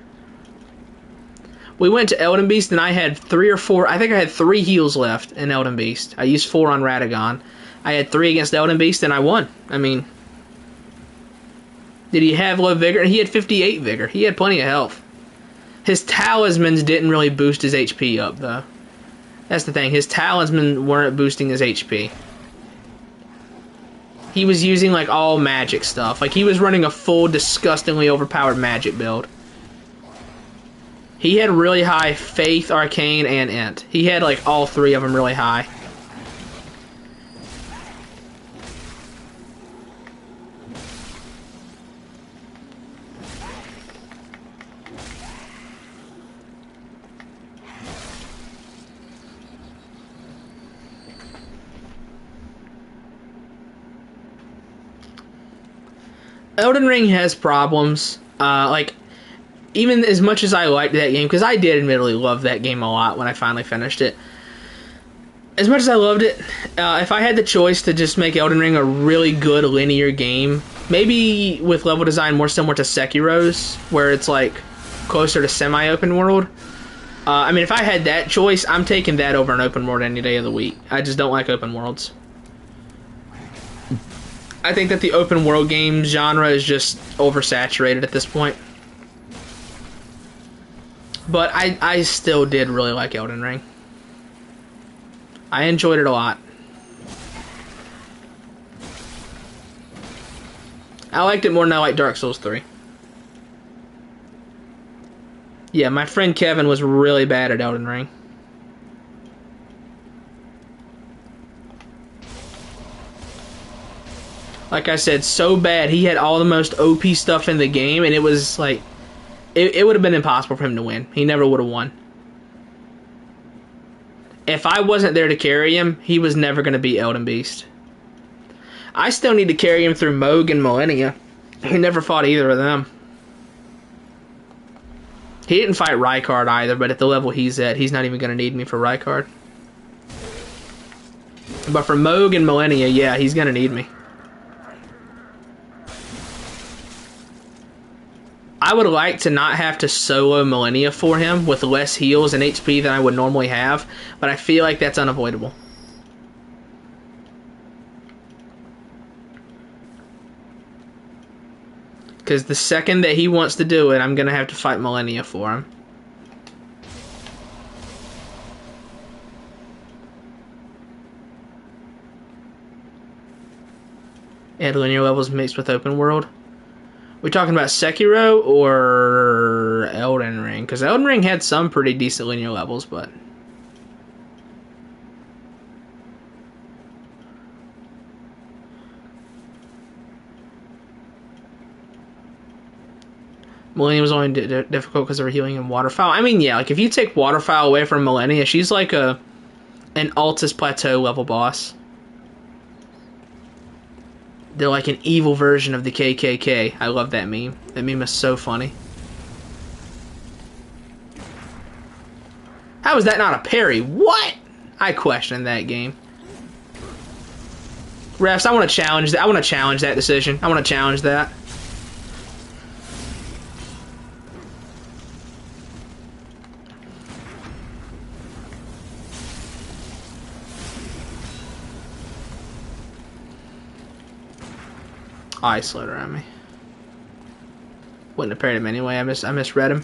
We went to Elden Beast and I had 3 or 4, I think I had 3 heals left in Elden Beast. I used 4 on Radagon. I had 3 against Elden Beast and I won. I mean, did he have low vigor? He had 58 vigor. He had plenty of health. His talismans didn't really boost his HP up, though. That's the thing. His talismans weren't boosting his HP. He was using, like, all magic stuff. Like, he was running a full, disgustingly overpowered magic build. He had really high Faith, Arcane, and Int. He had, like, all 3 of them really high. Elden Ring has problems. Like, even as much as I liked that game, because I did admittedly love that game a lot when I finally finished it. As much as I loved it, if I had the choice to just make Elden Ring a really good linear game, maybe with level design more similar to Sekiro's, where it's like closer to semi-open world. I mean, if I had that choice, I'm taking that over an open world any day of the week. I just don't like open worlds. I think that the open world game genre is just oversaturated at this point. But I still did really like Elden Ring. I enjoyed it a lot. I liked it more than I liked Dark Souls 3. Yeah, my friend Kevin was really bad at Elden Ring. Like I said, so bad. He had all the most OP stuff in the game, and it was like, it would have been impossible for him to win. He never would have won. If I wasn't there to carry him, he was never going to beat Elden Beast. I still need to carry him through Moog and Millennia. He never fought either of them. He didn't fight Rykard either, but at the level he's at, he's not even going to need me for Rykard. But for Moog and Millennia, yeah, he's going to need me. I would like to not have to solo Millennia for him with less heals and HP than I would normally have, but I feel like that's unavoidable. Because the second that he wants to do it, I'm going to have to fight Millennia for him. Add linear levels mixed with open world. We talking about Sekiro or Elden Ring? Because Elden Ring had some pretty decent linear levels, but... Millennia was only difficult because they were healing in Waterfowl. I mean, yeah, like if you take Waterfowl away from Millennia, she's like an Altus Plateau level boss. They're like an evil version of the KKK. I love that meme. That meme is so funny. How is that not a parry? What? I question that game. Refs, I want to challenge that. I want to challenge that decision. I want to challenge that. Oh, he slowed around me. Wouldn't have parried him anyway. I misread him.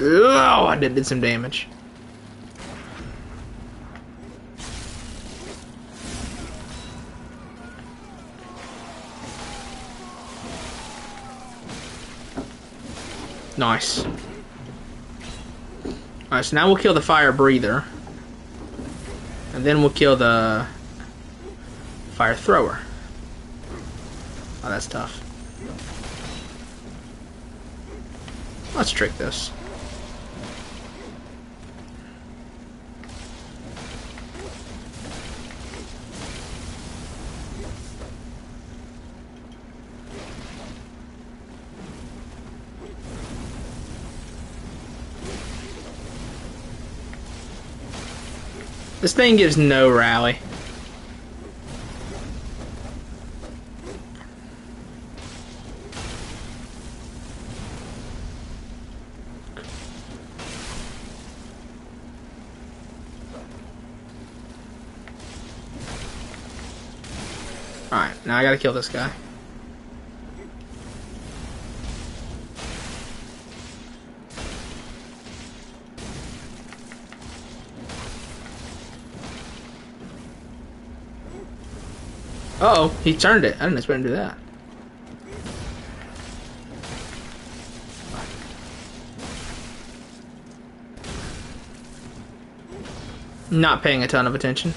Oh, I did some damage. Nice. Alright, so now we'll kill the fire breather. And then we'll kill the fire thrower. Oh, that's tough. Let's trick this. This thing gives no rally. Alright, now I gotta kill this guy. Uh-oh, he turned it. I didn't expect him to do that. Not paying a ton of attention.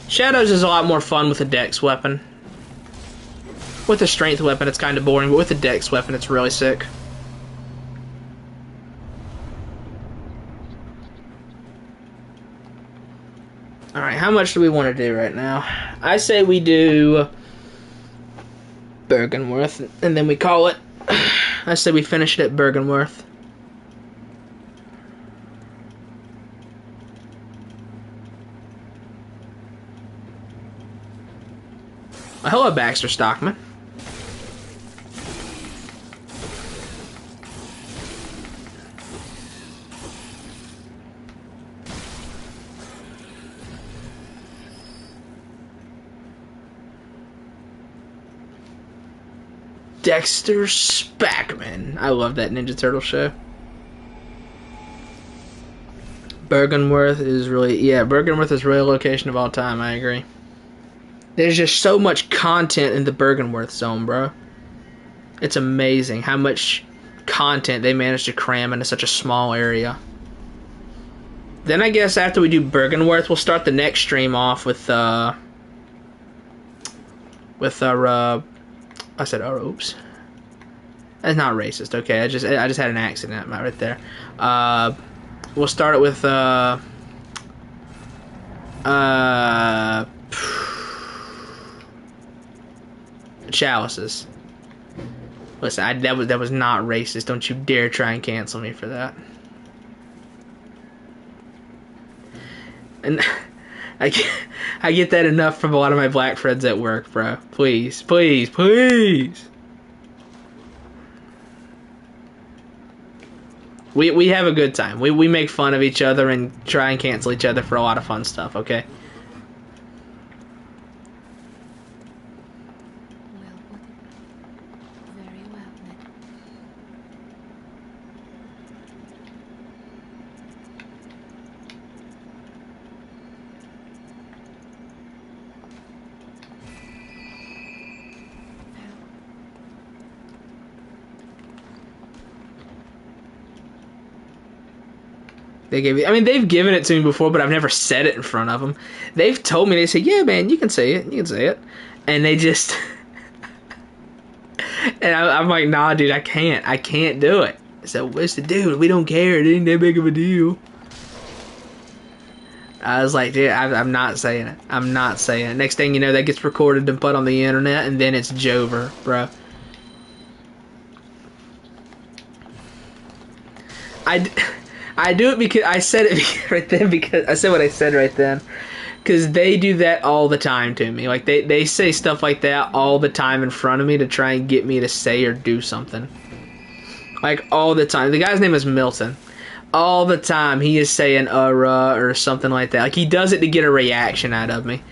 Shadows is a lot more fun with a dex weapon. With a strength weapon, it's kind of boring, but with a dex weapon, it's really sick. Alright, how much do we want to do right now? I say we do Bergenworth, and then we call it. I say we finish it at Bergenworth. Hello, Baxter Stockman. Dexter Spackman. I love that Ninja Turtle show. Bergenworth is really... Yeah, Bergenworth is really a location of all time. I agree. There's just so much content in the Bergenworth zone, bro. It's amazing how much content they managed to cram into such a small area. Then I guess after we do Bergenworth, we'll start the next stream off with our I said, oh, oops. That's not racist, okay? I just had an accident right there. We'll start it with chalices. Listen, that was not racist. Don't you dare try and cancel me for that. And I get that enough from a lot of my black friends at work, bro. Please, please, please. We have a good time. We make fun of each other and try and cancel each other for a lot of fun stuff, okay? Very well, then. They gave it. I mean, they've given it to me before, but I've never said it in front of them. They've told me, they say, "Yeah, man, you can say it. You can say it," and they just. And I'm like, "Nah, dude, I can't. I can't do it." So what's the dude? We don't care. It ain't that big of a deal. I was like, dude, I'm not saying it. I'm not saying it. Next thing you know, that gets recorded and put on the internet, and then it's Jover, bro. I do it because I said it right then, because I said what I said right then, because they do that all the time to me. Like they say stuff like that all the time in front of me to try and get me to say or do something. Like all the time. The guy's name is Milton. All the time he is saying or something like that. Like he does it to get a reaction out of me.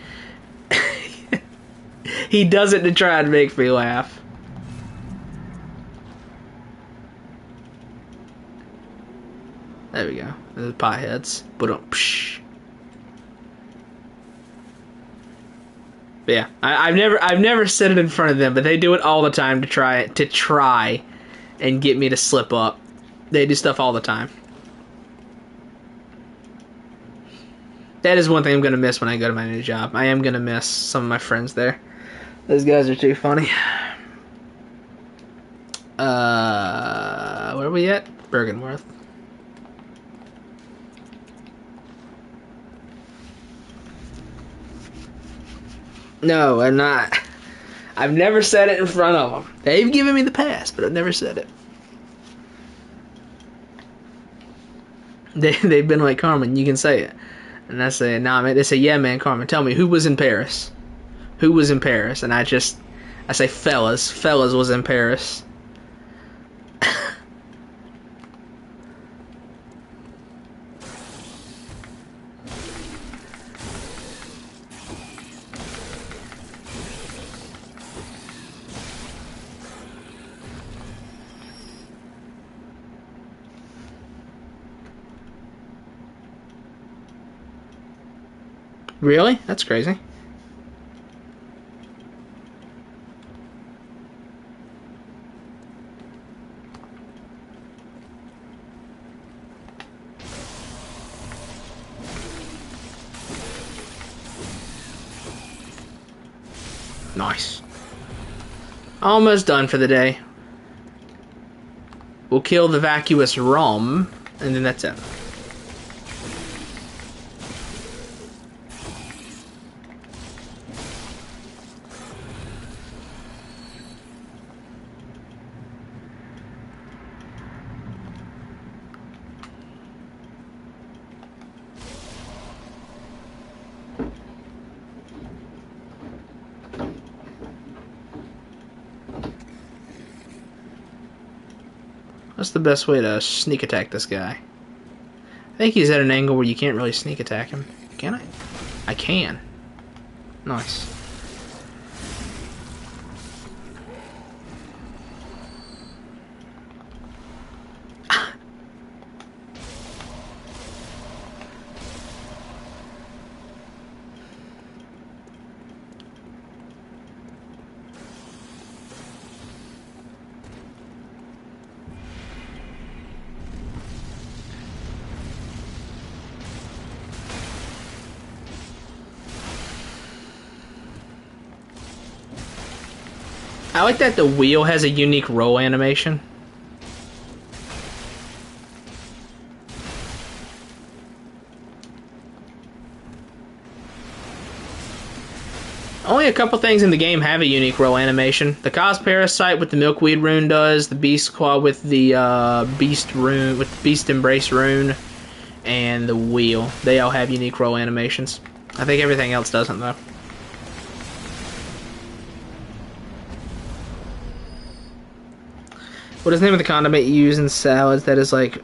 He does it to try and make me laugh. There we go. The potheads. But yeah, I've never said it in front of them, but they do it all the time to try and get me to slip up. They do stuff all the time. That is one thing I'm gonna miss when I go to my new job. I am gonna miss some of my friends there. Those guys are too funny. Where are we at? Bergenworth. No, I'm not. I've never said it in front of them. They've given me the pass, but I've never said it. They've been like, Carmen, you can say it. And I say, nah, man. They say, yeah, man, Carmen, tell me, who was in Paris? Who was in Paris? And I say, fellas. Fellas was in Paris. Really? That's crazy. Nice. Almost done for the day. We'll kill the vacuous Rom, and then that's it. What's the best way to sneak attack this guy? I think he's at an angle where you can't really sneak attack him. Can I? I can. Nice. I like that the wheel has a unique roll animation. Only a couple things in the game have a unique roll animation. The Cos Parasite with the Milkweed rune does, the Beast Claw with the Beast rune, with the Beast Embrace rune, and the wheel. They all have unique roll animations. I think everything else doesn't though. What is the name of the condiment you use in salads that is like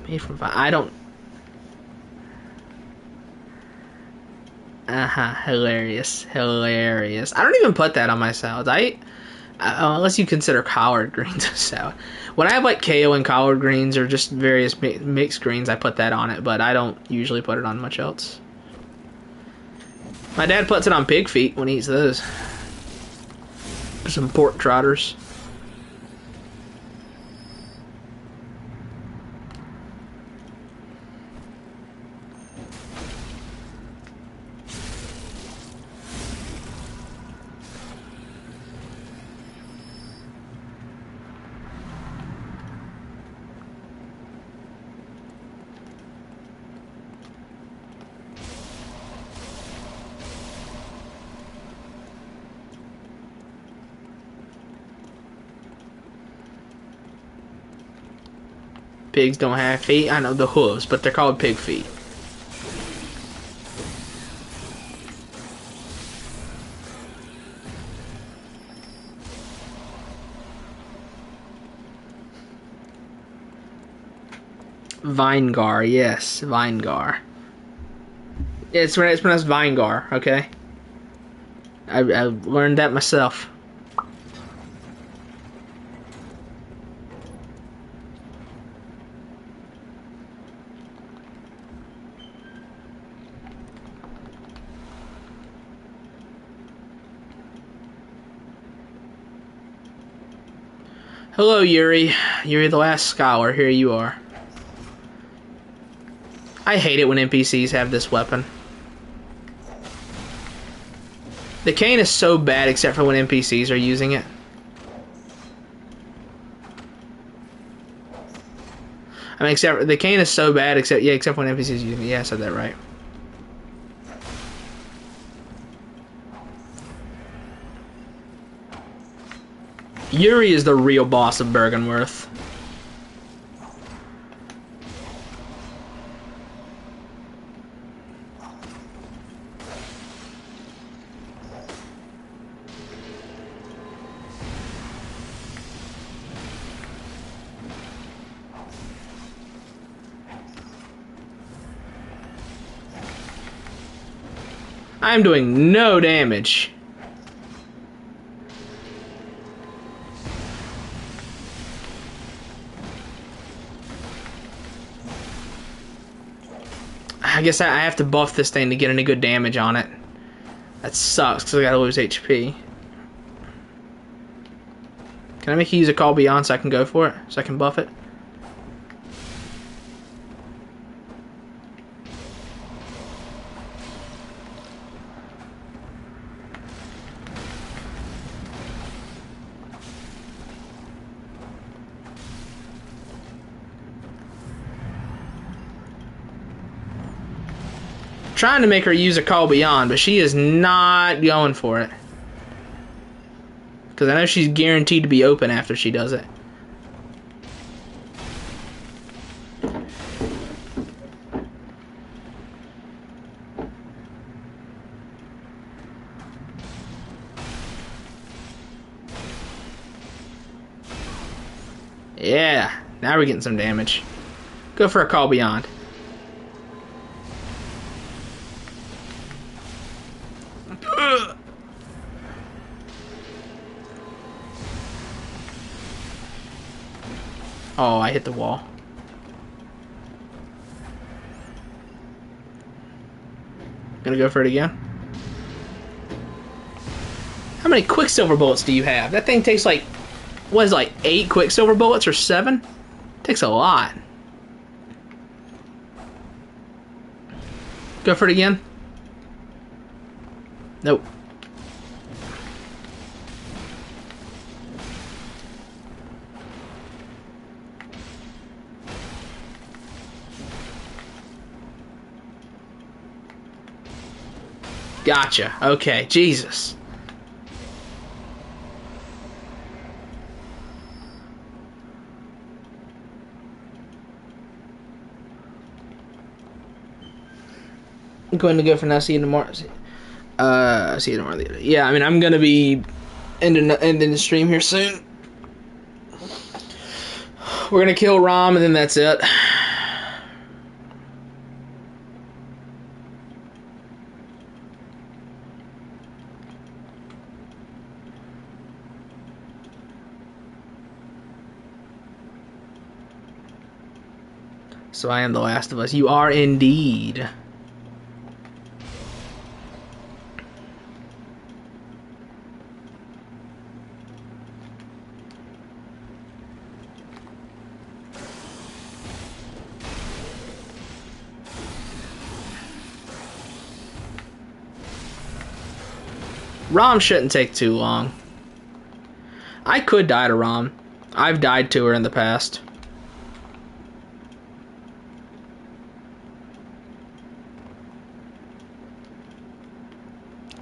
made from fire? I don't. Hilarious, hilarious. I don't even put that on my salads. Unless you consider collard greens a salad. When I have like kale and collard greens or just various mixed greens, I put that on it, but I don't usually put it on much else. My dad puts it on pig feet when he eats those. Some pork trotters. Pigs don't have feet. I know the hooves, but they're called pig feet. Vinegar, yes, Vinegar. It's pronounced Vinegar, okay? I learned that myself. Hello, Yuri. Yuri the Last Scholar. Here you are. I hate it when NPCs have this weapon. The cane is so bad except for when NPCs are using it. I mean, except the cane is so bad except when NPCs are using it. Yeah, I said that right. Yuri is the real boss of Bergenworth. I'm doing no damage. I guess I have to buff this thing to get any good damage on it. That sucks because I gotta lose HP. Can I make you use a call beyond so I can go for it? So I can buff it? Trying to make her use a call beyond, but she is not going for it. Because I know she's guaranteed to be open after she does it. Yeah, now we're getting some damage. Go for a call beyond. Oh, I hit the wall. Gonna go for it again. How many Quicksilver bullets do you have? That thing takes like, what is it, like 8 Quicksilver bullets or 7? Takes a lot. Go for it again. Nope. Gotcha. Okay. Jesus. I'm going to go for now. See you tomorrow. See you tomorrow. Yeah, I mean, I'm going to be ending the stream here soon. We're going to kill Rom, and then that's it. So I am the last of us. You are indeed. Rom shouldn't take too long. I could die to Rom. I've died to her in the past.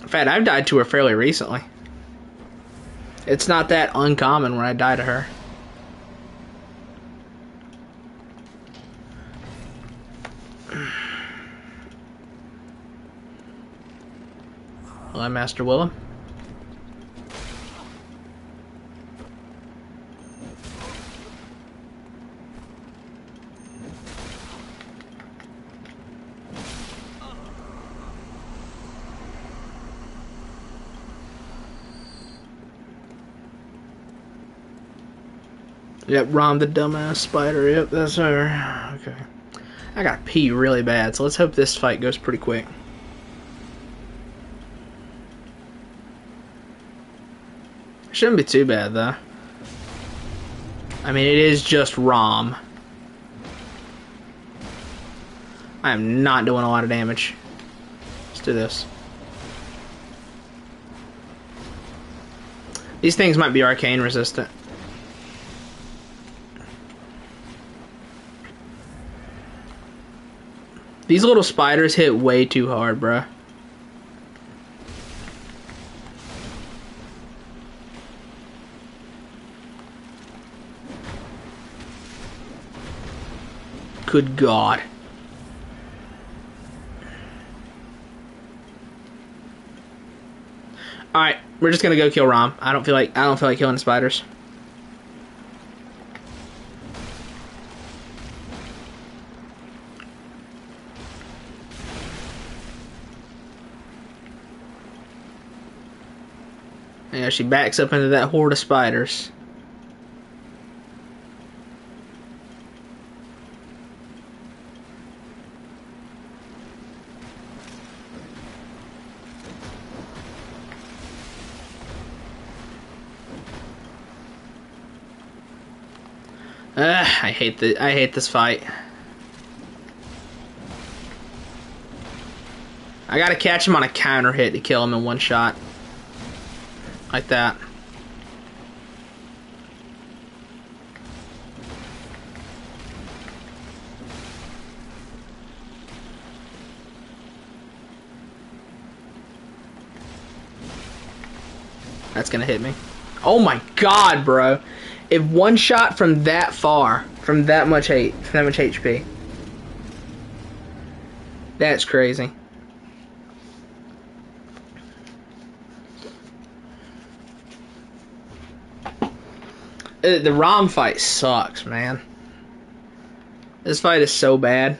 In fact, I've died to her fairly recently. It's not that uncommon when I die to her. Hello, Master Willem. Yep, Rom the dumbass spider. Yep, that's her. Okay. I gotta pee really bad, so let's hope this fight goes pretty quick. Shouldn't be too bad, though. I mean, it is just Rom. I am not doing a lot of damage. Let's do this. These things might be arcane resistant. These little spiders hit way too hard, bruh. Good God. Alright, we're just gonna go kill Rom. I don't feel like killing the spiders. Yeah, she backs up into that horde of spiders. I hate this fight. I gotta catch him on a counter hit to kill him in one shot. Like that. That's gonna hit me. Oh my God, bro. If one shot from that far, from that much HP. That's crazy. The Rom fight sucks, man. This fight is so bad.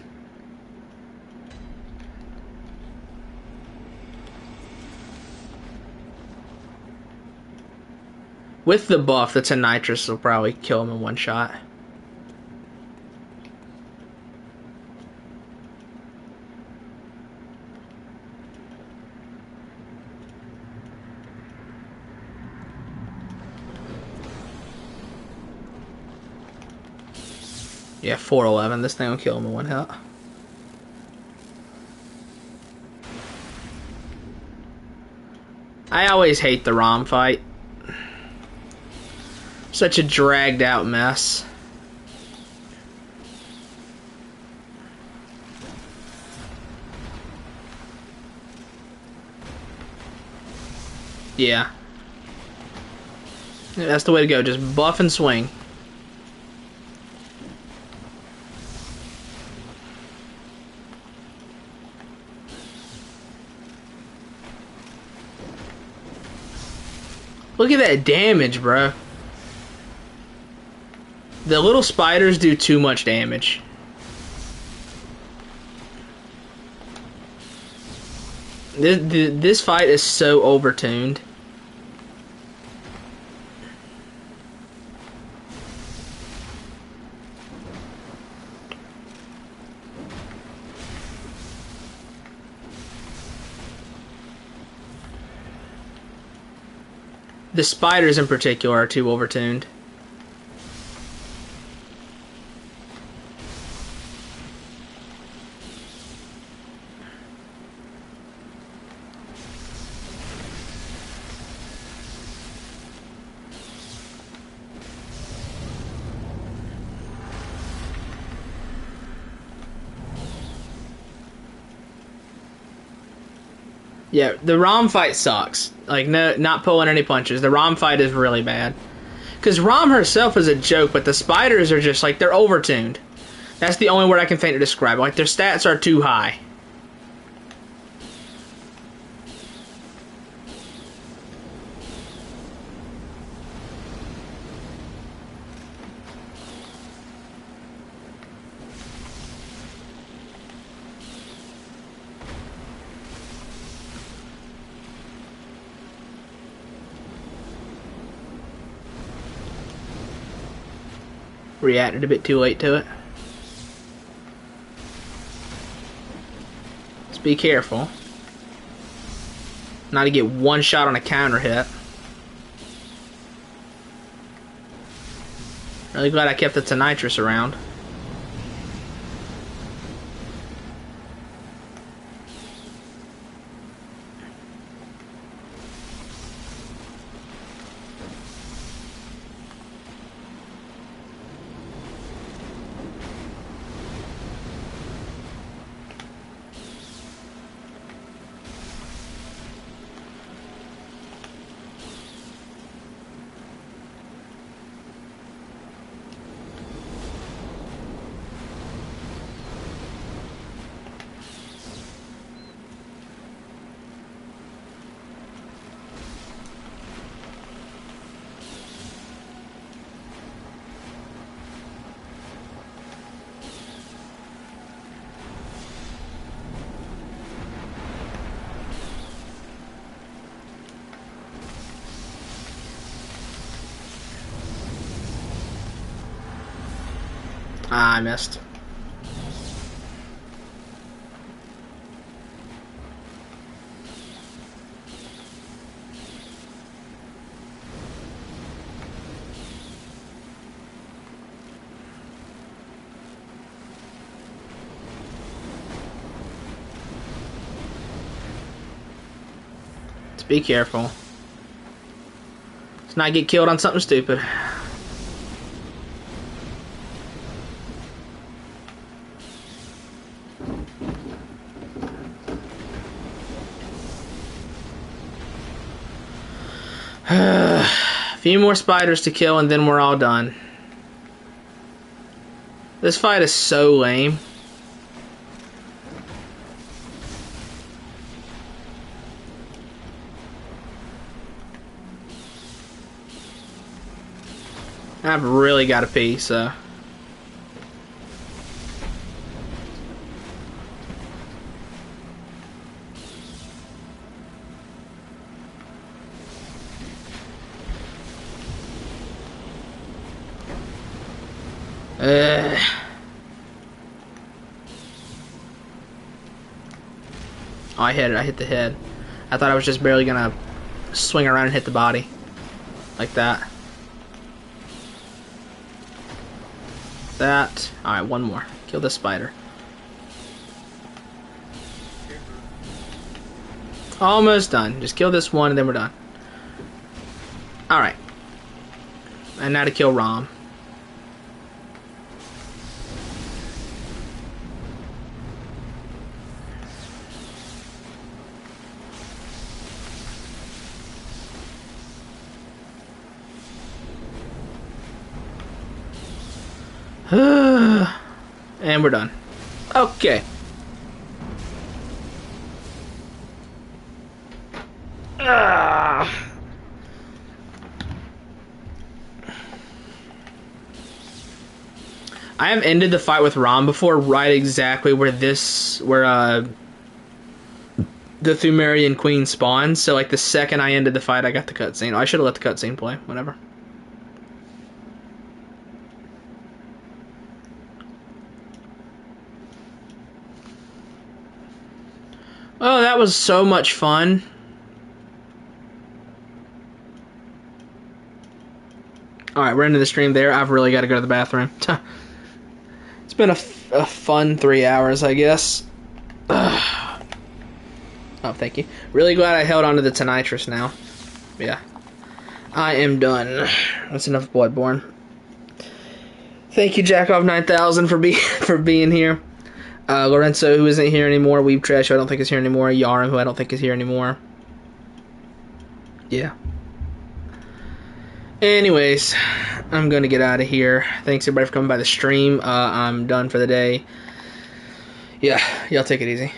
With the buff, the 10 nitrous will probably kill him in one shot. Yeah, 411. This thing will kill him in one hit. I always hate the Rom fight. Such a dragged out mess. Yeah. That's the way to go. Just buff and swing. Look at that damage, bro. The little spiders do too much damage. This fight is so overtuned. The spiders in particular are too overtuned. Yeah, the Rom fight sucks. Like, no, not pulling any punches. The Rom fight is really bad. Because Rom herself is a joke, but the spiders are just, like, they're overtuned. That's the only word I can think to describe it. Like, their stats are too high. Reacted a bit too late to it. Just be careful. Not to get one shot on a counter hit. Really glad I kept the Tonitrus around. Ah, I missed. Just be careful. Let's not get killed on something stupid. A few more spiders to kill and then we're all done. This fight is so lame. I've really got to pee, so... Oh, I hit it. I hit the head. I thought I was just barely gonna swing around and hit the body. Like that. That. Alright, one more. Kill this spider. Almost done. Just kill this one and then we're done. Alright. And now to kill Rom. And we're done. Okay. I have ended the fight with Rom before, right exactly where the Thumerian Queen spawns. So like the second I ended the fight, I got the cutscene. I should have let the cutscene play. Whatever. Oh, that was so much fun. Alright, we're into the stream there. I've really got to go to the bathroom. It's been a fun 3 hours, I guess. Oh, thank you. Really glad I held on to the Tonitrus now. Yeah. I am done. That's enough Bloodborne. Thank you, Jackov9000, for being here. Lorenzo, who isn't here anymore. Weeb Trash, who I don't think is here anymore. Yarum, who I don't think is here anymore. Yeah. Anyways, I'm going to get out of here. Thanks, everybody, for coming by the stream. I'm done for the day. Yeah, y'all take it easy.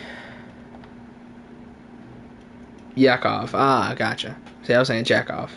Yakov. Ah, gotcha. See, I was saying Jackov.